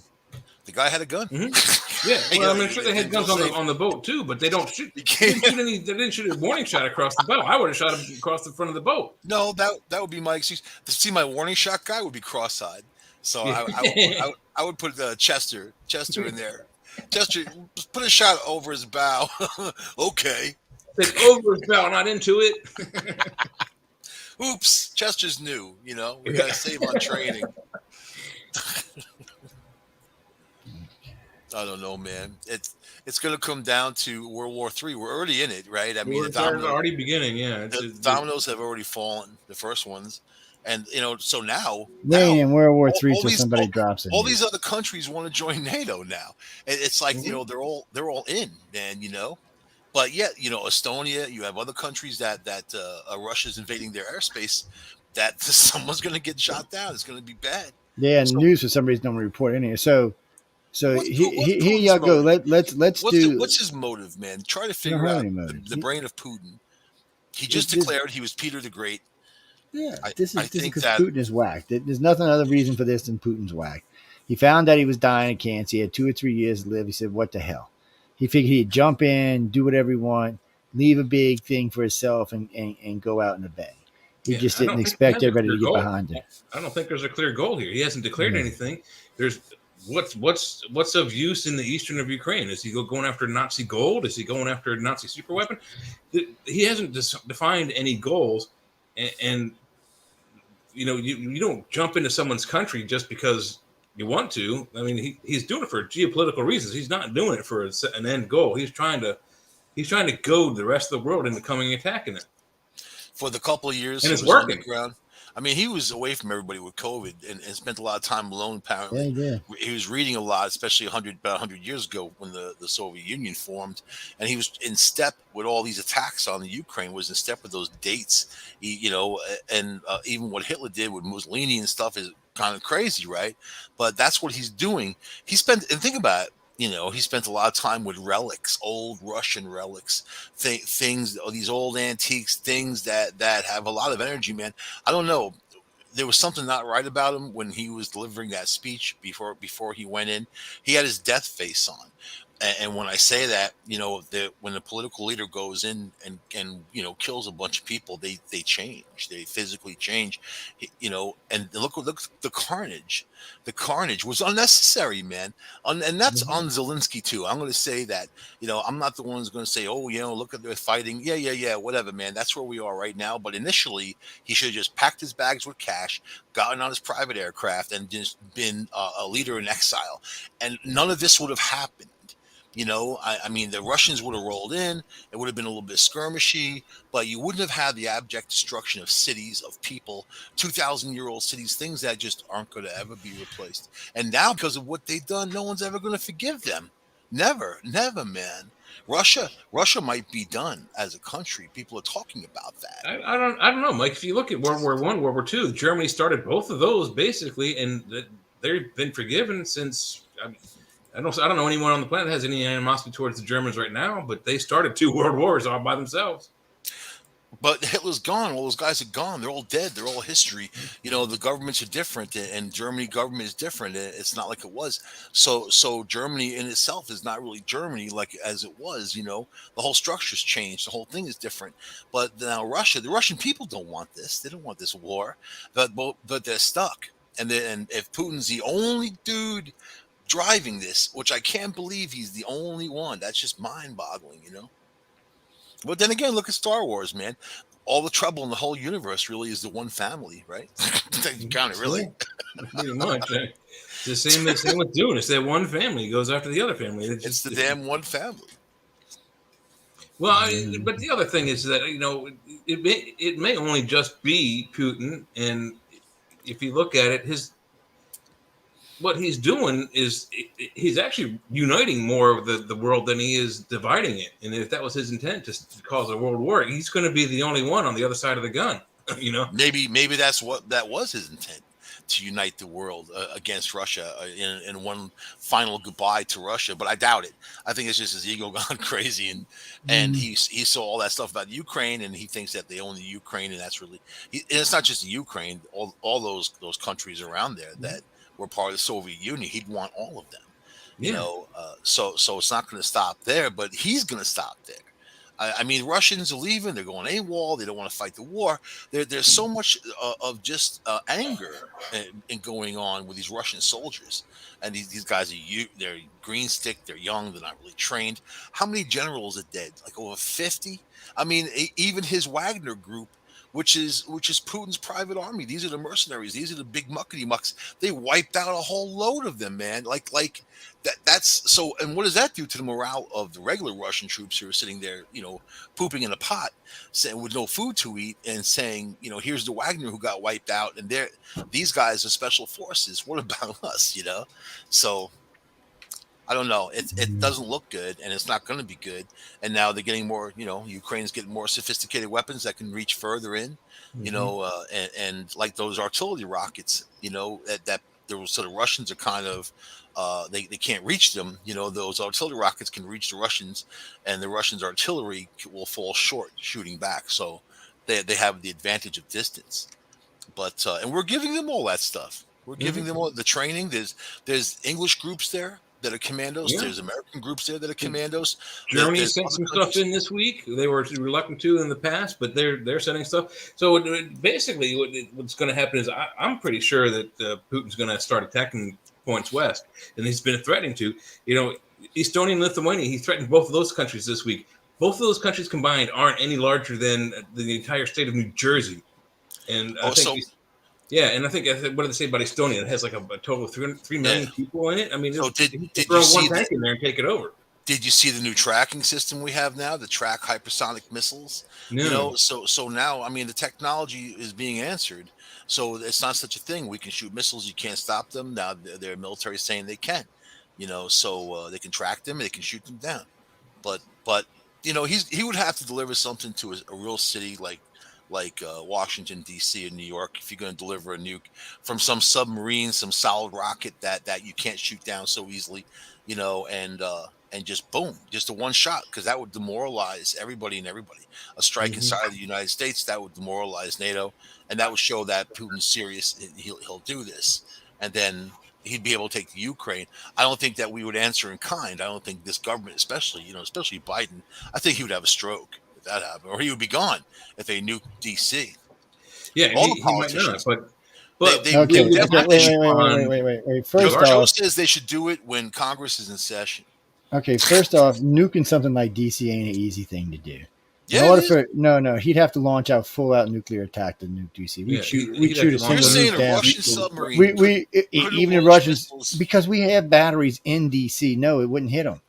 Mm-hmm. Yeah, well, I'm sure they had guns on the boat too, but they don't shoot. They didn't shoot a warning shot across the bow. I would have shot him across the front of the boat.
No, that would be my excuse. To see my warning shot guy would be cross-eyed, so I would put Chester in there. Chester, put a shot over his bow. Okay.
It's over his bow, not into it.
Oops, Chester's new. We got to save on training. I don't know, man. It's going to come down to World War III. We're already in it, right? I mean,
the dominoes are already beginning. Yeah,
the dominoes have already fallen. The first ones, and so now
in World War III till somebody drops it.
All these other countries want to join NATO now. It's like they're all in, man. But yet, Estonia, you have other countries that Russia's invading their airspace, that someone's going to get shot down. It's going to be bad.
Yeah, and news for some reason don't report any. So here y'all go. Let's do.
What's his motive, man? Try to figure out the brain of Putin. He just declared he was Peter the Great.
Yeah, this is because Putin is whack. There's nothing other reason for this than Putin's whack. He found out he was dying of cancer. He had 2 or 3 years to live. He said, "What the hell?" He figured he'd jump in, do whatever he want, leave a big thing for himself, and go out in a bang. He just didn't expect everybody to get behind him.
I don't think there's a clear goal here. He hasn't declared anything. There's what's of use in the eastern of Ukraine? Is he going after Nazi gold? Is he going after a Nazi superweapon? He hasn't defined any goals, and you don't jump into someone's country just because you want to. I mean, he's doing it for geopolitical reasons. He's not doing it for an end goal. He's trying to goad the rest of the world into coming attacking it.
For the couple of years,
and it's working.
I mean, he was away from everybody with COVID and spent a lot of time alone. Apparently, he was reading a lot, especially about 100 years ago when the Soviet Union formed, and he was in step with all these attacks on the Ukraine. Was in step with those dates, and even what Hitler did with Mussolini and stuff is kind of crazy, right? But that's what he's doing. And think about it. He spent a lot of time with relics, old Russian relics, things, these old antiques, things that have a lot of energy, man. I don't know. There was something not right about him when he was delivering that speech before he went in. He had his death face on. And when I say that, when a political leader goes in and kills a bunch of people, they change. They physically change, and look the carnage. The carnage was unnecessary, man. And that's on Zelensky too. I'm going to say that, I'm not the one who's going to say, oh, look at the fighting. Yeah, whatever, man. That's where we are right now. But initially, he should have just packed his bags with cash, gotten on his private aircraft, and just been a leader in exile. And none of this would have happened. I mean, the Russians would have rolled in. It would have been a little bit skirmishy, but you wouldn't have had the abject destruction of cities, of people, 2,000-year-old cities, things that just aren't going to ever be replaced. And now, because of what they've done, no one's ever going to forgive them. Never, man. Russia might be done as a country. People are talking about that.
I don't know, Mike. If you look at World War I, World War II, Germany started both of those basically, and they've been forgiven since. I don't know anyone on the planet that has any animosity towards the Germans right now, but they started 2 world wars all by themselves.
But Hitler's gone. All those guys are gone. They're all dead. They're all history. The governments are different, and Germany government is different. It's not like it was. So Germany in itself is not really Germany like as it was. The whole structure's changed. The whole thing is different. But now Russia, the Russian people don't want this. They don't want this war. But they're stuck. And if Putin's the only dude driving this, which I can't believe he's the only one, that's just mind-boggling. But then again, look at Star Wars, man. All the trouble in the whole universe really is the one family, right? You count it, really.
Pretty much. It's the same with Dune. It's that one family goes after the other family.
It's the damn one family.
Well, but the other thing is that it may only just be Putin, and if you look at it, what he's doing is he's actually uniting more of the world than he is dividing it. And if that was his intent to cause a world war, he's going to be the only one on the other side of the gun.
Maybe that was his intent, to unite the world against Russia in one final goodbye to Russia. But I doubt it. I think it's just his ego gone crazy, and he saw all that stuff about Ukraine, and he thinks that they own the Ukraine, and that's really. And it's not just the Ukraine. All those countries around there that were part of the Soviet Union. He'd want all of them, so it's not going to stop there, but he's going to stop there. I mean, Russians are leaving. They're going AWOL. They don't want to fight the war. There's so much of just anger in going on with these Russian soldiers. And these guys they're green stick. They're young. They're not really trained. How many generals are dead? Like over 50? I mean, even his Wagner group, which is Putin's private army. These are the mercenaries. These are the big muckety mucks. They wiped out a whole load of them, man. Like that's so. And what does that do to the morale of the regular Russian troops who are sitting there, pooping in a pot, saying with no food to eat, and saying, here's the Wagner who got wiped out, and these guys are special forces. What about us? So. I don't know. It doesn't look good, and it's not going to be good. And now they're getting more. Ukraine's getting more sophisticated weapons that can reach further in. And like those artillery rockets. That so the Russians are kind of they can't reach them. Those artillery rockets can reach the Russians, and the Russians' artillery will fall short shooting back. So they have the advantage of distance. But and we're giving them all that stuff. We're giving them all the training. There's English groups there that are commandos. Yeah. There's American groups there that are commandos.
Germany sent some stuff in this week. They were reluctant to in the past, but they're sending stuff. So basically, what's going to happen is I'm pretty sure that Putin's going to start attacking points west, and he's been threatening to. Estonia and Lithuania. He threatened both of those countries this week. Both of those countries combined aren't any larger than the entire state of New Jersey, and I think. Yeah, and I think what did they say about Estonia? It has like a total of 3 million people in it. I mean,
did
throw one tank in there and take it over.
Did you see the new tracking system we have now? The track hypersonic missiles.
No.
So now, I mean, the technology is being answered. So it's not such a thing. We can shoot missiles. You can't stop them. Now their military is saying they can. So they can track them and they can shoot them down. But he would have to deliver something to a real city like Washington, D.C. and New York, if you're going to deliver a nuke from some submarine, some solid rocket that you can't shoot down so easily, and just boom, just a one shot, because that would demoralize everybody and everybody. A strike inside of the United States, that would demoralize NATO, and that would show that Putin's serious. He'll do this, and then he'd be able to take the Ukraine. I don't think that we would answer in kind. I don't think this government, especially Biden, I think he would have a stroke. That happened, or he would be gone if they nuked DC.
Yeah, all the politicians, might not, but
wait. First Joe says they should do it when Congress is in session.
Okay, first off, nuking something like DC ain't an easy thing to do.
Yeah,
no, he'd have to launch out full-out nuclear attack to nuke DC. We'd shoot a single nuke down.
Russian submarine.
Even the Russians, because we have batteries in DC. No, it wouldn't hit them.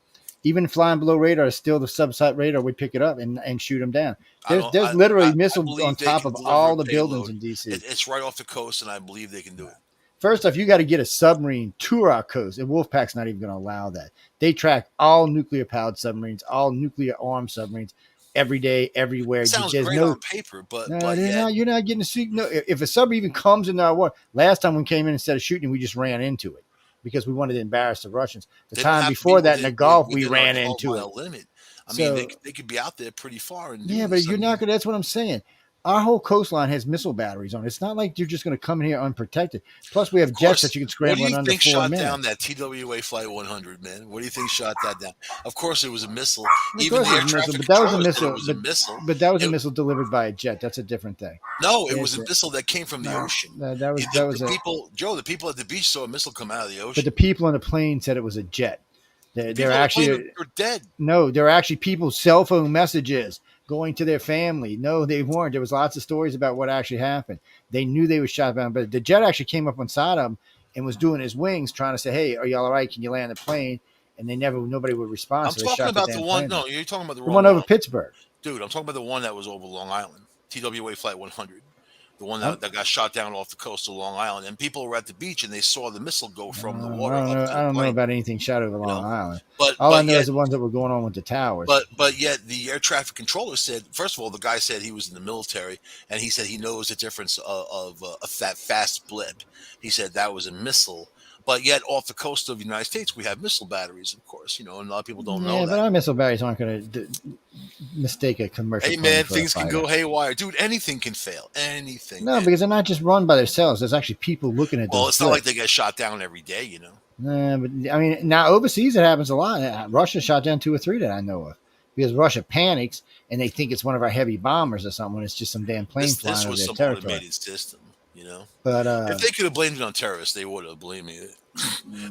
Even flying below radar, still the subsat radar would pick it up and shoot them down. There's literally missiles on top of all the buildings in DC.
It's right off the coast, and I believe they can do it.
First off, you got to get a submarine to our coast, and Wolfpack's not even going to allow that. They track all nuclear-powered submarines, all nuclear-armed submarines, every day, everywhere.
It sounds
There's
great on paper, but
you're not getting to see. No, if a sub even comes into our water, last time we came in, instead of shooting, we just ran into it because we wanted to embarrass the Russians. The time before that in the Gulf, we ran into it.
Limit. I mean, they could be out there pretty far.
But you're not going to. That's what I'm saying. Our whole coastline has missile batteries on it. It's not like you're just going to come in here unprotected. Plus, we have jets that you can scramble in under 4 minutes.
What do you think shot down that TWA Flight 100, man? What do you think shot that down? Of course, it was a missile. Even the air traffic controllers said it was a missile.
But that was a missile delivered by a jet. That's a different thing.
No, it was a missile that came from the ocean. The people at the beach saw a missile come out of the ocean.
But the people on the plane said it was a jet. They're actually
dead.
No, there are actually people's cell phone messages going to their family. No, they weren't. There was lots of stories about what actually happened. They knew they were shot down, but the jet actually came up on side of them and was doing his wings, trying to say, "Hey, are y'all all right? Can you land the plane?" And nobody would respond.
I'm talking about the one. No, you're talking about the
one over Pittsburgh,
dude. I'm talking about the one that was over Long Island, TWA Flight 100. The one that got shot down off the coast of Long Island, and people were at the beach and they saw the missile go from the water.
I don't know about anything shot over Long Island.
But
all I know is the ones that were going on with the towers.
But yet the air traffic controller said, first of all, the guy said he was in the military, and he said he knows the difference of that fast blip. He said that was a missile. But yet, off the coast of the United States, we have missile batteries, of course, and a lot of people don't know that.
But our missile batteries aren't going to mistake a commercial.
Hey, man, things can go haywire. Dude, anything can fail. Anything.
No, because they're not just run by themselves. There's actually people looking at them.
Well, it's not like they get shot down every day,
Nah, but I mean, now overseas it happens a lot. Russia shot down 2 or 3 that I know of. Because Russia panics and they think it's one of our heavy bombers or something when it's just some damn plane flying over their territory. This was some automated system.
But if they could have blamed it on terrorists, they would have. Believe me,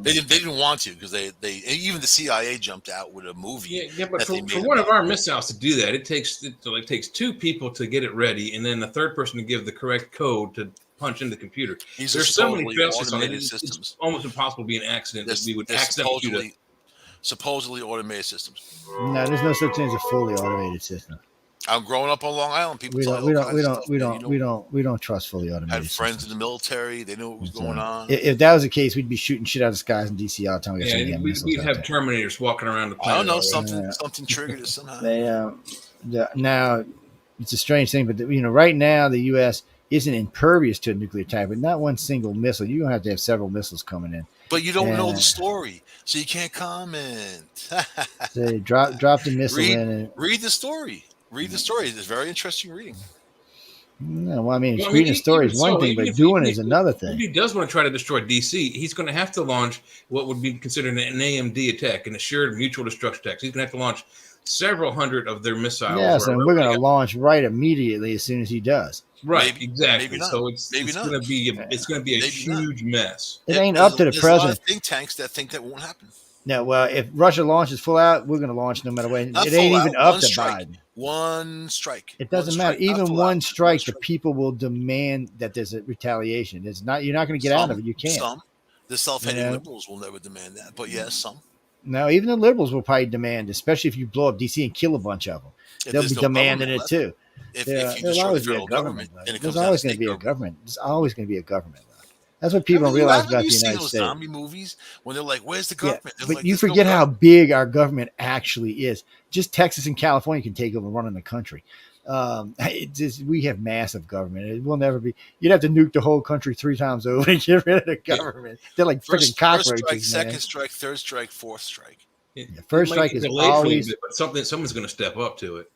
they didn't want to because they even the CIA jumped out with a movie.
Yeah, but for one of our missiles to do that, it takes 2 people to get it ready, and then the third person to give the correct code to punch in the computer. There's so many fail-safes on it. It's almost impossible to be an accident that we would accidentally
supposedly automated systems.
No, there's no such thing as a fully automated system.
I'm growing up on Long Island. People
we don't trust fully automated.
Had friends in the military. They knew what was going on.
If that was the case, we'd be shooting shit out of the skies in DC all the time.
We'd have Terminators walking around the planet.
I don't know. Something triggered it somehow.
Now it's a strange thing, but right now the U.S. isn't impervious to a nuclear attack, but not one single missile. You're gonna have to have several missiles coming in.
But you don't know the story, so you can't comment.
So drop the missile in and
read the story. Read the story. It's very interesting reading.
No, well, I mean, reading a story is one thing, but doing it is another thing.
If he does want to try to destroy DC, he's going to have to launch what would be considered an AMD attack, an assured mutual destruction attack. He's going to have to launch several hundred of their missiles.
Yes, and we're going to launch right immediately as soon as he does.
Right, exactly. So it's going to be a huge mess.
It ain't up to the president. There's a lot of
think tanks that think that won't happen.
No, well, if Russia launches full out, we're going to launch no matter what. It ain't even up to Biden.
One strike.
It doesn't matter. Even one strike, the people will demand that there's a retaliation. It's not. You're not going to get out of it. You can't.
Some. The self-hating liberals will never demand that, but yes, some.
No, even the liberals will probably demand, especially if you blow up DC and kill a bunch of them. They'll be demanding it too.
There's always going to be a government.
There's always going to be a government. There's always going to be a government. That's what people don't realize about the United States.
Zombie movies when they're like, "Where's the government?"
Yeah, but you forget how big our government actually is. Just Texas and California can take over running the country. We have massive government. It will never be. You'd have to nuke the whole country 3 times over to get rid of the government. They're like freaking cockroaches.
First strike, second strike, third strike, fourth strike.
First strike is always.
But someone's going to step up to it.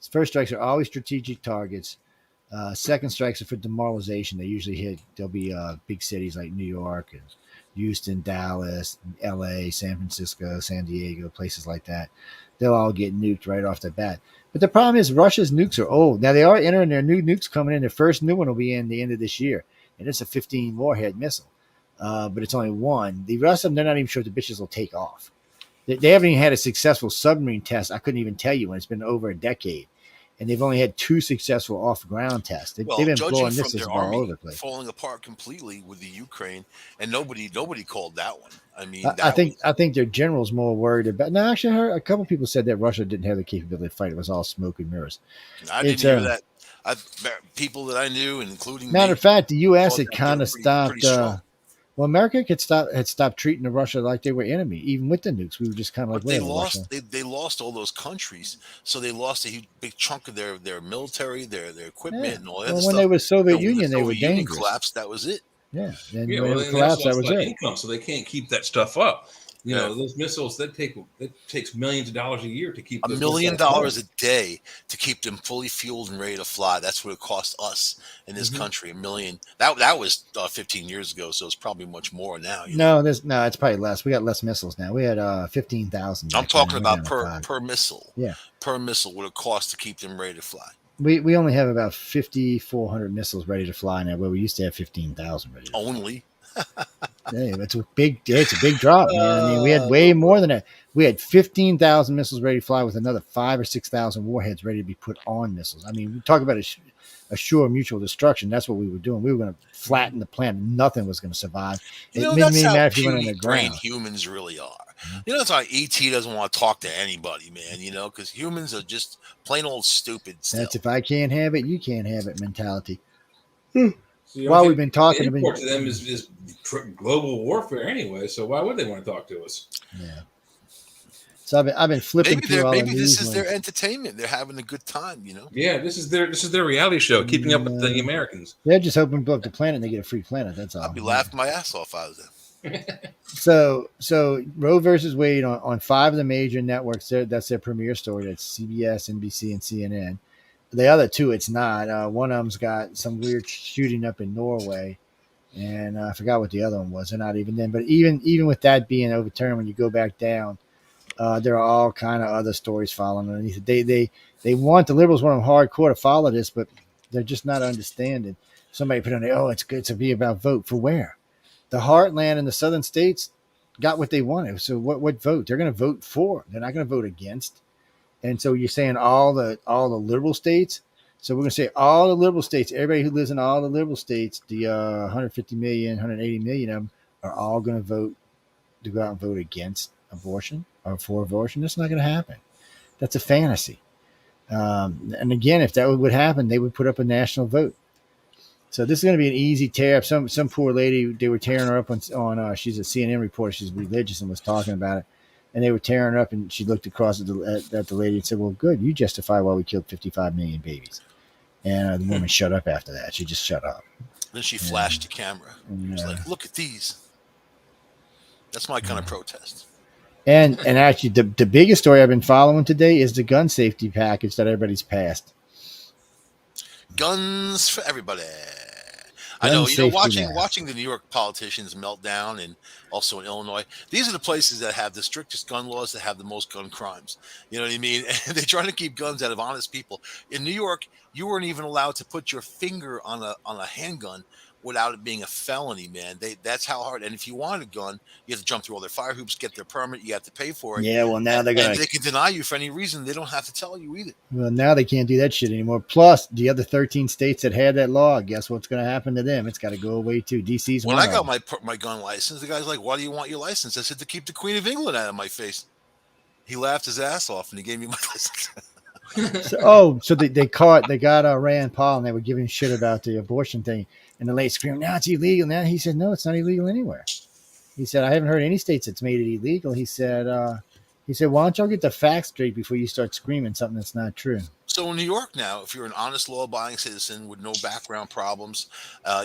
First strikes are always strategic targets. Second strikes are for demoralization. They usually hit. There'll be big cities like New York and Houston, Dallas, LA, San Francisco, San Diego, places like that. They'll all get nuked right off the bat. But the problem is Russia's nukes are old. Now they are entering their new nukes coming in. The first new one will be in the end of this year. And it's a 15 warhead missile. But it's only one. The rest of them, they're not even sure the bitches will take off. They haven't even had a successful submarine test. I couldn't even tell you when. It's been over a decade. And they've only had 2 successful off-ground tests. They've been blowing missiles all over the place.
Falling apart completely with the Ukraine, and nobody called that one. I mean,
I think their general's more worried about. No, actually, I heard a couple people said that Russia didn't have the capability to fight. It was all smoke and mirrors.
I didn't hear that. People that I knew, including
matter of fact, the U.S. had kind of stopped. Well, America had stopped treating the Russia like they were enemy, even with the nukes. We were just kind of like,
but they lost all those countries, so they lost a big chunk of their military, their equipment, and all that
when
stuff.
they were Soviet
When
Union,
the
they were
Soviet Union
dangerous.
collapsed. That was it.
Yeah, and
Yeah,
when
well,
it
then
collapsed, that
that's
was
like
it.
income, so they can't keep that stuff up. You know, those missiles it takes millions of dollars a year to keep
$1 million a day to keep them fully fueled and ready to fly. That's what it cost us in this country. $1 million. That was 15 years ago, so it's probably much more now.
No, it's probably less. We got less missiles now. We had 15,000.
I'm talking about per missile.
Yeah,
per missile what it costs to keep them ready to fly.
We only have about 5,400 missiles ready to fly now, where we used to have 15,000 ready.
Only.
Yeah, it's a big drop, man. I mean, we had way more than that. We had 15,000 missiles ready to fly with another 5,000 or 6,000 warheads ready to be put on missiles. I mean, we talk about a sure mutual destruction. That's what we were doing. We were going to flatten the planet. Nothing was going to survive.
That's how puny-brained humans really are. That's why E.T. doesn't want to talk to anybody, man, because humans are just plain old stupid still.
That's if I can't have it, you can't have it mentality.
So
while we've been talking
to them is global warfare anyway, so why would they want to talk to us?
Yeah. So I've been flipping through all the news.
Maybe this is their entertainment. They're having a good time,
Yeah, this is their reality show, keeping up with the Americans.
They're just hoping to blow up the planet and they get a free planet. That's all.
I'll be laughing my ass off out of them.
So Roe versus Wade on 5 of the major networks. That's their premier story. That's CBS, NBC, and CNN. The other 2, it's not. One of them's got some weird shooting up in Norway, and I forgot what the other one was. They're not even then. But even with that being overturned, when you go back down, there are all kind of other stories following underneath it. They want the liberals want them hardcore to follow this, but they're just not understanding. Somebody put on there, it's good to be about vote for where? The heartland and the southern states got what they wanted. So what vote? They're going to vote for. They're not going to vote against. And so you're saying all the liberal states. So we're going to say all the liberal states, everybody who lives in all the liberal states, the 150 million, 180 million of them are all going to go out and vote against abortion or for abortion. That's not going to happen. That's a fantasy. And again, if that would happen, they would put up a national vote. So this is going to be an easy tear up. Some poor lady, they were tearing her up on she's a CNN reporter. She's religious and was talking about it. And they were tearing her up, and she looked across at the lady and said, well, good, you justify why we killed 55 million babies. And the woman shut up after that. She just shut up.
Then she flashed the camera. She was like, look at these. That's my kind of protest.
And actually, the biggest story I've been following today is the gun safety package that everybody's passed.
Guns for everybody. I know, watching the New York politicians melt down, and also in Illinois, these are the places that have the strictest gun laws, that have the most gun crimes. You know what I mean? And they're trying to keep guns out of honest people. In New York, you weren't even allowed to put your finger on a handgun without it being a felony, man. That's how hard. And if you want a gun, you have to jump through all their fire hoops, get their permit. You have to pay for it.
Yeah, well, now they
can deny you for any reason. They don't have to tell you either.
Well, now they can't do that shit anymore. Plus, the other 13 states that had that law, guess what's going to happen to them? It's got to go away too. DC's
when I got my gun license, the guy's like, "Why do you want your license?" I said, "To keep the Queen of England out of my face." He laughed his ass off, and he gave me my license.
So they got Rand Paul, and they were giving shit about the abortion thing. And the lady screamed, "Now it's illegal." Now he said, "No, it's not illegal anywhere." He said, "I haven't heard any states that's made it illegal." He said, "Why don't y'all get the facts straight before you start screaming something that's not true?"
So in New York now, if you're an honest, law-abiding citizen with no background problems,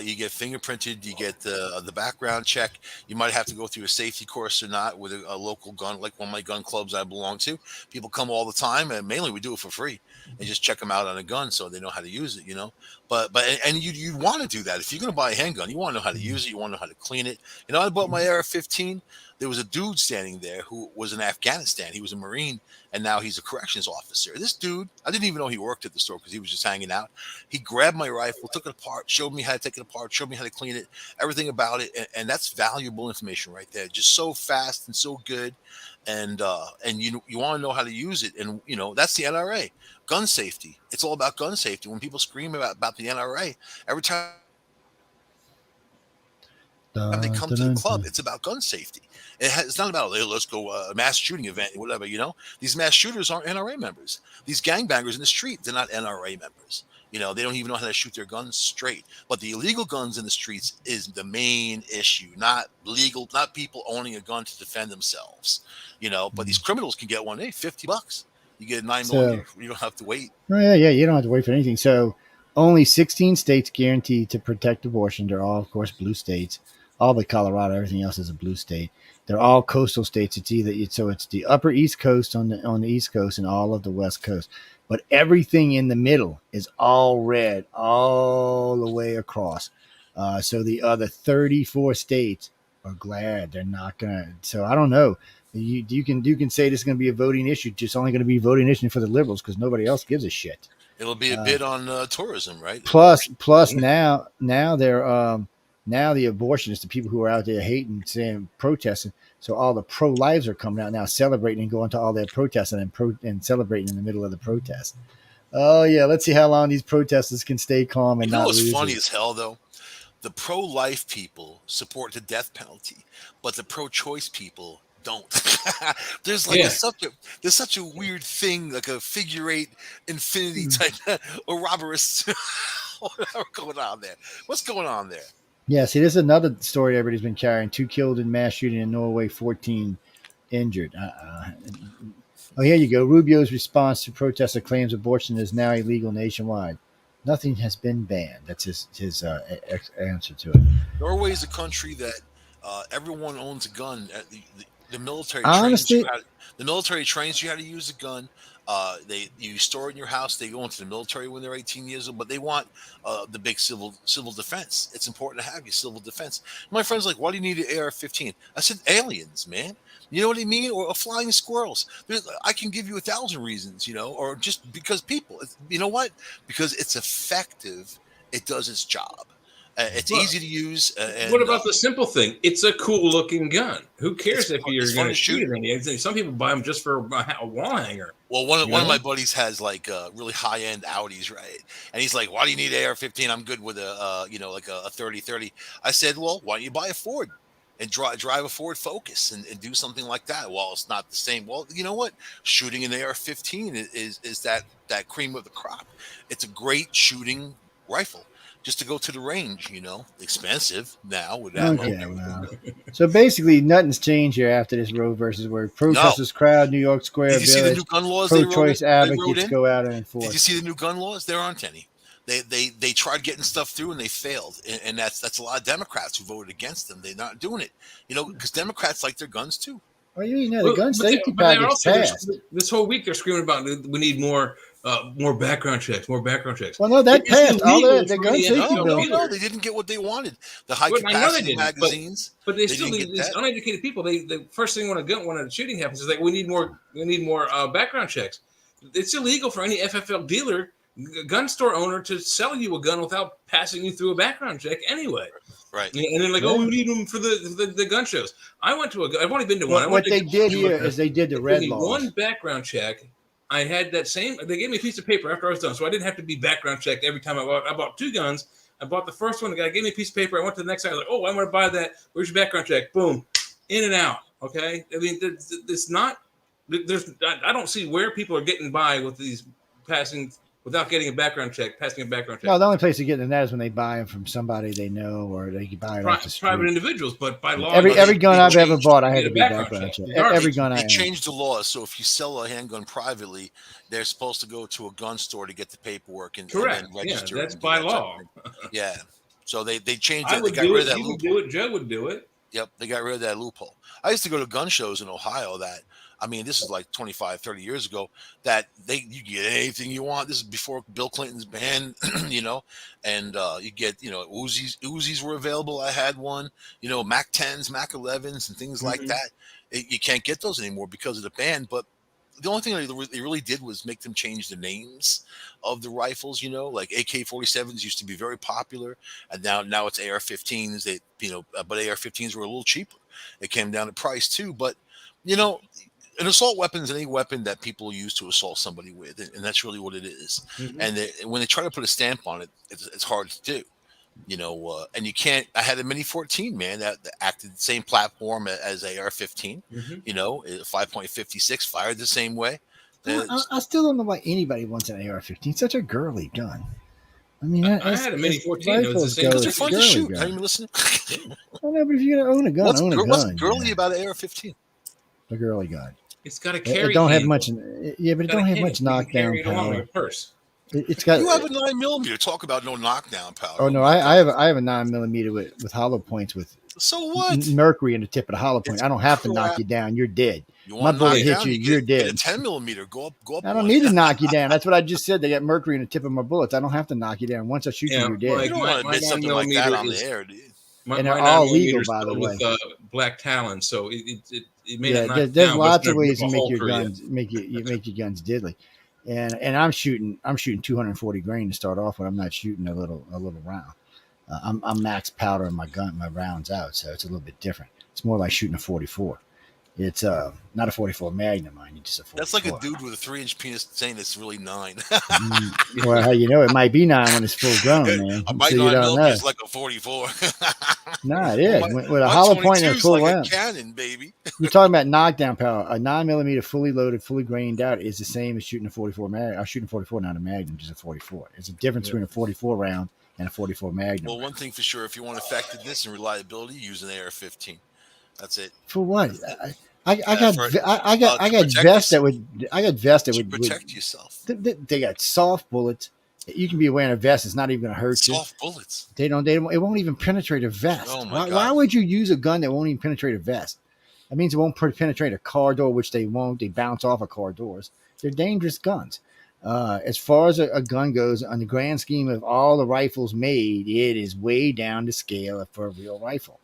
you get fingerprinted, you get the background check. You might have to go through a safety course or not with a local gun, like one of my gun clubs I belong to. People come all the time, and mainly we do it for free, and just check them out on a gun so they know how to use it, But you want to do that. If you're going to buy a handgun, you want to know how to use it. You want to know how to clean it. I bought my AR-15. There was a dude standing there who was in Afghanistan. He was a Marine, and now he's a corrections officer. This dude, I didn't even know he worked at the store because he was just hanging out. He grabbed my rifle, took it apart, showed me how to take it apart, showed me how to clean it, everything about it. And that's valuable information right there. Just so fast and so good. And you want to know how to use it. And, that's the NRA. Gun safety. It's all about gun safety. When people scream about the NRA, every time they come to the club, it's about gun safety. It's not about, let's go a mass shooting event, whatever, These mass shooters aren't NRA members. These gangbangers in the street, they're not NRA members. You know, they don't even know how to shoot their guns straight. But the illegal guns in the streets is the main issue, not people owning a gun to defend themselves. You know, but these criminals can get one, hey, $50. You get a 9mm. You don't have to wait.
Oh, yeah, you don't have to wait for anything. So only 16 states guaranteed to protect abortion. They're all, of course, blue states. All but Colorado, everything else is a blue state. They're all coastal states. It's the upper East Coast on the East Coast and all of the West Coast. But everything in the middle is all red, all the way across. So the other 34 states are glad they're not gonna. So I don't know. You can say this is going to be a voting issue. It's only going to be a voting issue for the liberals because nobody else gives a shit.
It'll be a bid on tourism, right?
Plus now they're now the abortionists, the people who are out there hating, saying, protesting. So all the pro-lives are coming out now, celebrating and going to all their protesting and celebrating in the middle of the protest. Oh yeah, let's see how long these protesters can stay calm and not lose.
What's funny as hell though? The pro-life people support the death penalty, but the pro-choice people don't. There's like there's such a weird thing, like a figure eight infinity type or Roberts. Whatever going on there. What's going on there?
Yeah, see, this is another story everybody's been carrying. 2 killed in mass shooting in Norway, 14 injured. Oh, here you go. Rubio's response to protester claims abortion is now illegal nationwide. Nothing has been banned. That's his answer to it.
Norway is a country that everyone owns a gun. The military trains you how to use a gun. You store it in your house. They go into the military when they're 18 years old, but they want the big civil defense. It's important to have your civil defense. My friend's like, why do you need an AR-15? I said, aliens, man. You know what I mean? Or flying squirrels. I can give you 1,000 reasons, or just because people. You know what? Because it's effective. It does its job. It's easy to use.
What about the simple thing? It's a cool looking gun. Who cares if you're going to shoot it? Some people buy them just for a wall hanger.
Well, one of my buddies has like really high end Audis, right? And he's like, "Why do you need AR-15? I'm good with a like a 30-30." I said, "Well, why don't you buy a Ford and drive a Ford Focus and do something like that?" Well, it's not the same. Well, you know what? Shooting an AR-15 is that cream of the crop. It's a great shooting rifle. Just to go to the range, expensive now with that.
Okay, well. So basically, nothing's changed here after this Roe versus Wade. Protesters crowd New York Square.
Did you see the new gun laws?
Pro-choice advocates go out and enforce.
Did you see the new gun laws? There aren't any. They tried getting stuff through and they failed, and that's a lot of Democrats who voted against them. They're not doing it, because Democrats like their guns too.
Well, the gun safety package passed.
This whole week they're screaming about we need more background checks, more background checks.
Well, no, that passed. All the gun safety bill.
No, they didn't get what they wanted. The high capacity magazines,
but they still need these uneducated people. The first thing when a shooting happens is like we need more background checks. It's illegal for any FFL dealer, gun store owner to sell you a gun without passing you through a background check anyway.
Right.
And then we need them for the gun shows. I've only been to one.
What they did here is they did the red laws.
One background check. I had that same. They gave me a piece of paper after I was done, so I didn't have to be background checked every time I bought 2 guns. I bought the first one. The guy gave me a piece of paper. I went to the next guy. I was like, "Oh, I want to buy that. Where's your background check?" Boom, in and out. Okay. I mean, it's not. I don't see where people are getting by with these passing without getting a background check, passing a background check.
No, the only place they're getting that is when they buy them from somebody they know, or they can buy it off the street.
Private individuals, but by law,
every gun I've ever bought, I had to be background check. Every gun I
changed the law, so if you sell a handgun privately, they're supposed to go to a gun store to get the paperwork and then register.
Yeah, that's by law.
Yeah, so they changed
it.
They got rid of that
loophole. Do it. Joe would do it.
Yep, they got rid of that loophole. I used to go to gun shows in Ohio this is like 25, 30 years ago, that you get anything you want. This is before Bill Clinton's ban, and you get, Uzis were available. I had one, Mac 10s, Mac 11s and things like that. You can't get those anymore because of the ban, but the only thing they really did was make them change the names of the rifles, like AK-47s used to be very popular, and now it's AR-15s. But AR-15s were a little cheaper. It came down to price too, but an assault weapon is any weapon that people use to assault somebody with, and that's really what it is. Mm-hmm. And when they try to put a stamp on it, it's hard to do, and you can't. I had a Mini 14, man, that acted the same platform as AR-15, 5.56, fired the same way.
I still don't know why anybody wants an AR-15. It's such a girly gun. I mean,
I had a Mini 14. It was the same.
Those are fun to shoot. Have you been listening?
I know, but if you're gonna own a gun, own a gun.
What's girly about an AR-15?
A girly gun.
It's got a carry.
It don't have much. Yeah, but it don't have much knockdown power. It's got.
You have a 9mm. Talk about no knockdown power.
Oh no, I have a 9mm with hollow points with.
So what?
Mercury in the tip of the hollow point. I don't have to knock you down. You're dead.
My bullet hits
you. You're dead.
A 10mm. Go up.
I don't need to knock you down. That's what I just said. They got mercury in the tip of my bullets. I don't have to knock you down. Once I shoot you, you're dead.
You don't want to admit something like that on the air, dude.
And they're all legal, by the way.
With black talon, so it made it knock
there's
down,
lots of ways to make your guns make your guns deadly. And I'm shooting 240 grain to start off with. I'm not shooting a little round. I'm max powder in my rounds out, so it's a little bit different. It's more like shooting a 44. It's not a 44 Magnum, mind you, just a 44.
That's like a dude with a 3-inch penis saying it's really 9.
Well, how you know it might be 9 when it's full grown, man.
My
so
9mm is like a 44.
No, it is. With a hollow point and a full
like
round.
A cannon, baby.
You're talking about knockdown power. A 9mm fully loaded, fully grained out is the same as shooting a 44 Magnum. I'm shooting 44, not a Magnum, just a 44. It's a difference between a 44 round and a 44 Magnum.
Well, one thing for sure, if you want effectiveness and reliability, use an AR-15. That's it.
For what? I got vests that would
protect yourself.
They got soft bullets. You can be wearing a vest. It's not even going to hurt you.
Soft bullets.
They don't. It won't even penetrate a vest.
Oh my God.
Why would you use a gun that won't even penetrate a vest? That means it won't penetrate a car door, which they won't. They bounce off of car doors. They're dangerous guns. As far as a gun goes, on the grand scheme of all the rifles made, it is way down the scale for a real rifle.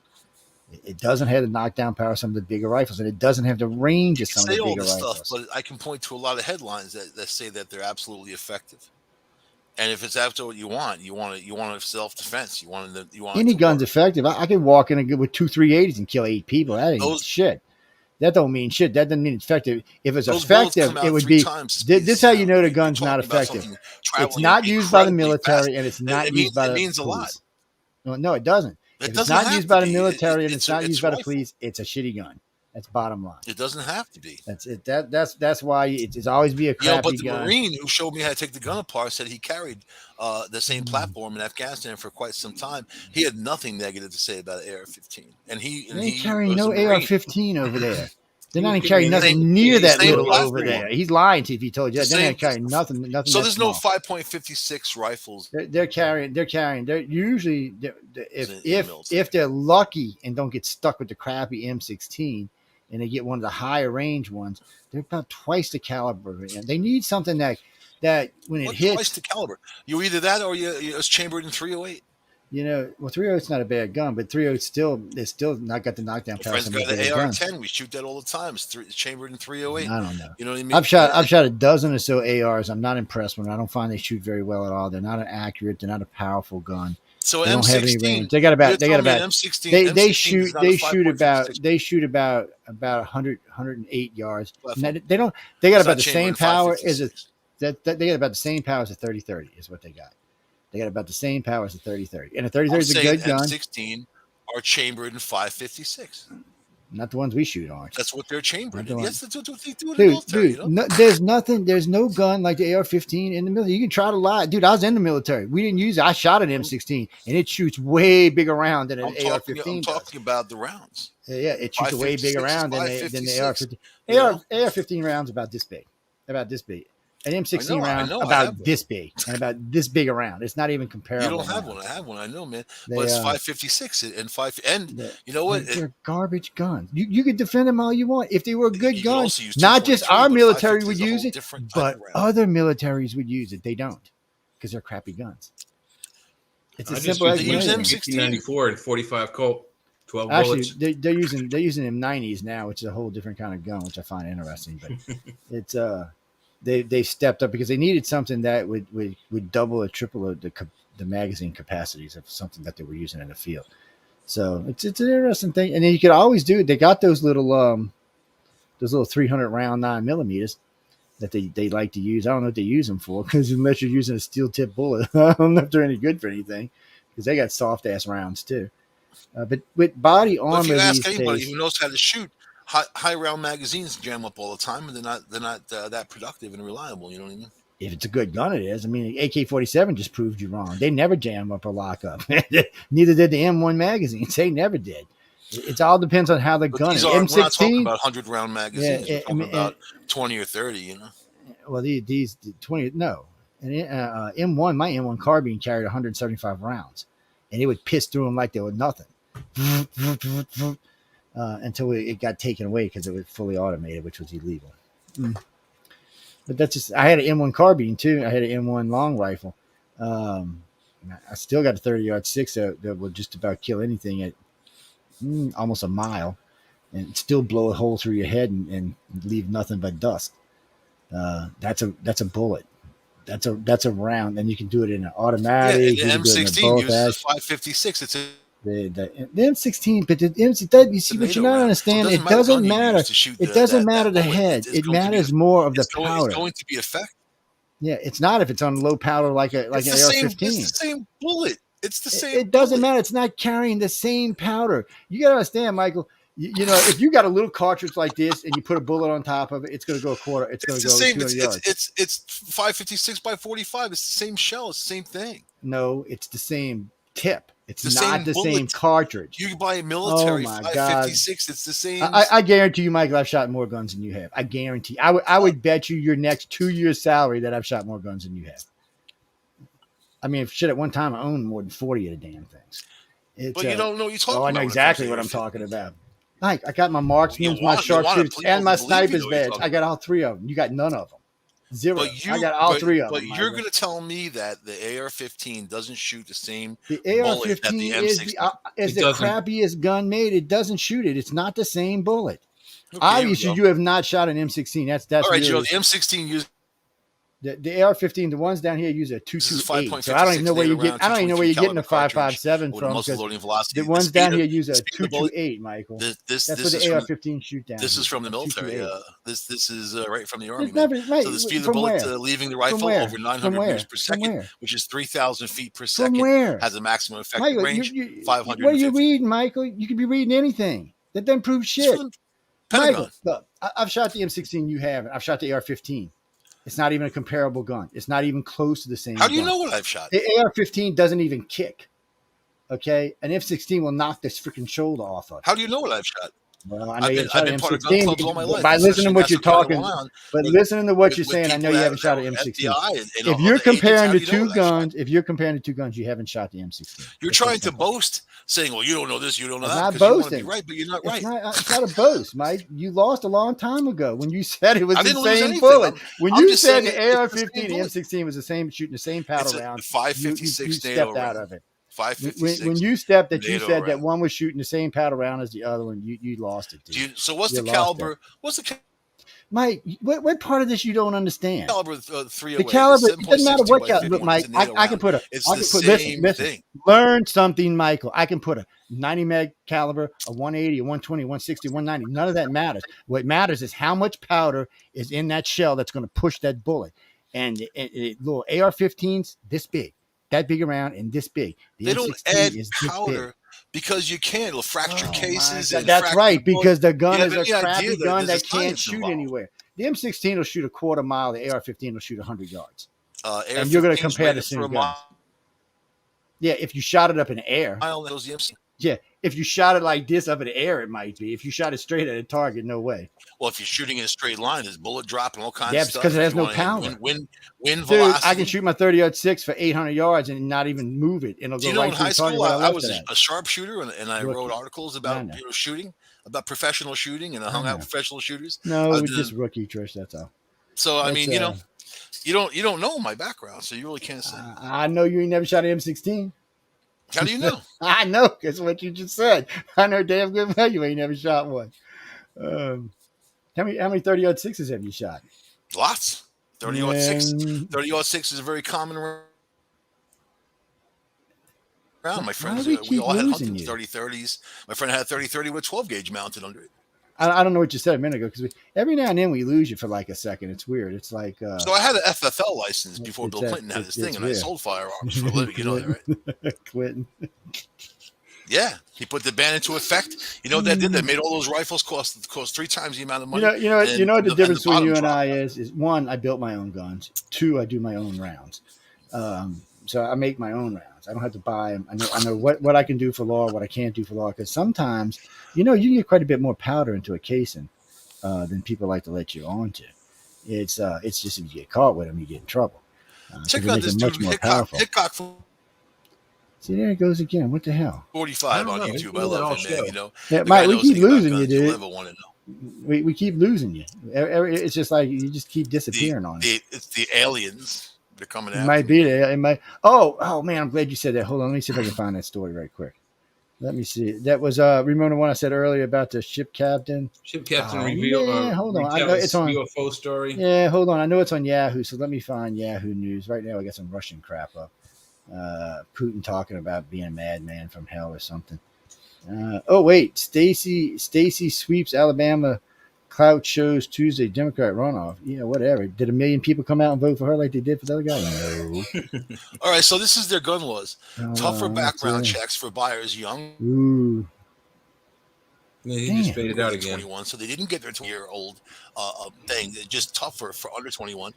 It doesn't have the knockdown power of some of the bigger rifles, and it doesn't have the range of some of the bigger rifles.
But I can point to a lot of headlines that say that they're absolutely effective. And if it's after what you want a self-defense. You want
any gun's effective. I could walk in with 2 380s and kill 8 people. That ain't shit. That don't mean shit. That doesn't mean it's effective. If it's effective, it would be. This is how you know the gun's not effective. It's not used by the military, and it's not used by the police. It means a lot. No, it doesn't. If it's not used by the military and it's not used by the police, it's a shitty gun. That's bottom line.
It doesn't have to be.
That's it. That's why it's always be a crappy
but the
gun.
Marine who showed me how to take the gun apart said he carried the same platform in Afghanistan for quite some time. He had nothing negative to say about AR-15, and he
carrying no AR-15 over there. They're not even carrying nothing near that little over there. He's lying to you if he told you that. They're not carrying nothing.
So there's no 5.56 rifles.
They're carrying. They're usually if they're lucky and don't get stuck with the crappy M16 and they get one of the higher range ones, they're about twice the caliber. And they need something that when it hits,
twice the caliber. You either that or it's chambered in .308.
You know, well, 308's not a bad gun, but 308 it's still not got the knockdown power.
Friends got the AR-10. We shoot that all the time. It's chambered in .308.
I don't know.
You know what I mean?
I've shot a dozen or so ARs. I'm not impressed with them. I don't find they shoot very well at all. They're not accurate. They're not a powerful gun.
So
they
M16,
don't have any range. They got about
M16.
They shoot about 108 yards. They got about the same power as they got about the same power as a 30-30 is what they got. They got about the same power as a 30-30. And a 30-30 is a good gun.
M16 are chambered in .556.
Not the ones we shoot, aren't.
That's what they're chambered in. Yes, that's what they do in
the
military.
There's no gun like the AR-15 in the military. You can try to lie. Dude, I was in the military. We didn't use it. I shot an M16, and it shoots way bigger round than an AR-15
I'm talking about the rounds.
Yeah, it shoots a way bigger round than the AR-15. AR-15 rounds about this big. An M16 round about this big and about this big around. It's not even comparable.
You don't have one. I have one. I know, man. But it's .556 and you know what?
They're garbage guns. You can defend them all you want. If they were good guns, not just our military would use it, but other militaries would use it. They don't because they're crappy guns. It's as simple as
they use M1694 and 45 Colt. 12 bullets.
Actually, they're using M90s now, which is a whole different kind of gun, which I find interesting. But it's They stepped up because they needed something that would double or triple the magazine capacities of something that they were using in the field. So it's an interesting thing. And then you could always do it. They got those little 300 round 9mm that they like to use. I don't know what they use them for because unless you're using a steel tip bullet, I don't know if they're any good for anything because they got soft ass rounds too. But with body armor,
if you ask anybody who knows how to shoot. High round magazines jam up all the time, and they're not that productive and reliable. You know what I mean?
If it's a good gun, it is. I mean, AK-47 just proved you wrong. They never jam up or lock up. Neither did the M1 magazines. They never did. It all depends on how the gun is.
We're not talking
M16,
about 100-round magazines. We're talking about 20 or 30, you know.
Well, these 20, no. And M1, my M1 carbine carried 175 rounds, and it would piss through them like they were nothing until it got taken away because it was fully automated, which was illegal. But that's just, I had an M1 carbine too. I had an M1 long rifle. I still got a 30-06 that will just about kill anything at almost a mile and still blow a hole through your head and leave nothing but dust. That's a bullet. That's a round, and you can do it in an automatic.
Yeah, the M16 uses 556. It's
the M16, but the M16, you see what you're not understanding. It doesn't matter. It doesn't matter the head. It matters more of the powder.
It's going to be effective.
Yeah, it's not if it's on low powder like an AR-15.
It's the same bullet. It's the same.
It doesn't matter. It's not carrying the same powder. You got to understand, Michael. You know, if you got a little cartridge like this and you put a bullet on top of it, it's going to go a quarter. It's going to go 200 yards.
It's 556 by 45. It's the same shell. It's the same thing.
No, it's the same tip. It's not the same cartridge.
You can buy a military 556. It's the same.
I guarantee you, Michael, I've shot more guns than you have. I guarantee. I would bet you your next 2 years' salary that I've shot more guns than you have. I mean, shit, at one time I owned more than 40 of the damn things.
But you don't know what you're talking about.
I know exactly what I'm talking about. Mike, I got my marksmen, my sharpshooters, and my sniper's badge. I got all three of them. You got none of them. Zero. I got all three of them.
But you're going to tell me that the AR-15 doesn't shoot the same
bullet that the M16 is the crappiest gun made. It doesn't shoot it. It's not the same bullet. Okay, obviously, you have not shot an M16. That's
all right,
really,
Joe. The M16 uses.
The AR-15, the ones down here use a 228. So I don't even know where you get. I don't even know where you're getting a 5.57 from. The ones down here use a 228, Michael. That's what the AR-15 shoot down.
This is from the military. This is right from the army. So the speed of the bullet leaving the rifle over 900 meters per second, which is 3,000 feet per second, has a maximum effective range 500.
What are you reading, Michael? You could be reading anything. That doesn't prove shit. Michael, look, I've shot the M16. You haven't. I've shot the AR-15. It's not even a comparable gun. It's not even close to the same.
How do you know what I've shot?
The AR-15 doesn't even kick. Okay, an F-16 will knock this freaking shoulder off of it.
How do you know what I've shot?
Well, I know you've shot an M16 by listening to what you're talking. But listening to what you're saying, I know you haven't shot an M16. If you're comparing the two guns, you haven't shot the M16.
You're trying to boast, saying, "Well, you don't know this, you don't know that."
I'm not boasting.
You right, but you're not right.
It's not a boast, Mike. You lost a long time ago when you said it was the same bullet. When you said the AR-15 and M16 was the same, shooting the same powder round,
556
you stepped out of it.
556.
When you stepped that, you said that one was shooting the same powder round as the other one. You lost it.
So what's the caliber?
Mike, what part of this you don't understand?
Caliber 308.
The caliber, it doesn't matter what caliber. Look, Mike, I can put listen, learn something, Michael. I can put a 90 meg caliber, a 180, a 120, 160, 190. None of that matters. What matters is how much powder is in that shell that's going to push that bullet. And little AR-15s this big. That big around and this big.
They don't add powder because you can't. It'll fracture cases.
That's right, because the gun is a crappy gun that can't shoot anywhere. The M16 will shoot a quarter mile. The AR-15 will shoot 100 yards. And you're going to compare the same guns. Yeah, if you shot it up in the air. Yeah, if you shot it like this up in the air, it might be. If you shot it straight at a target, no way.
Well, if you're shooting in a straight line, there's bullet drop and all kinds of stuff.
Yeah, because it has no power.
Wind velocity.
Dude, I can shoot my 30-06 for 800 yards and not even move it. It'll go right
in high school, I was a sharpshooter, and I wrote articles about shooting, about professional shooting, and I hung out with professional shooters.
No, it was just rookie, Trish. That's all.
So I mean, you don't know my background, so you really can't say.
I know you ain't never shot an M16.
How do you know?
I know, because what you just said. I know damn good well you ain't never shot one. How many 30-06s have you shot?
Lots. 30-06. 30-06 is a very common round. My friends, we all had hunting 30-30s. My friend had a 30-30 with 12 gauge mounted under it.
I don't know what you said a minute ago, because every now and then we lose you for like a second. It's weird. It's like
so I had an FFL license before Bill Clinton had his thing, and I sold firearms for a living. You know that, right?
Clinton.
Yeah, he put the ban into effect. You know what that did? That made all those rifles cost 3 times the amount of money.
You know what the difference between you and I
dropped.
is one, I built my own guns. Two, I do my own rounds. So I make my own rounds. I don't have to buy them. I know what I can do for law, what I can't do for law. Because sometimes, you can get quite a bit more powder into a casing than people like to let you onto. It's just if you get caught with them, you get in trouble.
Check out this dude, Hickok.
See, there it goes again. What the hell?
45 on YouTube. I love him, man.
Yeah, Mike, we keep losing you, dude. We keep losing you. It's just like you just keep disappearing on it.
It's the aliens. They're coming out.
It might be there. It might. Oh man, I'm glad you said that. Hold on, let me see if I can find that story right quick. Let me see. That was remember the one I said earlier about the ship captain?
Ship captain reveal.
Yeah, hold on. I know it's on
UFO story.
Yeah, hold on. I know it's on Yahoo, so let me find Yahoo News. Right now I got some Russian crap up. Putin talking about being a madman from hell or something. Oh wait, Stacy sweeps Alabama clout shows Tuesday Democrat runoff. Whatever. Did 1 million people come out and vote for her like they did for the other guy? No.
All right, so this is their gun laws. Tougher background checks for buyers young.
Ooh.
Yeah, he just faded out again.
21, so they didn't get their 20-year-old thing. Just tougher for under 21.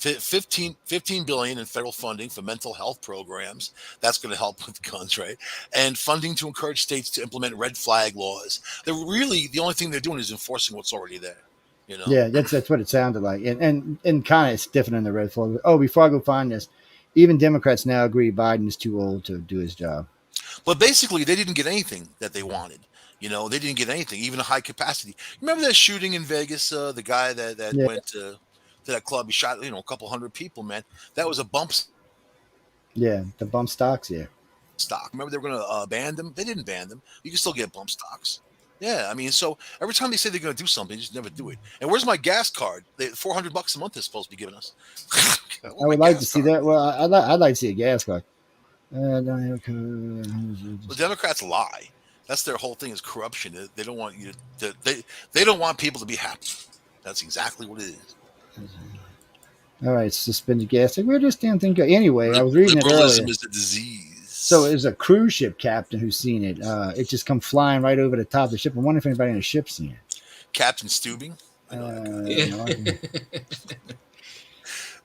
15 billion in federal funding for mental health programs. That's going to help with guns, right? And funding to encourage states to implement red flag laws. They're really the only thing they're doing is enforcing what's already there.
Yeah, that's what it sounded like, and kind of stiffening in the red flag. Oh, before I go find this, even Democrats now agree Biden is too old to do his job.
But basically, they didn't get anything that they wanted. They didn't get anything, even a high capacity. Remember that shooting in Vegas? The guy that went to that club, he shot a couple hundred people, man. That was a bump.
Yeah, the bump stocks. Yeah,
stock. Remember they were going to ban them. They didn't ban them. You can still get bump stocks. Yeah, I mean, so every time they say they're going to do something, they just never do it. And where's my gas card? $400 a month is supposed to be giving us.
I would like to see that. Well, I'd like to see a gas card.
The Democrats lie. That's their whole thing is corruption. They don't want you to. They don't want people to be happy. That's exactly what it is.
All right, suspended gas. Where does this damn thing go? Anyway, I was reading it earlier.
Liberalism is a disease.
So it was a cruise ship captain who's seen it. It just come flying right over the top of the ship. I wonder if anybody in the ship's seen it.
Captain Stubing?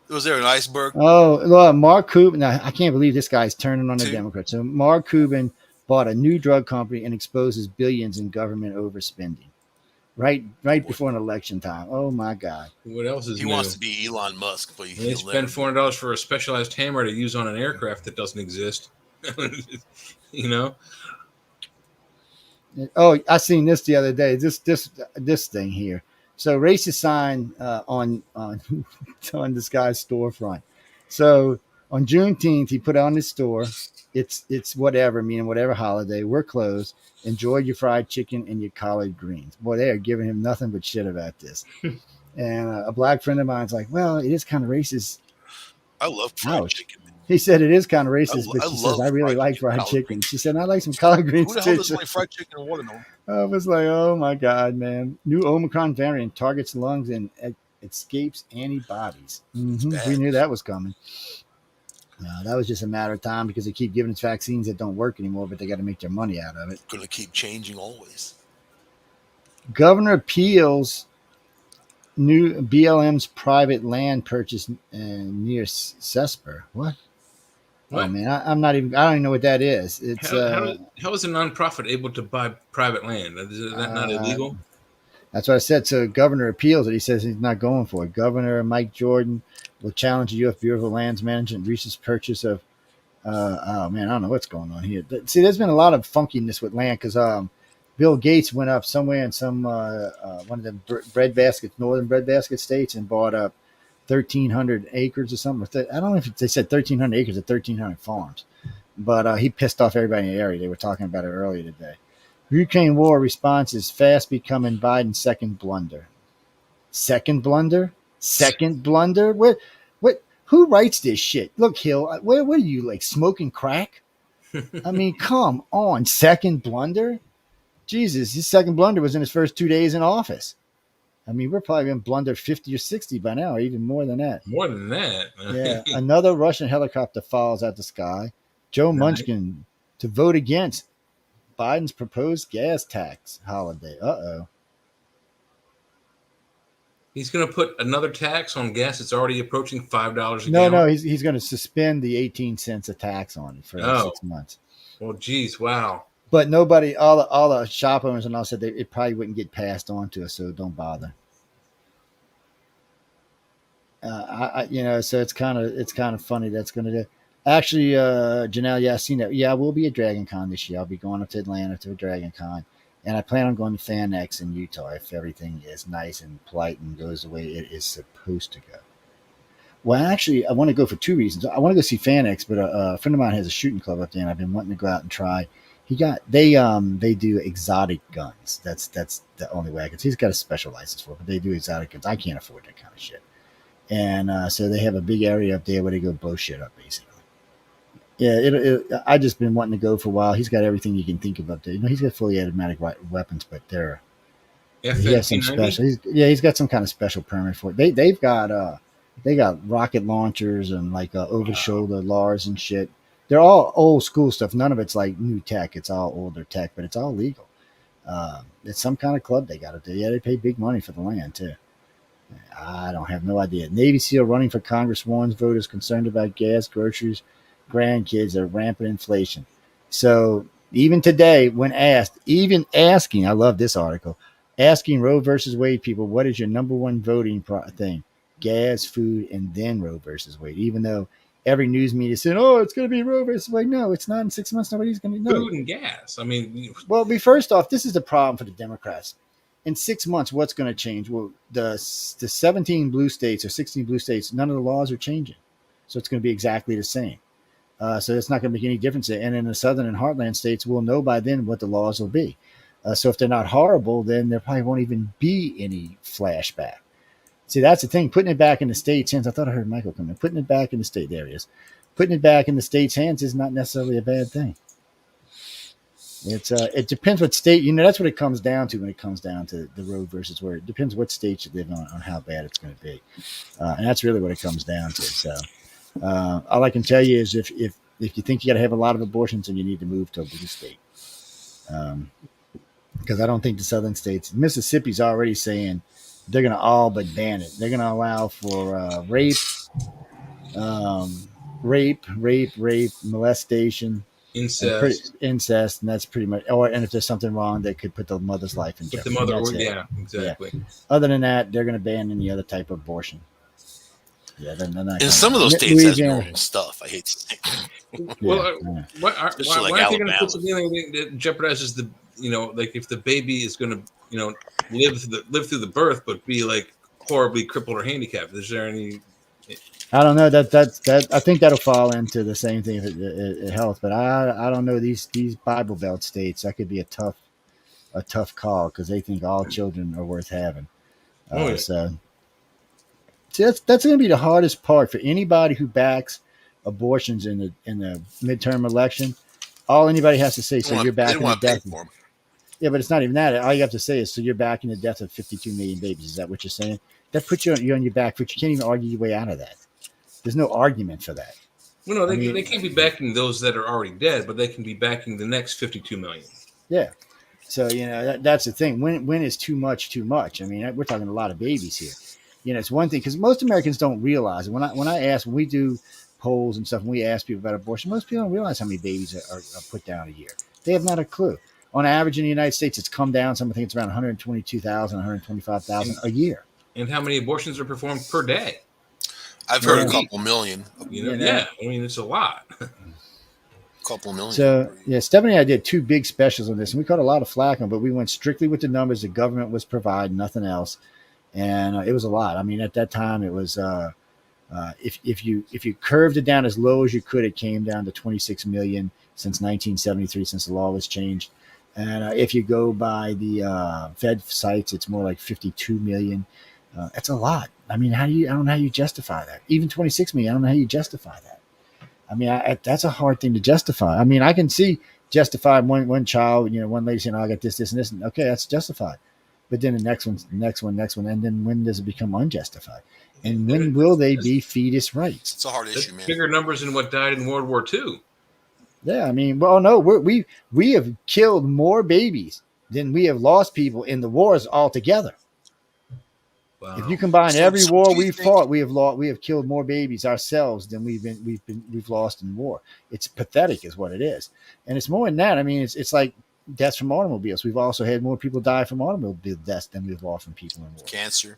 Was there an iceberg?
Oh, look, Mark Cuban. Now, I can't believe this guy's turning on the Democrats. So Mark Cuban bought a new drug company and exposes billions in government overspending. Right before an election time. Oh my God!
What else is
he wants to be Elon Musk? But
he spent $400 for a specialized hammer to use on an aircraft that doesn't exist.
Oh, I seen this the other day. This thing here. So racist sign on this guy's storefront. So on Juneteenth, he put on his store. It's whatever, meaning whatever holiday. We're closed. Enjoy your fried chicken and your collard greens. Boy, they are giving him nothing but shit about this. And a black friend of mine's like, well, it is kind of racist.
I love fried chicken.
He said it is kind of racist, but she says, I really like fried chicken. She said, I like some collard greens too.
Who the hell doesn't like fried chicken and watermelon?
I was like, oh my God, man. New Omicron variant targets lungs and escapes antibodies. Mm-hmm. We knew that was coming. That was just a matter of time because they keep giving us vaccines that don't work anymore, but they got to make their money out of it.
Going to keep changing always.
Governor appeals new BLM's private land purchase near Cesper. What? Oh man, I don't even know what that is. It's
how is a nonprofit able to buy private land? Is that not illegal?
That's what I said. So governor appeals it. He says he's not going for it. Governor Mike Jordan will challenge the U.S. Bureau of Lands Management recent purchase of. Oh man, I don't know what's going on here. But, see, there's been a lot of funkiness with land because Bill Gates went up somewhere in some one of the northern breadbasket states and bought up 1,300 acres or something. I don't know if they said 1,300 acres or 1,300 farms, but he pissed off everybody in the area. They were talking about it earlier today. Ukraine war response is fast becoming Biden's second blunder. Second blunder? What? Who writes this shit? Look, Hill, what are you, like, smoking crack? I mean, come on. Second blunder? Jesus, his second blunder was in his first 2 days in office. I mean, we're probably going to blunder 50 or 60 by now, or even more than that.
More than that.
Yeah. Another Russian helicopter falls out the sky. Joe Munchkin to vote against Biden's proposed gas tax holiday. Uh-oh.
He's going to put another tax on gas that's already approaching $5 a gallon.
No, he's going to suspend the 18 cents a tax on it for 6 months.
Well, geez, wow.
But nobody, all the shop owners and all said it probably wouldn't get passed on to us, so don't bother. So it's kind of funny that's going to do. Actually, Janelle, yeah, I seen that. Yeah, I will be at Dragon Con this year. I'll be going up to Atlanta to a Dragon Con. And I plan on going to FanX in Utah if everything is nice and polite and goes the way it is supposed to go. Well, actually, I want to go for 2 reasons. I want to go see FanX, but a friend of mine has a shooting club up there, and I've been wanting to go out and try. They do exotic guns. That's the only way I can see. He's got a special license for it, but they do exotic guns. I can't afford that kind of shit. And so they have a big area up there where they go blow shit up, basically. Yeah, I just been wanting to go for a while. He's got everything you can think of up there. He's got fully automatic weapons, but he has some special. He's got some kind of special permit for it. They got rocket launchers and like over the shoulder LARs and shit. They're all old school stuff. None of it's like new tech. It's all older tech, but it's all legal. It's some kind of club they got up there. Yeah, they pay big money for the land too. I don't have no idea. Navy SEAL running for Congress warns voters concerned about gas, groceries, grandkids, and rampant inflation. So even today, when asked, I love this article, asking Roe versus Wade people, what is your number one voting thing? Gas, food, and then Roe versus Wade. Even though every news media said, oh, it's going to be Roe versus Wade. No, it's not. In 6 months, nobody's going to know.
Food and gas. I mean,
well, first off, this is the problem for the Democrats. In 6 months, what's going to change? Well, the 17 blue states or 16 blue states, none of the laws are changing. So it's going to be exactly the same. So it's not going to make any difference. And in the southern and heartland states, we'll know by then what the laws will be. So if they're not horrible, then there probably won't even be any flashback. See, that's the thing. Putting it back in the states' hands. I thought I heard Michael come in. Putting it back in the state areas. Putting it back in the states' hands is not necessarily a bad thing. It depends what state. That's what it comes down to when it comes down to the Roe versus Wade. It depends what state you live on how bad it's going to be. And that's really what it comes down to. So all I can tell you is if you think you got to have a lot of abortions, then you need to move to a blue state. Because I don't think the southern states, Mississippi's already saying they're going to all but ban it. They're going to allow for rape, molestation, incest, and that's pretty much. And if there's something wrong, they could put the mother's life in jeopardy.
Exactly.
Yeah. Other than that, they're going to ban any other type of abortion. Yeah, they're not.
In some of those states, that's normal stuff. I hate to say.
Well, why are they going to put something that jeopardizes the? Like if the baby is going to, live through the birth, but be like horribly crippled or handicapped. Is there any?
I don't know. That I think that'll fall into the same thing if health, but I don't know these Bible Belt states. That could be a tough call because they think all children are worth having. So that's going to be the hardest part for anybody who backs abortions in the midterm election. All anybody has to say, so you're backing the death. Yeah, but it's not even that. All you have to say is, so you're backing the death of 52 million babies. Is that what you're saying? That puts you on your back foot. You can't even argue your way out of that. There's no argument for that.
Well, no, they can't be backing those that are already dead, but they can be backing the next 52 million.
Yeah. So, that's the thing. When is too much too much? I mean, we're talking a lot of babies here. It's one thing because most Americans don't realize it. When we do polls and stuff, and we ask people about abortion, most people don't realize how many babies are put down a year. They have not a clue. On average in the United States, it's come down. Some think it's around 122,000, 125,000 a year. And
how many abortions are performed per day?
I've heard a couple million.
Yeah, I mean, it's a lot.
Couple million.
So, Stephanie and I did 2 big specials on this, and we caught a lot of flack on, but we went strictly with the numbers the government was providing, nothing else. And it was a lot. I mean, at that time, it was if you curved it down as low as you could, it came down to 26 million since 1973, since the law was changed. And if you go by the Fed sites, it's more like 52 million. That's a lot. I mean, I don't know how you justify that. Even 26 million, I don't know how you justify that. I mean, that's a hard thing to justify. I mean, I can see justify one child, one lady saying, oh, I got this, and this. And okay, that's justified. But then the next one. And then when does it become unjustified? And when will they be fetus rights?
It's a hard issue, man.
Bigger numbers than what died in World War II.
Yeah, I mean, well, no, we have killed more babies than we have lost people in the wars altogether.
Wow.
If you combine every war
do you
we
think-
fought, we have killed more babies ourselves than we've lost in war. It's pathetic, is what it is, and it's more than that. I mean, it's like deaths from automobiles. We've also had more people die from automobile deaths than we've lost from people in war.
Cancer.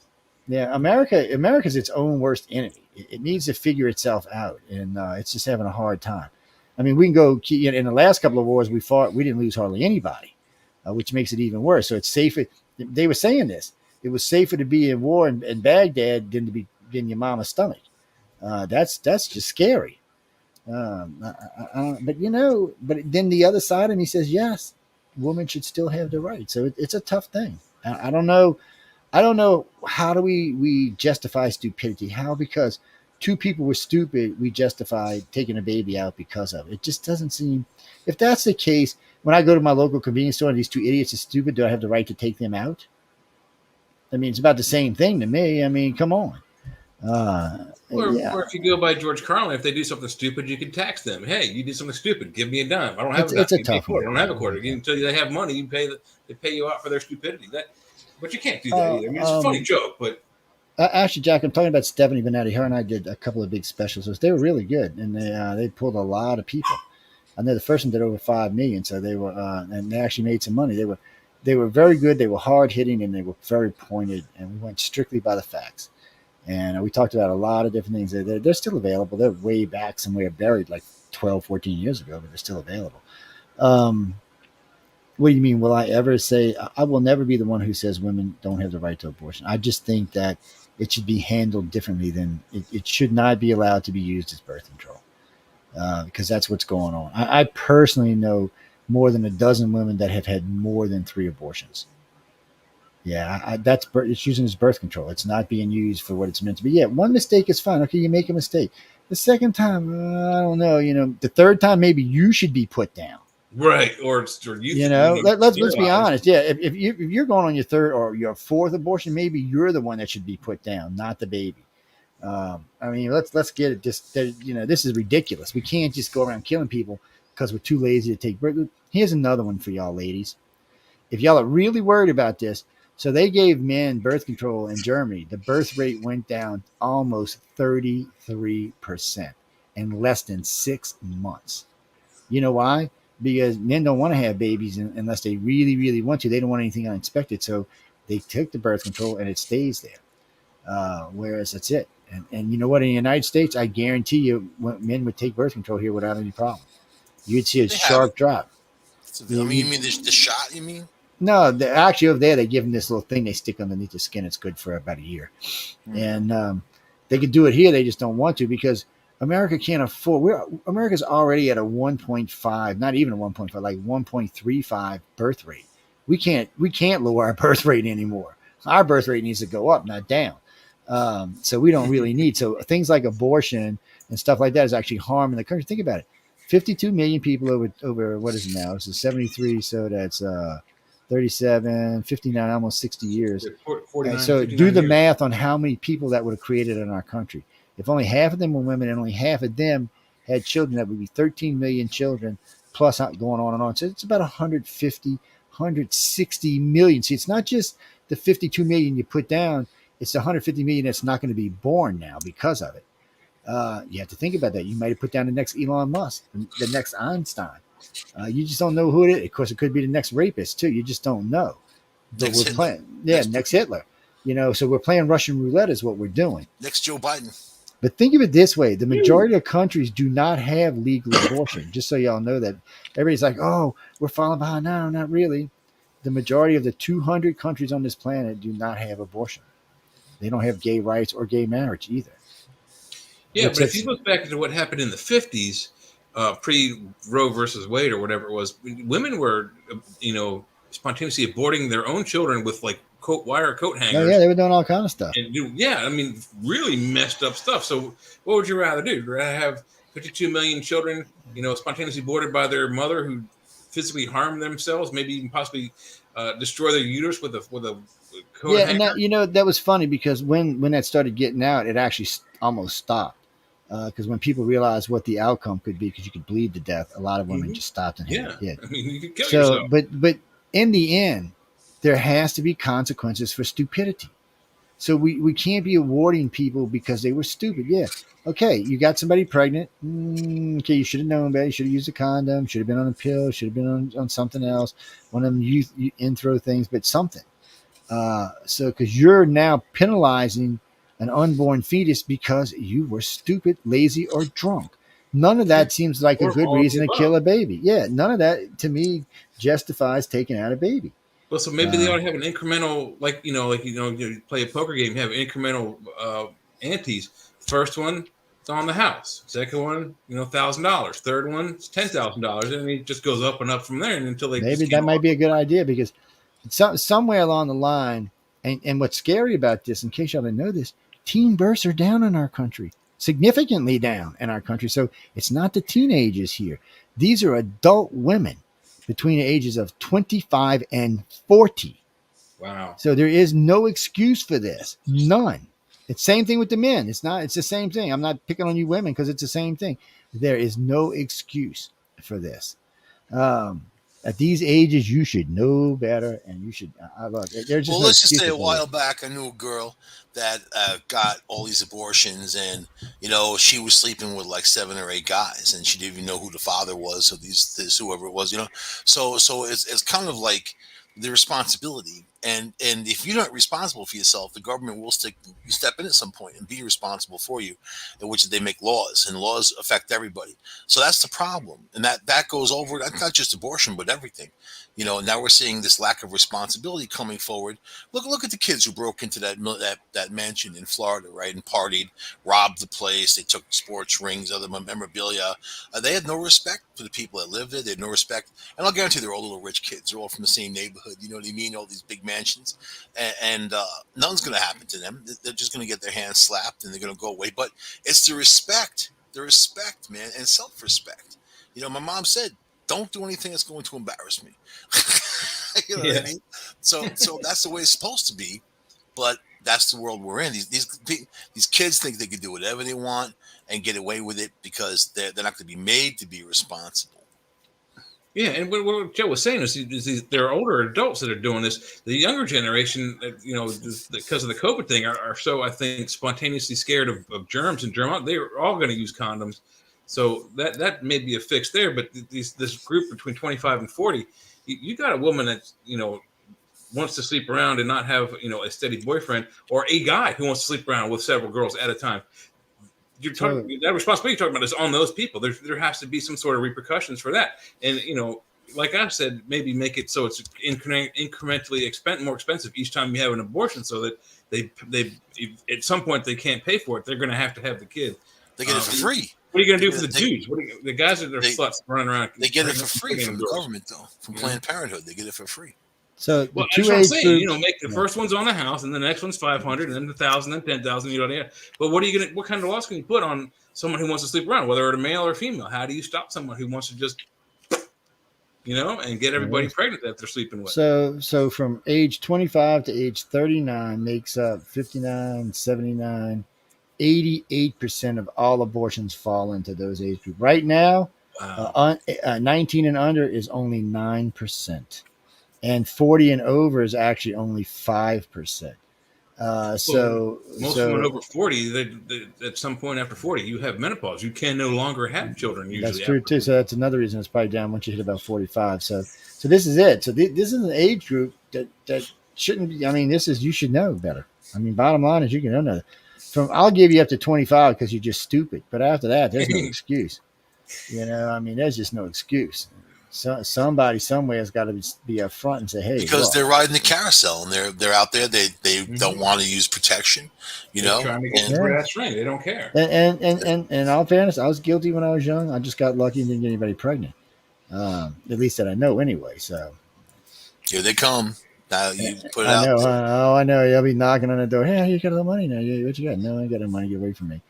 Yeah, America's its own worst enemy. It needs to figure itself out, and it's just having a hard time. I mean, we can go in the last couple of wars we fought, we didn't lose hardly anybody, which makes it even worse. So it's safer. They were saying this. It was safer to be in war in Baghdad than to be in your mama's stomach. That's just scary. But then the other side of me says, yes, women should still have the right. So it's a tough thing. I don't know. I don't know how do we justify stupidity? How? Because two people were stupid, we justify taking a baby out because of it. It just doesn't seem. If that's the case, when I go to my local convenience store and these two idiots are stupid, do I have the right to take them out? I mean, it's about the same thing to me. I mean, come on.
Or if you go by George Carlin, if they do something stupid, you can tax them. Hey, you did something stupid. Give me a dime. I don't have a dime.
It's a tough one.
I don't have a quarter. Until they have money, they pay you out for their stupidity. But you can't do that either. I mean, it's a funny joke, but.
Actually, Jack, I'm talking about Stephanie Benetti. Her and I did a couple of big specials. They were really good, and they pulled a lot of people. I know the first one did over 5 million, so they were and they actually made some money. They were very good. They were hard hitting, and they were very pointed, and we went strictly by the facts. And we talked about a lot of different things. They're still available. They're way back somewhere, buried like 12, 14 years ago, but they're still available. What do you mean? Will I ever say? I will never be the one who says women don't have the right to abortion. I just think that it should be handled differently than it should not be allowed to be used as birth control, because that's what's going on. I personally know more than a dozen women that have had more than 3 abortions. Yeah, it's using as birth control. It's not being used for what it's meant to be. Yeah, one mistake is fine. Okay, you make a mistake. The second time, I don't know. The third time, maybe you should be put down.
Right, or you.
Let's be honest. Yeah, if you're going on your 3rd or your 4th abortion, maybe you're the one that should be put down, not the baby. I mean, let's get it. This is ridiculous. We can't just go around killing people because we're too lazy to take birth. Here's another one for y'all, ladies. If y'all are really worried about this, so they gave men birth control in Germany. The birth rate went down almost 33% in less than 6 months. You know why? Because men don't want to have babies unless they really, really want to. They don't want anything unexpected. So they took the birth control and it stays there. Whereas that's it. And you know what? In the United States, I guarantee you men would take birth control here without any problem. You'd see a sharp drop.
You mean the shot, you mean?
No, actually over there, they give them this little thing they stick underneath the skin. It's good for about a year. And they could do it here. They just don't want to because America can't afford. America's already at a 1.5, not even a 1.5, like 1.35 birth rate. We can't lower our birth rate anymore. Our birth rate needs to go up, not down. So we don't really need. So things like abortion and stuff like that is actually harming the country. Think about it. 52 million people over what is it now? It's 73. So that's 37, 59, almost 60 years.
49,
so do the math on how many people that would have created in our country. If only half of them were women and only half of them had children, that would be 13 million children plus going on and on. So it's about 150, 160 million. See, it's not just the 52 million you put down. It's the 150 million that's not going to be born now because of it. You have to think about that. You might have put down the next Elon Musk, the next Einstein. You just don't know who it is. Of course, it could be the next rapist too. You just don't know. But we're playing, next Hitler. So we're playing Russian roulette is what we're doing.
Next Joe Biden.
But think of it this way: the majority of countries do not have legal abortion. Just so y'all know that everybody's like, "Oh, we're falling behind." No, not really. The majority of the 200 countries on this planet do not have abortion. They don't have gay rights or gay marriage either.
Yeah, but if you look back to what happened in the 50s, pre-Roe versus Wade or whatever it was, women were, spontaneously aborting their own children with like wire coat hangers.
Oh, yeah, they were doing all kind of stuff.
And really messed up stuff. So what would you rather do? Would you rather have 52 million children, spontaneously aborted by their mother who physically harm themselves, maybe even possibly destroy their uterus with a coat hanger?
And that was funny because when that started getting out, it actually almost stopped. Because when people realized what the outcome could be, because you could bleed to death, a lot of women just stopped and had it.
I mean, you could kill yourself.
But in the end, there has to be consequences for stupidity. So we can't be awarding people because they were stupid. Yeah. Okay, you got somebody pregnant. Okay, you should have known better. You should have used a condom. Should have been on a pill. Should have been on something else. One of them in-throw things, but something. So because you're now penalizing an unborn fetus because you were stupid, lazy, or drunk. None of that seems like a good reason to kill a baby. Yeah, none of that to me justifies taking out a baby.
Well, so maybe they ought to have an incremental, you play a poker game, you have incremental antes. First one, it's on the house. Second one, $1,000. Third one, it's $10,000, and it just goes up and up from there, and until they
maybe that might be a good idea because somewhere along the line, and what's scary about this, in case y'all didn't know this, teen births are down in our country, significantly down in our country. So it's not the teenagers here; these are adult women between the ages of 25 and 40.
Wow.
So there is no excuse for this. None. It's the same thing with the men. It's the same thing. I'm not picking on you women because it's the same thing. There is no excuse for this. At these ages, you should know better, and you should. Let's
just say a while back, I knew a girl that got all these abortions, and she was sleeping with like 7 or 8 guys, and she didn't even know who the father was of whoever it was. So it's kind of like the responsibility, and if you're not responsible for yourself, the government will step in at some point and be responsible for you, in which they make laws, and laws affect everybody. So that's the problem, and that goes over. That's not just abortion, but everything. Now we're seeing this lack of responsibility coming forward. Look at the kids who broke into that mansion in Florida, right, and partied, robbed the place. They took sports rings, other memorabilia. They had no respect for the people that lived there. They had no respect, and I'll guarantee they're all little rich kids. They're all from the same neighborhood. You know what I mean? All these big mansions, and nothing's going to happen to them. They're just going to get their hands slapped, and they're going to go away. But it's the respect, man, and self-respect. My mom said, don't do anything that's going to embarrass me. You know what I mean? So that's the way it's supposed to be, but that's the world we're in. These kids think they can do whatever they want and get away with it because they're not going to be made to be responsible.
Yeah, and what Joe was saying is there are older adults that are doing this. The younger generation, because of the COVID thing, are so, I think, spontaneously scared of germs and they're all going to use condoms. So that may be a fix there, but this group between 25 and 40, you got a woman that wants to sleep around and not have a steady boyfriend, or a guy who wants to sleep around with several girls at a time. You're talking that responsibility you're talking about is on those people. There has to be some sort of repercussions for that, and like I said, maybe make it so it's incrementally more expensive each time you have an abortion, so that they at some point they can't pay for it. They're going to have the kid.
They get it for free.
What are you going to do for the dudes? The guys that are sluts running around?
They get it for free from the government, though, from Planned Parenthood. They get it for free.
So
that's what I'm saying. Make the first one's on the house, and the next one's 500, and then 1,000, then 10,000. But what kind of laws can you put on someone who wants to sleep around, whether it's a male or female? How do you stop someone who wants to just, and get everybody pregnant that they're sleeping with?
So from age 25 to age 39 makes up 59, 79. 88% of all abortions fall into those age groups. Right now, 19 and under is only 9%. And 40 and over is actually only 5%. Most
women over 40, they at some point after 40, you have menopause. You can no longer have children. Usually,
that's true too. So that's another reason it's probably down once you hit about 45. So this is it. So this is an age group that shouldn't be. I mean, you should know better. I mean, bottom line is you can know. I'll give you up to 25 because you're just stupid. But after that, there's no excuse. There's just no excuse. So somebody somewhere has got to be up front and say, "Hey,"
because they're riding the carousel and they're out there. They don't want to use protection.
They're trying to get the brass ring. They don't care.
And in all fairness, I was guilty when I was young. I just got lucky and didn't get anybody pregnant. At least that I know anyway. So
here they come. Now you put it out.
I know. You'll be knocking on the door. Hey, you got a little money now? What you got? No, I ain't got no money. Get away from me.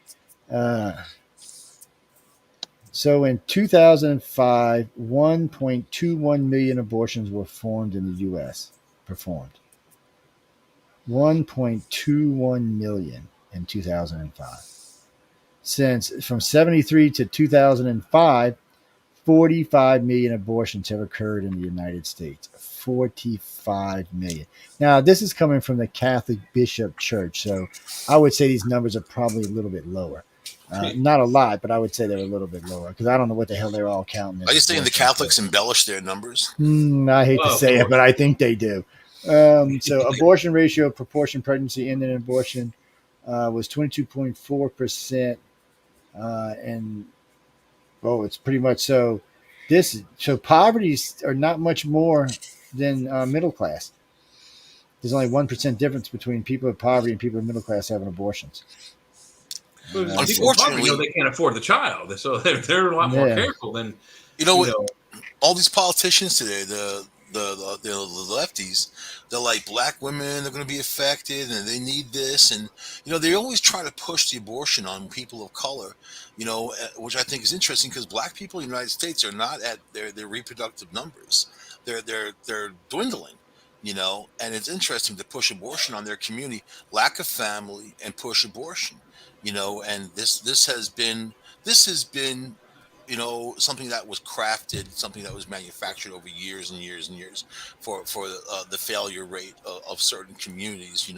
So in 2005, 1.21 million abortions were performed in the U.S. 1.21 million in 2005. since from 73 to 2005, 45 million abortions have occurred in the United States. 45 million. Now, this is coming from the Catholic Bishop Church, so I would say these numbers are probably a little bit lower. Not a lot, but I would say they're a little bit lower because I don't know what the hell they're all counting.
Are you saying the Catholics embellish their numbers?
I hate to say it, but I think they do. So abortion ratio, proportion pregnancy ending in abortion was 22.4%. And it's pretty much so. So poverties are not much more than middle class. There's only 1% difference between people with poverty and people with middle class having abortions.
Unfortunately, they can't afford the child, so they're a lot more careful than
all these politicians today. The lefties, they're like, black women are going to be affected, and they need this, and they always try to push the abortion on people of color. Which I think is interesting because black people in the United States are not at their reproductive numbers. They're dwindling. And it's interesting to push abortion on their community, lack of family, and push abortion. And this has been something that was crafted, something that was manufactured over years and years and years for the failure rate of certain communities.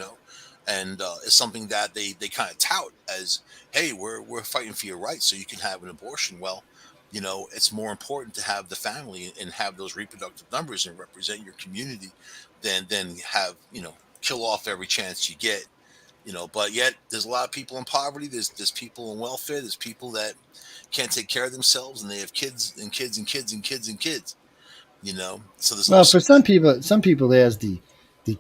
And it's something that they kind of tout as, hey, we're fighting for your rights so you can have an abortion. Well, it's more important to have the family and have those reproductive numbers and represent your community than have, kill off every chance you get. But yet there's a lot of people in poverty. There's people in welfare. There's people that can't take care of themselves, and they have kids and kids and kids and kids and kids. So there's
for some people, there's the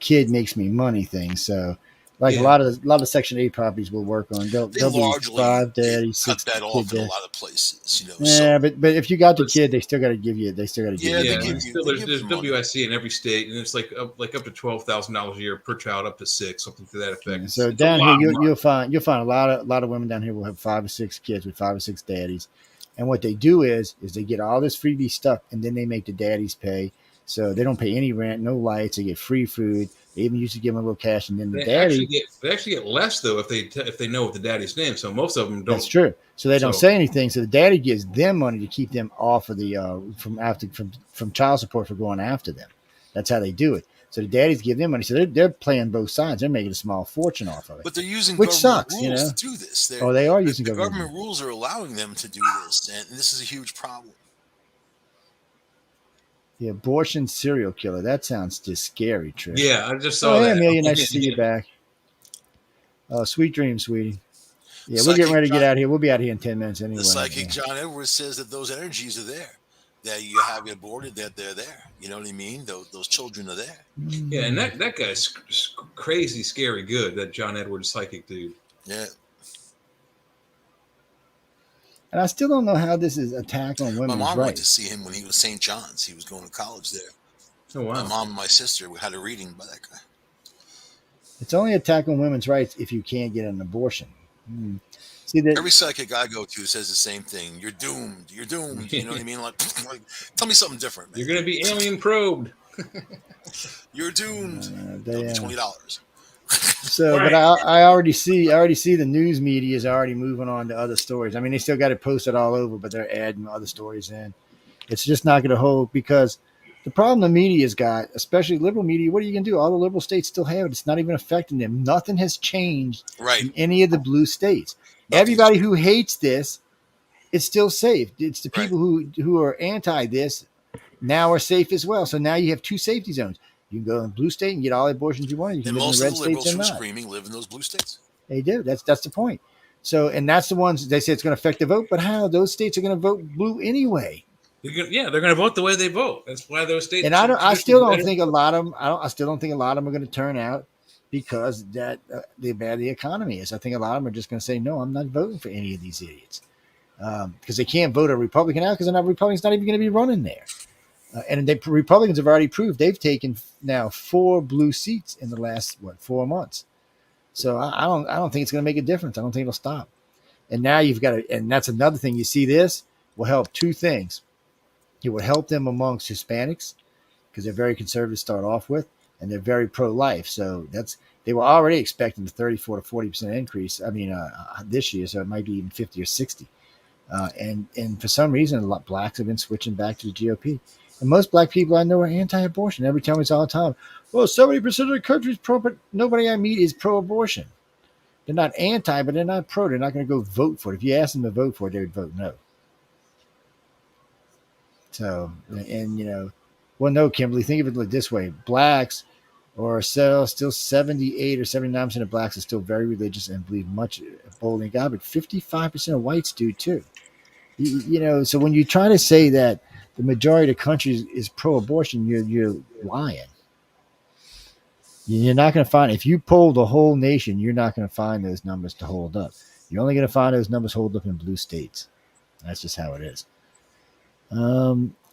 kid makes me money thing. So a lot of Section 8 properties will work on. They'll be 5 daddies, 6
cut that off in a lot of places.
But if you got the kid, they still got to give you. They still got to give you.
There's WIC in every state, and it's like up to $12,000 a year per child, up to 6, something to that effect.
So down here, you'll find a lot of women down here will have 5 or 6 kids with 5 or 6 daddies, and what they do is they get all this freebie stuff, and then they make the daddies pay. So they don't pay any rent, no lights. They get free food. They even used to give them a little cash, and then the daddy.
They actually get less though if they know the daddy's name. So most of them don't.
That's true. So they don't say anything. So the daddy gives them money to keep them off of the from child support for going after them. That's how they do it. So the daddies give them money. So they're playing both sides. They're making a small fortune off of it.
But they're using
rules
to do this.
They are using
government rules are allowing them to do this, and this is a huge problem.
The abortion serial killer. That sounds just scary, Trish.
Yeah, I just saw that.
Hey, Amelia, nice to see you back. Sweet dreams, sweetie. Yeah, we're getting ready to get out of here. We'll be out of here in 10 minutes anyway.
The psychic John Edwards says that those energies are there. That you have aborted, that they're there. You know what I mean? Those children are there.
Yeah, and that guy's crazy, scary good, that John Edwards psychic dude.
Yeah.
And I still don't know how this is attack on women's rights.
My mom went to see him when he was St. John's. He was going to college there.
Oh, wow.
My mom and my sister had a reading by that guy.
It's only attack on women's rights if you can't get an abortion. See that
every psychic I go to says the same thing. You're doomed. You're doomed. You know what I mean? Like tell me something different, man.
You're going to be alien probed.
You're doomed. $20.
So, right. But I already see the news media is already moving on to other stories. I mean, they still got it posted all over, but they're adding other stories in. It's just not going to hold because the problem the media's got, especially liberal media, what are you going to do? All the liberal states still have it. It's not even affecting them. Nothing has changed in any of the blue states. Everybody who hates this, it's still safe. It's the people who are anti this now are safe as well. So now you have 2 safety zones. You can go in blue state and get all the abortions you want. You can live in the red states and not.
Most of the liberals from Screaming live in those blue states.
They do. That's the point. So, and that's the ones they say it's going to affect the vote. But how? Those states are going to vote blue anyway.
They're going to vote the way they vote. That's why those states.
And I still don't think a lot of them. I still don't think a lot of them are going to turn out because that the bad the economy is. I think a lot of them are just going to say, no, I'm not voting for any of these idiots because they can't vote a Republican out because a Republican's not even going to be running there. And the Republicans have already proved they've taken now 4 blue seats in the last 4 months. So I don't think it's going to make a difference. I don't think it'll stop. And now you've got to, and that's another thing. You see, this will help 2 things. It will help them amongst Hispanics because they're very conservative to start off with. and they're very pro-life. So they were already expecting the 34 to 40% increase. This year, so it might be even 50 or 60. And for some reason, a lot of blacks have been switching back to the GOP. And most black people I know are anti-abortion. Every time it's all the time. Well, 70% of the country is pro, but nobody I meet is pro-abortion. They're not anti, but they're not pro. They're not going to go vote for it. If you ask them to vote for it, they would vote no. So, and well, no, Kimberly, think of it like this way. Blacks are still 78 or 79% of blacks are still very religious and believe much boldly in God, but 55% of whites do too. So when you try to say that the majority of the country is pro-abortion, you're lying. You're not going to find, if you poll the whole nation, you're not going to find those numbers to hold up. You're only going to find those numbers hold up in blue states. That's just how it is.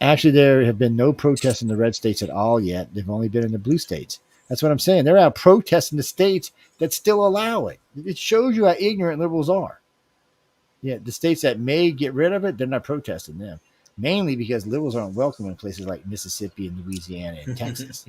Actually, there have been no protests in the red states at all yet. They've only been in the blue states. That's what I'm saying. They're out protesting the states that still allow it. It shows you how ignorant liberals are. Yeah, the states that may get rid of it, they're not protesting them. Mainly because liberals aren't welcome in places like Mississippi and Louisiana and Texas.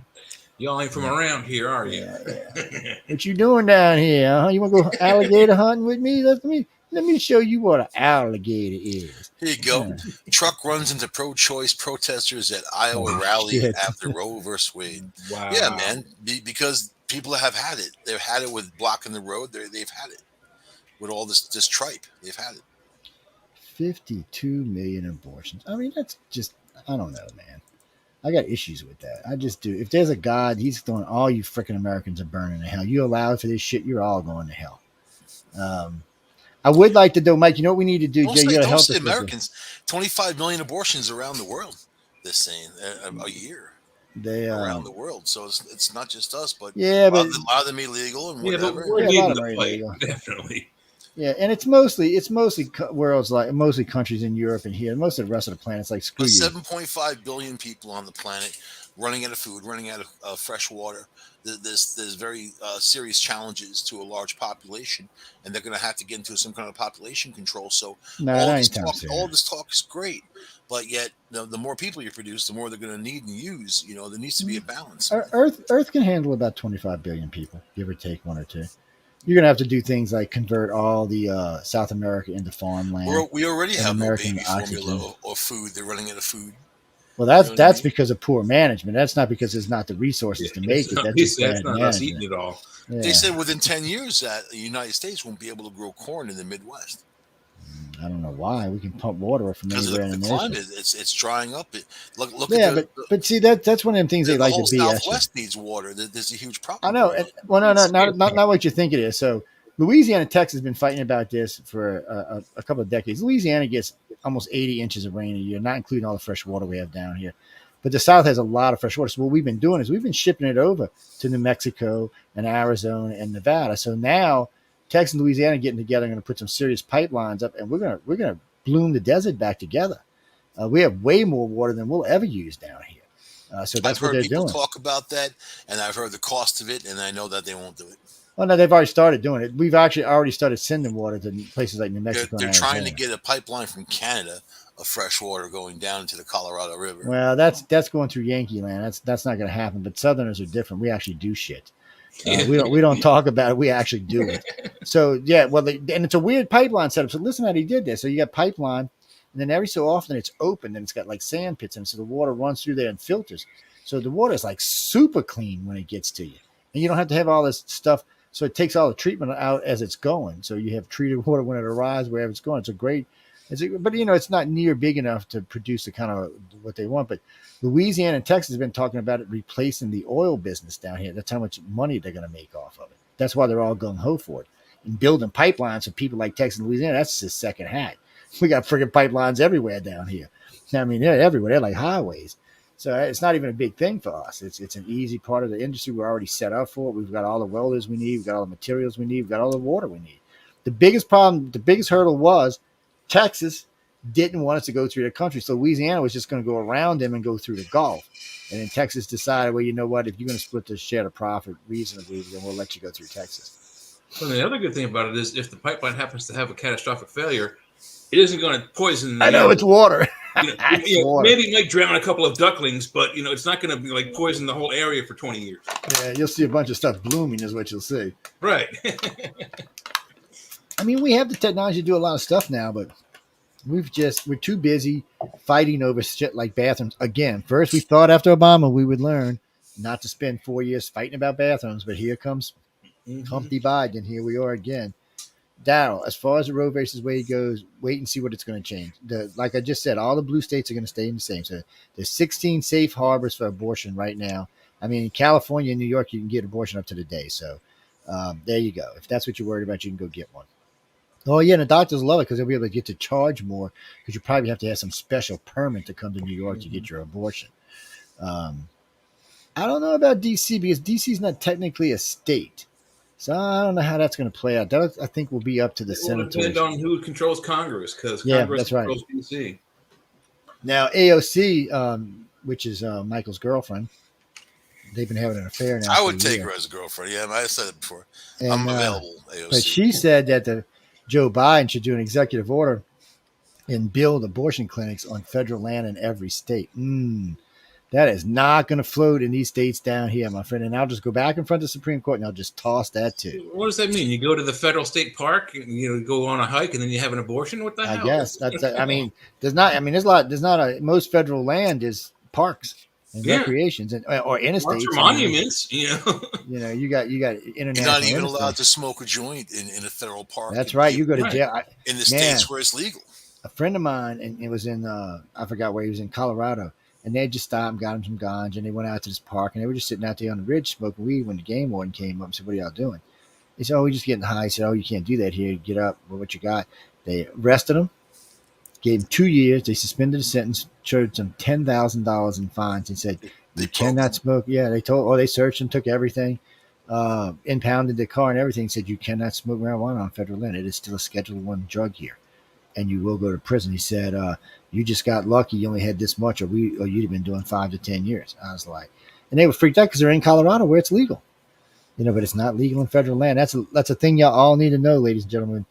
Y'all ain't from around here, are you?
Yeah. What you doing down here? Huh? You want to go alligator hunting with me? Let me show you what an alligator is.
Here you go. Yeah. Truck runs into pro-choice protesters at Iowa rally after Roe versus Wade.
Wow.
Yeah, man. Because people have had it. They've had it with blocking the road. They've had it with all this tripe. They've had it.
52 million abortions. I mean, that's just, I don't know, man. I got issues with that. I just do. If there's a God, he's throwing all you freaking Americans are burning to hell. You allow for this shit, you're all going to hell. I would like to do, Mike, you know what we need to do, Jay? You got to help us.
Americans, 25 million abortions around the world, they're saying, a year. They around the world. So it's not just us, but
yeah, but
a lot of them illegal and whatever.
But we're leading the fight, definitely.
Yeah, and it's mostly worlds like mostly countries in Europe and here. Most of the rest of the planet's like screw you.
7.5 billion people on the planet, running out of food, running out of fresh water. There's very serious challenges to a large population, and they're going to have to get into some kind of population control. So all this talk is great, but yet the more people you produce, the more they're going to need and use. There needs to be a balance.
Earth can handle about 25 billion people, give or take one or two. You're going to have to do things like convert all the South America into farmland.
We already have
American
no baby formula or food. They're running out of food.
Well, that's because of poor management. That's not because there's not the resources to make it. That's just bad
not us eating it all.
Yeah.
They said within 10 years that the United States won't be able to grow corn in the Midwest.
I don't know why. We can pump water from anywhere in the
climate. It's drying up. Look
but see that's one of them things they like to be.
The Southwest needs water. There's a huge problem.
I know. Not what you think it is. So Louisiana and Texas have been fighting about this for a couple of decades. Louisiana gets almost 80 inches of rain a year, not including all the fresh water we have down here. But the South has a lot of fresh water. So what we've been doing is we've been shipping it over to New Mexico and Arizona and Nevada. So now Texas and Louisiana getting together and going to put some serious pipelines up, and we're gonna bloom the desert back together. We have way more water than we'll ever use down here. So that's what they're doing.
I've heard people talk about that, and I've heard the cost of it, and I know that they won't do it.
Well, no, they've already started doing it. We've actually already started sending water to places like New Mexico.
They're trying to get a pipeline from Canada of fresh water going down into the Colorado River.
Well, that's going through Yankee land. That's not going to happen. But Southerners are different. We actually do shit. We don't talk about it. We actually do it. So yeah, and it's a weird pipeline setup. So listen how he did this. So you got pipeline, and then every so often it's open, and it's got like sand pits in it. So the water runs through there and filters. So the water is like super clean when it gets to you, and you don't have to have all this stuff. So it takes all the treatment out as it's going. So you have treated water when it arrives wherever it's going. But it's not near big enough to produce the kind of what they want. But Louisiana and Texas have been talking about it replacing the oil business down here. That's how much money they're going to make off of it. That's why they're all gung ho for it. And building pipelines for people like Texas and Louisiana, that's just second hat. We got friggin' pipelines everywhere down here. I mean, they're everywhere. They're like highways. So it's not even a big thing for us. It's an easy part of the industry. We're already set up for it. We've got all the welders we need. We've got all the materials we need. We've got all the water we need. The biggest problem, the biggest hurdle was Texas didn't want us to go through the country. So Louisiana was just going to go around them and go through the Gulf. And then Texas decided, well, you know what? If you're going to split the share of profit reasonably, then we'll let you go through Texas.
Well, the other good thing about it is if the pipeline happens to have a catastrophic failure, it isn't going to poison.
I know it's water.
Maybe it might drown a couple of ducklings, but it's not going to be like poison the whole area for 20 years.
Yeah, you'll see a bunch of stuff blooming is what you'll see.
Right.
I mean, we have the technology to do a lot of stuff now, but we're too busy fighting over shit like bathrooms. Again, first we thought after Obama we would learn not to spend 4 years fighting about bathrooms, but here comes Humpty Biden, and here we are again. Darryl, as far as the Roe versus Wade goes, wait and see what it's going to change. Like I just said, all the blue states are going to stay the same. So there's 16 safe harbors for abortion right now. I mean, in California and New York, you can get abortion up to the day. So there you go. If that's what you're worried about, you can go get one. Oh, yeah, and the doctors love it because they'll be able to get to charge more because you probably have to have some special permit to come to New York to get your abortion. I don't know about D.C. because D.C. is not technically a state. So I don't know how that's going to play out. That, I think, will be up to the senators.
It will depend on who controls Congress because Congress controls D.C.
Now, AOC, which is Michael's girlfriend, they've been having an affair now.
I would take her as a girlfriend. Yeah, I said it before. And, I'm available, AOC.
But she said that Joe Biden should do an executive order and build abortion clinics on federal land in every state. That is not going to float in these states down here, my friend. And I'll just go back in front of the Supreme Court and I'll just toss that too.
What does that mean? You go to the federal state park, and, go on a hike, and then you have an abortion? What the hell?
I guess I mean, most federal land is parks and recreations or interstates.
Or monuments,
you got international.
You're not even allowed to smoke a joint in a federal park.
That's right. You go to jail
in the states where it's legal.
A friend of mine, and it was in I forgot where he was in Colorado. And they just stopped and got him some ganja, and they went out to this park, and they were just sitting out there on the ridge smoking weed when the game warden came up and said, "What are y'all doing?" He said, "Oh, we're just getting high." He said, "Oh, you can't do that here. Get up. Well, what you got?" They arrested him, gave him 2 years. They suspended his sentence, charged him $10,000 in fines, and said, "You cannot smoke." Yeah, they searched him, took everything, impounded the car and everything. Said, "You cannot smoke marijuana on federal land. It is still a Schedule I drug here, and you will go to prison." He said, "You just got lucky. You only had this much, or you'd have been doing 5 to 10 years." I was like, and they were freaked out because they're in Colorado where it's legal, but it's not legal in federal land. That's a thing y'all all need to know, ladies and gentlemen.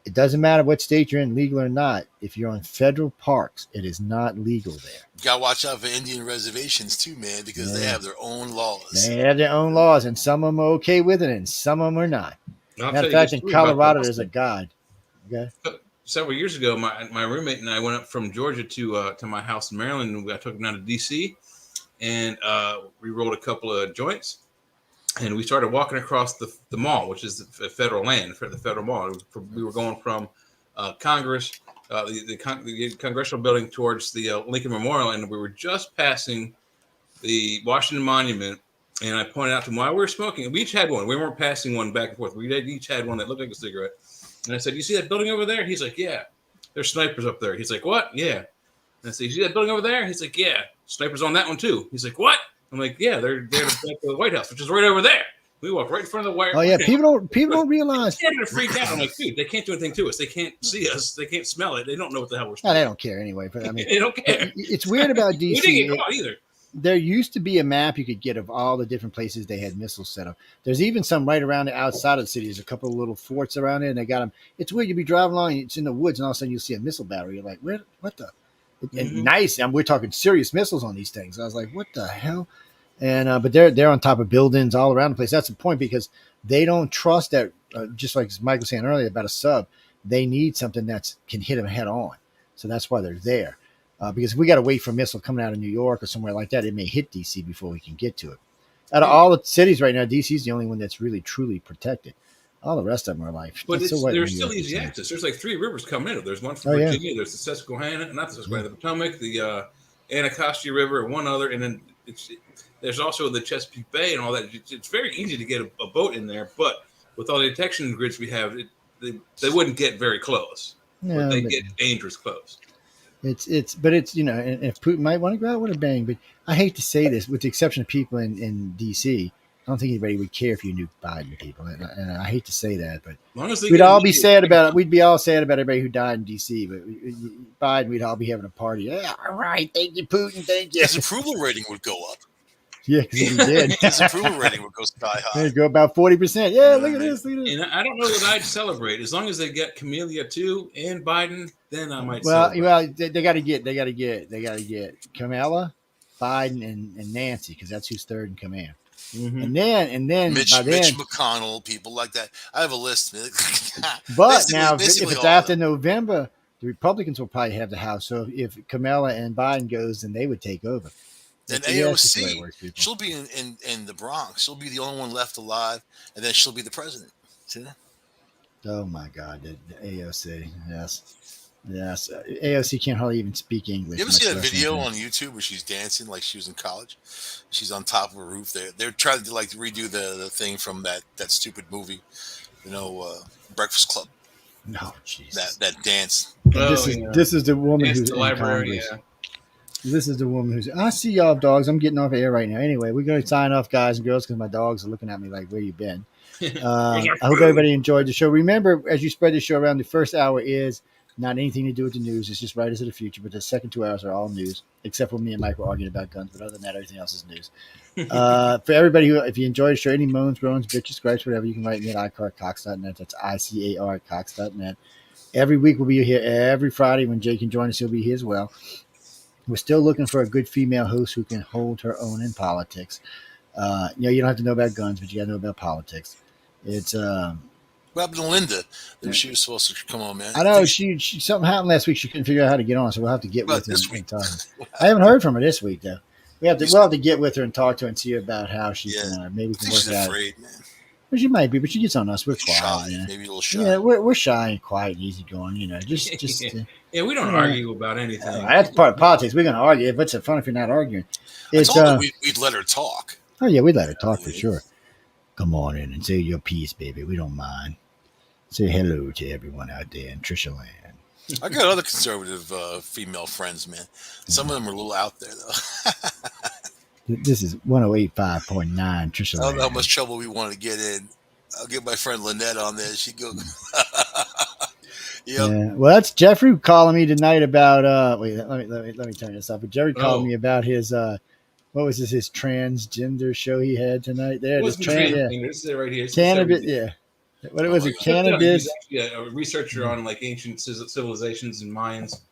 It doesn't matter what state you're in, legal or not. If you're on federal parks, it is not legal there.
You got to watch out for Indian reservations too, man, because they have their own laws.
They have their own laws, and some of them are okay with it, and some of them are not. Matter of fact, in Colorado, there's a guide. Okay.
Several years ago, my roommate and I went up from Georgia to my house in Maryland. I took him down to D.C. and we rolled a couple of joints, and we started walking across the mall, which is the federal land, for the federal mall. We were going from Congress, the congressional building, towards the Lincoln Memorial, and we were just passing the Washington Monument. And I pointed out to him while we were smoking. We each had one. We weren't passing one back and forth. We each had one that looked like a cigarette. And I said, "You see that building over there?" He's like, "Yeah." "There's snipers up there." He's like, "What?" "Yeah." And I said, "You see that building over there?" He's like, "Yeah." "Snipers on that one too." He's like, "What?" I'm like, "Yeah, they're at the White House, which is right over there." We walk right in front of the White House.
Oh yeah, people don't realize.
They're to freak out. I'm like, dude, they can't do anything to us. They can't see us. They can't smell it. They don't know what the hell we're smelling.
No, they don't care anyway. But I mean,
they don't care.
It's weird about DC.
We didn't get caught either.
There used to be a map you could get of all the different places they had missiles set up. There's even some right around the outside of the city. There's a couple of little forts around there, and they got them. It's weird. You'd be driving along, it's in the woods, and all of a sudden you'll see a missile battery. You're like, what the? And nice. And we're talking serious missiles on these things. I was like, what the hell? And but they're on top of buildings all around the place. That's the point, because they don't trust that. Just like Mike was saying earlier about a sub, they need something that can hit them head on. So that's why they're there. Because if we got to wait for a missile coming out of New York or somewhere like that, it may hit DC before we can get to it. Out of all the cities right now, DC is the only one that's really, truly protected. All the rest of them are like,
but there's still easy access. There's like 3 rivers coming in. There's one from Virginia. Yeah. There's the Susquehanna, not the Susquehanna, the Potomac, the Anacostia River, and one other. And then there's also the Chesapeake Bay and all that. It's very easy to get a boat in there, but with all the detection grids we have, they wouldn't get very close. No, they get dangerous close.
But it's and if Putin might want to go out with a bang, but I hate to say this, with the exception of people in DC, I don't think anybody would care if you knew Biden people, and I hate to say that, but we'd all be sad about it. We'd be all sad about everybody who died in DC, but Biden, we'd all be having a party. Yeah, all right, thank you, Putin, thank you.
His approval rating would go up.
Yeah, because he did.
His approval rating would go sky high.
There you go, about 40%. Yeah, look at this. Look at this.
And I don't know that I'd celebrate as long as they get Camellia too and Biden. Then I might.
Well,
celebrate.
they got to get Kamala, Biden, and Nancy because that's who's third in command. Mm-hmm. And then
Mitch McConnell, people like that. I have a list.
But now, if it's after November, the Republicans will probably have the House. So if Kamala and Biden goes, then they would take over.
And AOC, she'll be in the Bronx. She'll be the only one left alive, and then she'll be the president. See that?
Oh my God, the AOC, yes. AOC can't hardly even speak English.
You ever see that video on YouTube where she's dancing like she was in college? She's on top of a roof. They're trying to like redo the thing from that stupid movie, Breakfast Club.
No, jeez.
That dance.
This is the woman who's in
library.
Congress. This is the woman who's. I see y'all dogs. I'm getting off air right now. Anyway, we're going to sign off, guys and girls, because my dogs are looking at me like, "Where you been?" I hope everybody enjoyed the show. Remember, as you spread the show around, the first hour is not anything to do with the news. It's just Writers of the Future. But the second 2 hours are all news, except for me and Mike were arguing about guns. But other than that, everything else is news. For everybody who, if you enjoyed the show, any moans, groans, bitches, gripes, whatever, you can write me at icarcox.net. That's ICAR@cox.net. Every week we'll be here every Friday. When Jay can join us, he'll be here as well. We're still looking for a good female host who can hold her own in politics. You don't have to know about guns, but you got to know about politics. It's
what happened to Linda? She was supposed to come on, man.
I know she something happened last week. She couldn't figure out how to get on, so we'll have to get with her and talk. I haven't heard from her this week though. We'll have to get with her and talk to her and see about how she's maybe we can work it out. Afraid, man. Well, she might be, but she gets on us. We're quiet.
Shy, maybe a little shy.
Yeah, we're shy and quiet and easygoing. Just
we don't argue about anything.
That's part of politics. We're going to argue. What's it fun if you're not arguing?
It's we'd let her talk.
Oh yeah, we'd let her talk for sure. Come on in and say your piece, baby. We don't mind. Say hello to everyone out there in Trisha Land.
I got other conservative female friends, man. Some of them are a little out there though.
This is 108.5.9 Trisha.
I don't know how much trouble we want to get in. I'll get my friend Lynette on there. She go. Yep.
Yeah. Well, that's Jeffrey calling me tonight about. Wait, let me turn this up. But Jerry called me about his. What was this? His transgender show he had tonight. There,
this is it right here.
Cannabis. Yeah. What was it? Cannabis.
He's actually a researcher on like ancient civilizations and Mayans.